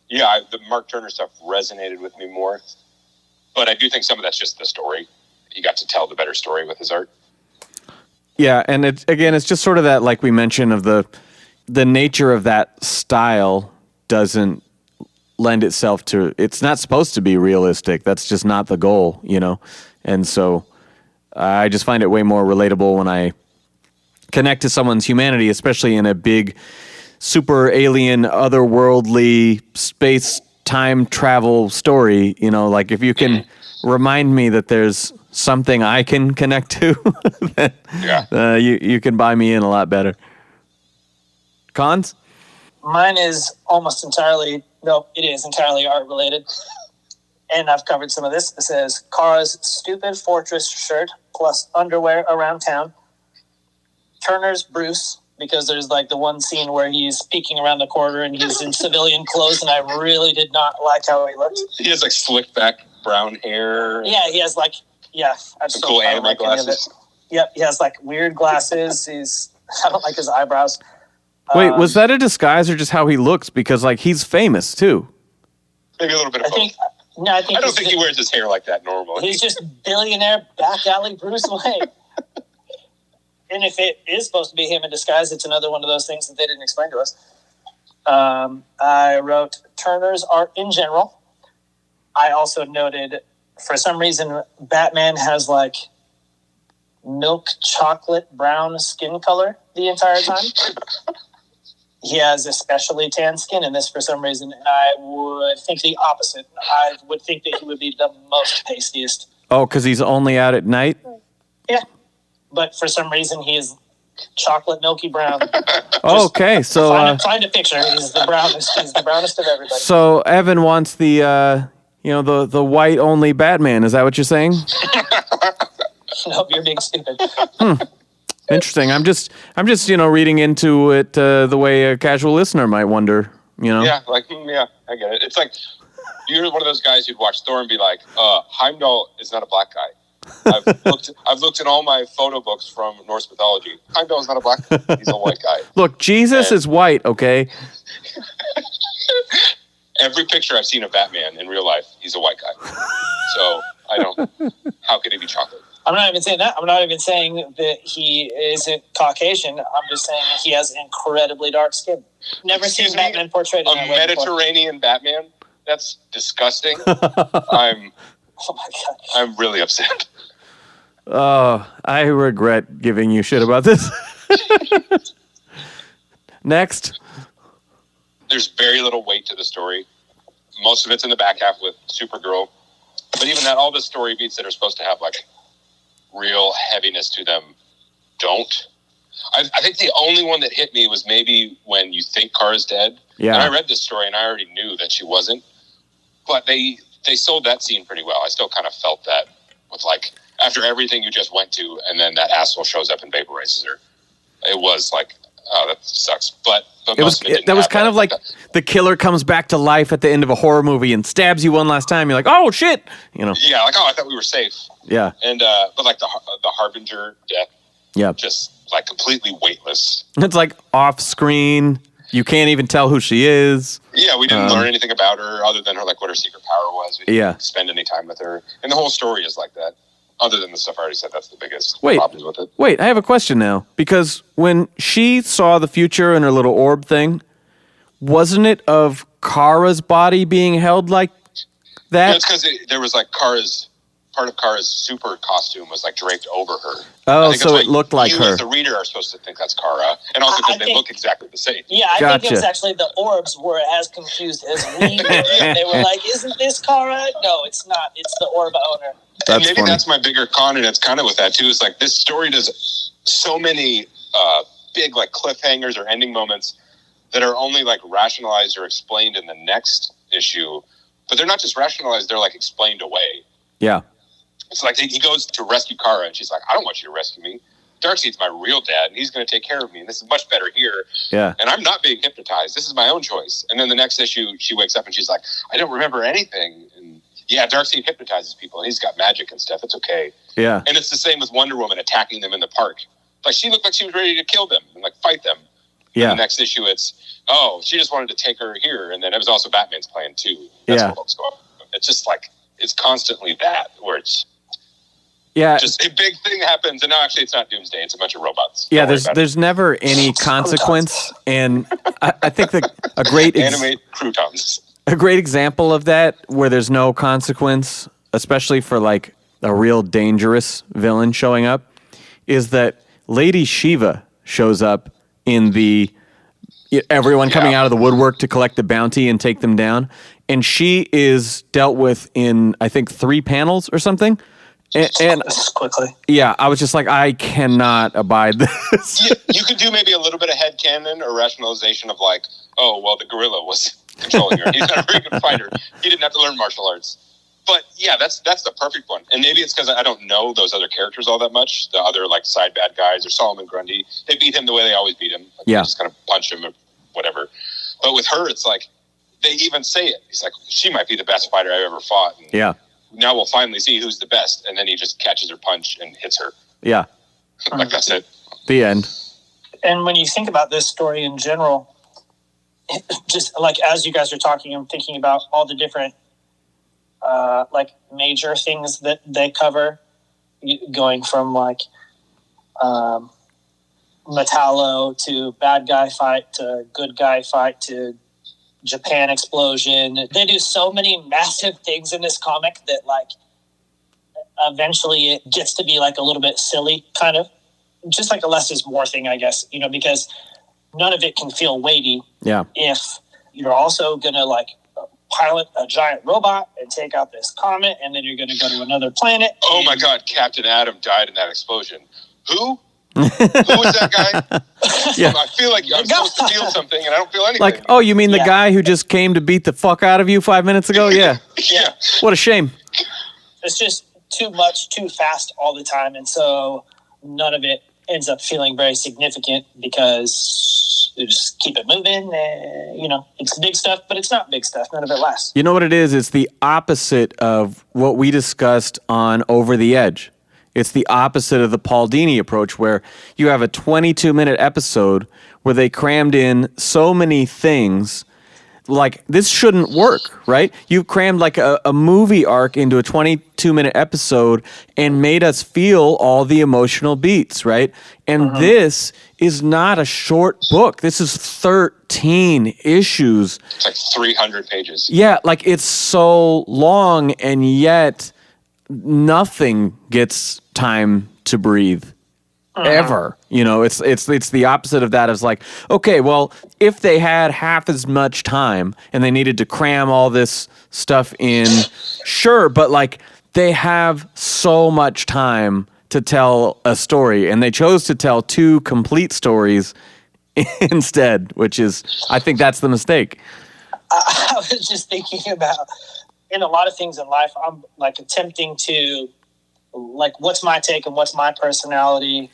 yeah, the Mark Turner stuff resonated with me more. But I do think some of that's just the story. He got to tell the better story with his art. Yeah, and it's just sort of that, like we mentioned, of the nature of that style doesn't lend itself to, it's not supposed to be realistic. That's just not the goal, And so I just find it way more relatable when I connect to someone's humanity, especially in a big, super alien, otherworldly, space, time travel story. Like if you can remind me that there's something I can connect to, then you can buy me in a lot better. Cons? Mine is almost entirely, no, it is entirely art related. And I've covered some of this. It says Kara's stupid fortress shirt plus underwear around town. Turner's Bruce, because there's like the one scene where he's peeking around the corner and he's in civilian clothes, and I really did not like how he looked. He has like slick back brown hair. Yeah, he has like, I just cool anime like glasses. Yep, he has like weird glasses. I don't like his eyebrows. Wait, was that a disguise or just how he looks? Because like he's famous too. Maybe a little bit of both. I don't think he wears his hair like that normally. He's just billionaire back alley Bruce Wayne. And if it is supposed to be him in disguise, it's another one of those things that they didn't explain to us. I wrote Turner's art in general. I also noted, for some reason, Batman has like milk chocolate brown skin color the entire time. He has especially tan skin in this for some reason, and I would think the opposite. I would think that he would be the most pastiest. Oh, because he's only out at night? Yeah. But for some reason, he is chocolate milky brown. Okay, so... Find a picture. He's the brownest. He's the brownest of everybody. So Evan wants the white-only Batman. Is that what you're saying? Nope, you're being stupid. Interesting. I'm just reading into it the way a casual listener might wonder. Yeah, I get it. It's like you're one of those guys who'd watch Thor and be like, Heimdall is not a black guy. I've looked in all my photo books from Norse mythology. Heimdall is not a black guy. He's a white guy. Look, Jesus is white, okay? Every picture I've seen of Batman in real life, he's a white guy. So how could he be chocolate? I'm not even saying that. I'm not even saying that he isn't Caucasian. I'm just saying that he has incredibly dark skin. Never seen Batman portrayed in that way Mediterranean Batman? That's disgusting. Oh my God. I'm really upset. Oh, I regret giving you shit about this. Next. There's very little weight to the story. Most of it's in the back half with Supergirl. But even that, all the story beats that are supposed to have like real heaviness to them don't. I think the only one that hit me was maybe when you think Kara's dead. Yeah. And I read this story and I already knew that she wasn't. But they sold that scene pretty well. I still kind of felt that with like, after everything you just went to, and then that asshole shows up and vaporizes her. It was like, oh, that sucks. But that was kind of like the killer comes back to life at the end of a horror movie and stabs you one last time. You're like, oh shit, Yeah, like, oh, I thought we were safe. Yeah. And but like the Harbinger death, just like completely weightless. It's like off screen. You can't even tell who she is. Yeah, we didn't learn anything about her other than what her secret power was. We didn't spend any time with her, and the whole story is like that. Other than the stuff I already said, that's the biggest problems with it. Wait, I have a question now. Because when she saw the future in her little orb thing, wasn't it of Kara's body being held like that? Yeah, it's because there was like part of Kara's super costume was like draped over her. Oh, so it looked like her. You as the reader are supposed to think that's Kara. And also because they look exactly the same. Yeah, I think it was actually the orbs were as confused as we were. They were like, isn't this Kara? No, it's not. It's the orb owner. And maybe that's my bigger con, and it's kind of with that too. Is like this story does so many big like cliffhangers or ending moments that are only like rationalized or explained in the next issue, but they're not just rationalized; they're like explained away. Yeah, it's like he goes to rescue Kara, and she's like, "I don't want you to rescue me. Darkseid's my real dad, and he's going to take care of me, and this is much better here. Yeah, and I'm not being hypnotized. This is my own choice." And then the next issue, she wakes up and she's like, "I don't remember anything." And yeah, Darkseid hypnotizes people, and he's got magic and stuff. It's okay. Yeah. And it's the same with Wonder Woman attacking them in the park. Like, she looked like she was ready to kill them and, like, fight them. Yeah. And the next issue, it's, she just wanted to take her here. And then it was also Batman's plan, too. That's what was going on. It's just, like, it's constantly that, where it's just a big thing happens, and no, actually, it's not Doomsday. It's a bunch of robots. Yeah, there's never any consequence. And I think that a great... Animate croutons. A great example of that, where there's no consequence, especially for like a real dangerous villain showing up, is that Lady Shiva shows up in the everyone coming out of the woodwork to collect the bounty and take them down, and she is dealt with in I think 3 panels or something, And quickly. Yeah, I was just like, I cannot abide this. You could do maybe a little bit of headcanon or rationalization of like, oh, well, the gorilla was controlling her. He's not a very good fighter. He didn't have to learn martial arts. But yeah, that's the perfect one. And maybe it's because I don't know those other characters all that much. The other like side bad guys or Solomon Grundy, they beat him the way they always beat him. Like, yeah, they just kind of punch him or whatever. But with her, it's like they even say it. He's like, she might be the best fighter I've ever fought. And yeah. now we'll finally see who's the best. And then he just catches her punch and hits her. Yeah. Like that's it. The end. And when you think about this story in general, just like as you guys are talking, I'm thinking about all the different like major things that they cover, going from like Metallo to bad guy fight to good guy fight to Japan explosion. They do so many massive things in this comic that like eventually it gets to be like a little bit silly, kind of just like a less is more thing, I guess, because none of it can feel weighty. Yeah. If you're also going to like pilot a giant robot and take out this comet, and then you're going to go to another planet. Oh my God, Captain Atom died in that explosion. Who? Who was that guy? Yeah. I feel like I'm supposed to feel something, and I don't feel anything. Like, oh, you mean the guy who just came to beat the fuck out of you 5 minutes ago? Yeah. Yeah. What a shame. It's just too much, too fast all the time, and so none of it ends up feeling very significant because you just keep it moving. It's big stuff, but it's not big stuff. None of it lasts. You know what it is? It's the opposite of what we discussed on Over the Edge. It's the opposite of the Paul Dini approach, where you have a 22-minute episode where they crammed in so many things. Like, this shouldn't work, right? You've crammed like a movie arc into a 22-minute episode and made us feel all the emotional beats, right? And this is not a short book. This is 13 issues. It's like 300 pages. Yeah, like it's so long, and yet nothing gets time to breathe. Ever. It's the opposite of that. It's like, okay, well, if they had half as much time and they needed to cram all this stuff in, sure, but like they have so much time to tell a story, and they chose to tell two complete stories instead, which is, I think that's the mistake. I was just thinking about, in a lot of things in life, I'm like attempting to, like, what's my take and what's my personality,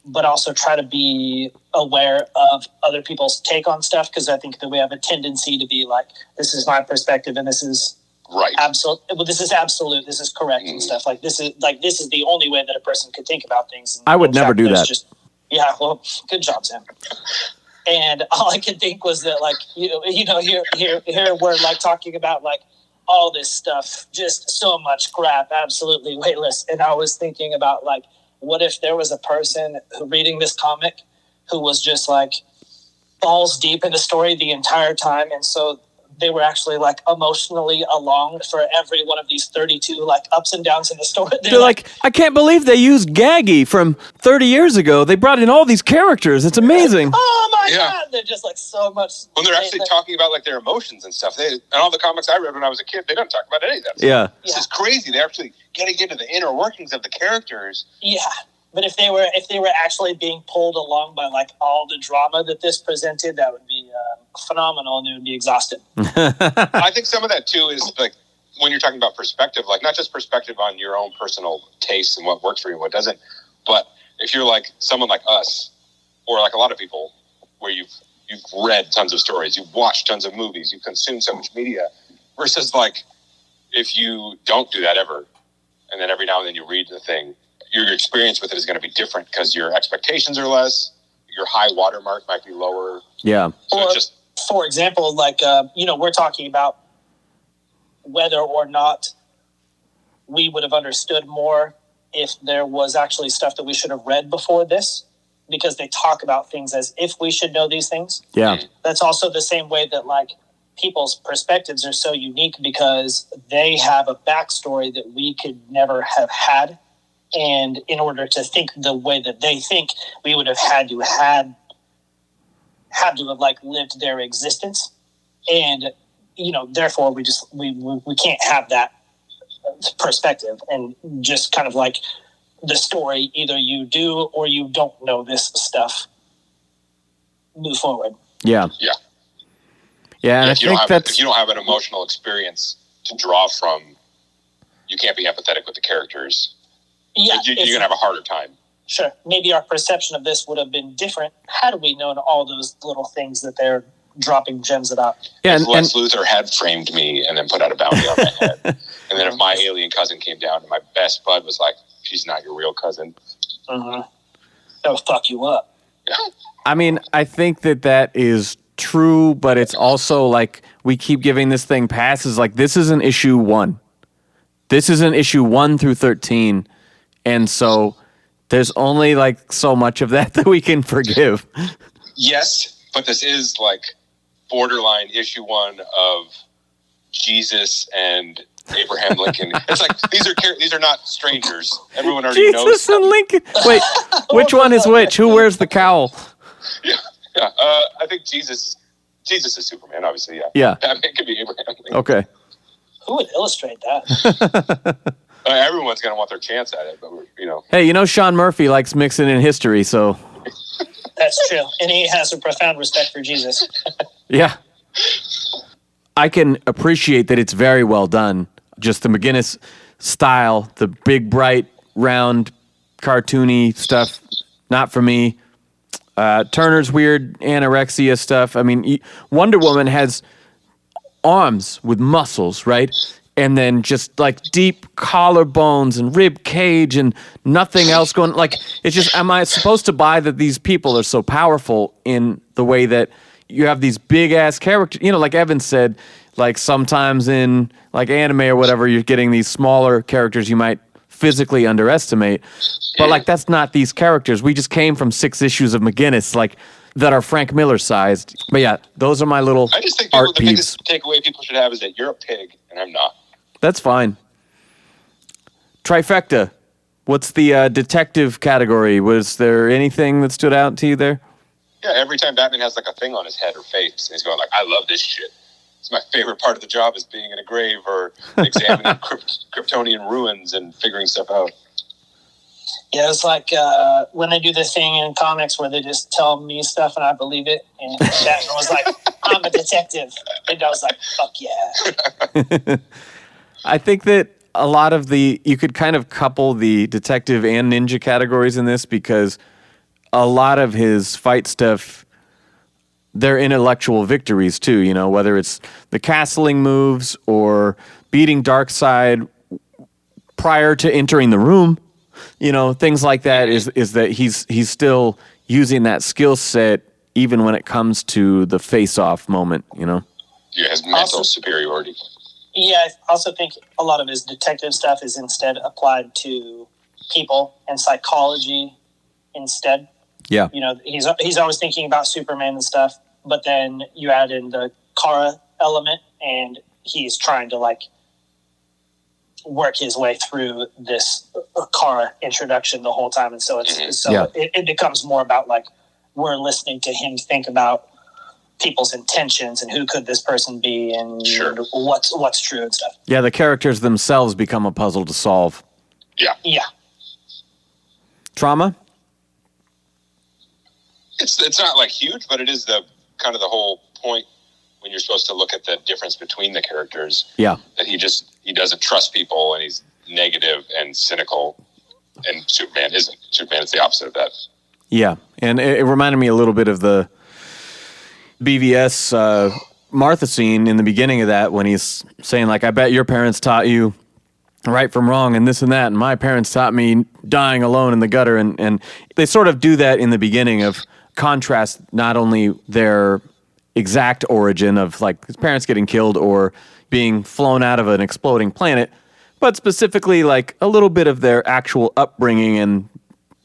but also try to be aware of other people's take on stuff, because I think that we have a tendency to be like, this is my perspective and this is right. Absolute. Well, this is absolute. This is correct and stuff. Like this is the only way that a person could think about things. And I would never do that. Yeah. Well, good job, Sam. And all I could think was that, like, here we're like talking about like all this stuff, just so much crap, absolutely weightless. And I was thinking about like, what if there was a person reading this comic who was just like balls deep in the story the entire time, and so they were actually like emotionally along for every one of these 32 like ups and downs in the story. They're like, I can't believe they used Gaggy from 30 years ago. They brought in all these characters. It's amazing. Oh my God. They're just like so much. When they're actually talking about like their emotions and stuff. And all the comics I read when I was a kid, they don't talk about any of that stuff. Yeah. This is crazy. They're actually getting into the inner workings of the characters. Yeah. But if they were actually being pulled along by like all the drama that this presented, that would be phenomenal, and it would be exhausting. I think some of that too is like when you're talking about perspective, like not just perspective on your own personal tastes and what works for you and what doesn't, but if you're like someone like us, or like a lot of people, where you've read tons of stories, you've watched tons of movies, you've consumed so much media, versus like if you don't do that ever, and then every now and then you read the thing, your experience with it is going to be different because your expectations are less, your high watermark might be lower. Yeah. So for example, like, we're talking about whether or not we would have understood more if there was actually stuff that we should have read before this, because they talk about things as if we should know these things. Yeah. That's also the same way that like people's perspectives are so unique because they have a backstory that we could never have had. And in order to think the way that they think, we would have had to have like lived their existence. And, therefore we can't have that perspective, and just kind of like the story, either you do or you don't know this stuff. Move forward. Yeah. Yeah. Yeah, and if I think if you don't have an emotional experience to draw from, you can't be empathetic with the characters. Yeah, you're going to have a harder time. Sure. Maybe our perception of this would have been different had we known all those little things that they're dropping gems about. Yeah, if Lex Luthor had framed me and then put out a bounty on my head, and then if my alien cousin came down and my best bud was like, she's not your real cousin. Mm-hmm. That'll fuck you up. Yeah. I mean, I think that is true, but it's also like we keep giving this thing passes. Like, this is an issue 1. This is an issue 1 through 13. And so there's only like so much of that we can forgive. Yes, but this is like borderline issue 1 of Jesus and Abraham Lincoln. It's like these are not strangers. Everyone already knows. Jesus and Lincoln. Wait, which one is which? Who wears the cowl? Yeah. I think Jesus is Superman, obviously. Yeah. Yeah. Batman could be Abraham Lincoln. Okay. Who would illustrate that? Everyone's going to want their chance at it, but Hey, Sean Murphy likes mixing in history, so. That's true. And he has a profound respect for Jesus. Yeah. I can appreciate that it's very well done. Just the McGinnis style, the big, bright, round, cartoony stuff, not for me. Turner's weird anorexia stuff. I mean, Wonder Woman has arms with muscles, right? And then just like deep collarbones and rib cage and nothing else going. Like, it's just, am I supposed to buy that these people are so powerful in the way that you have these big ass characters? Like Evan said, like sometimes in like anime or whatever, you're getting these smaller characters you might physically underestimate. But like, that's not these characters. We just came from 6 issues of McGinnis, like, that are Frank Miller sized. But yeah, those are my little I just think art the peeves. biggest takeaway people should have is that you're a pig and I'm not. That's fine. Trifecta. What's the detective category? Was there anything that stood out to you there? Yeah, every time Batman has like a thing on his head or face, and he's going like, I love this shit. It's my favorite part of the job is being in a grave or examining Kryptonian ruins and figuring stuff out. Yeah, it's like when they do the thing in comics where they just tell me stuff and I believe it. And Batman was like, I'm a detective. And I was like, fuck yeah. I think that a lot of you could kind of couple the detective and ninja categories in this, because a lot of his fight stuff, they're intellectual victories too, whether it's the castling moves or beating Darkseid prior to entering the room. Things like that is that he's still using that skill set even when it comes to the face-off moment, Yeah, his mental superiority. Yeah, I also think a lot of his detective stuff is instead applied to people and psychology instead. Yeah. He's always thinking about Superman and stuff, but then you add in the Kara element and he's trying to like work his way through this Kara introduction the whole time, and so it becomes more about like we're listening to him think about people's intentions and who could this person be and what's true and stuff. Yeah, the characters themselves become a puzzle to solve. Yeah. Trauma? It's not like huge, but it is the kind of the whole point when you're supposed to look at the difference between the characters. Yeah. That he doesn't trust people and he's negative and cynical, and Superman isn't. Superman is the opposite of that. Yeah, and it reminded me a little bit of the BVS Martha scene in the beginning of that when he's saying like, I bet your parents taught you right from wrong and this and that, and my parents taught me dying alone in the gutter, and they sort of do that in the beginning of contrast not only their exact origin of like his parents getting killed or being flown out of an exploding planet, but specifically like a little bit of their actual upbringing and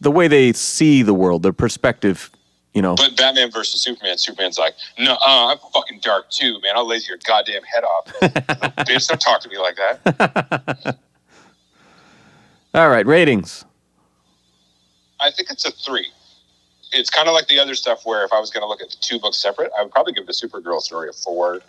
the way they see the world, their perspective, But Batman versus Superman, Superman's like, no, I'm fucking dark too, man. I'll laser your goddamn head off. Bitch, don't talk to me like that. All right, ratings. I think it's a 3. It's kind of like the other stuff where if I was going to look at the 2 books separate, I would probably give the Supergirl story a 4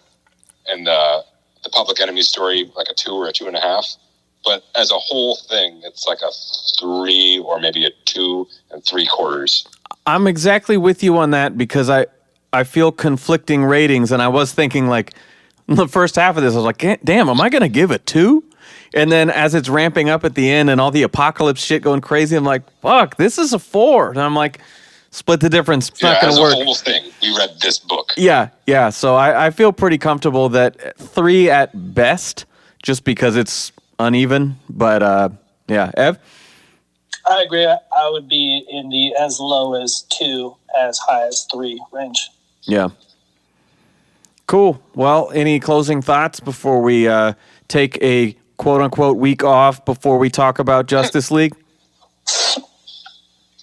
and the Public Enemy story like a 2 or a 2.5. But as a whole thing, it's like a 3 or maybe a 2 3/4. I'm exactly with you on that because I feel conflicting ratings, and I was thinking like the first half of this, I was like, damn, am I going to give it 2? And then as it's ramping up at the end and all the apocalypse shit going crazy, I'm like, fuck, this is a 4. And I'm like, split the difference. It's not going to work. As a whole thing, we read this book. Yeah. So I feel pretty comfortable that 3 at best, just because it's uneven. But yeah, Ev? I agree. I would be in the as low as 2, as high as 3 range. Yeah. Cool. Well, any closing thoughts before we take a quote-unquote week off before we talk about Justice League?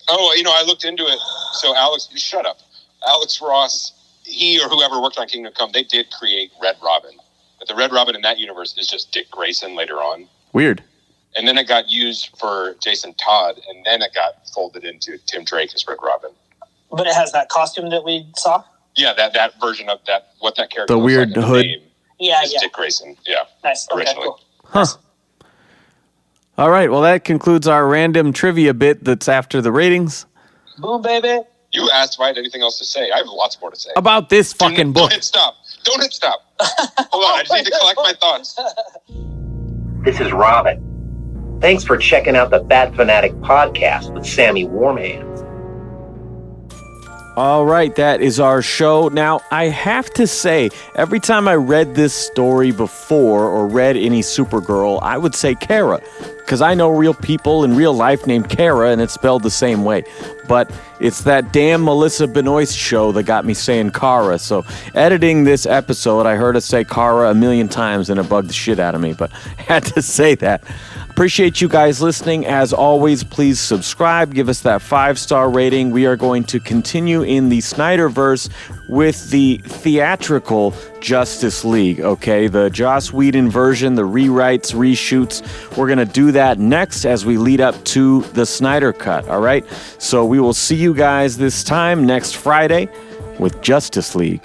Oh, I looked into it. So shut up. Alex Ross, he or whoever worked on Kingdom Come, they did create Red Robin. But the Red Robin in that universe is just Dick Grayson later on. Weird. And then it got used for Jason Todd, and then it got folded into Tim Drake as Red Robin. But it has that costume that we saw? Yeah, that version of that, what that character the looks weird like in the hood. name Yeah. is Dick Grayson. Yeah. Nice. Okay, originally. cool. Huh. All right. Well, that concludes our random trivia bit that's after the ratings. Boom, baby. You asked if I had anything else to say. I have lots more to say. About this fucking book. Don't hit stop. Hold on, I just need to collect my thoughts. This is Robin. Thanks for checking out the Bat Fanatic podcast with Sammy Warm Hands. All right, that is our show. Now, I have to say, every time I read this story before or read any Supergirl, I would say Kara, because I know real people in real life named Kara, and it's spelled the same way. But it's that damn Melissa Benoist show that got me saying Kara. So editing this episode, I heard us say Kara a million times, and it bugged the shit out of me, but I had to say that. Appreciate you guys listening. As always, please subscribe. Give us that 5-star rating. We are going to continue in the Snyderverse with the theatrical Justice League, okay? The Joss Whedon version, the rewrites, reshoots. We're going to do that next as we lead up to the Snyder Cut, all right? So we will see you guys this time next Friday with Justice League.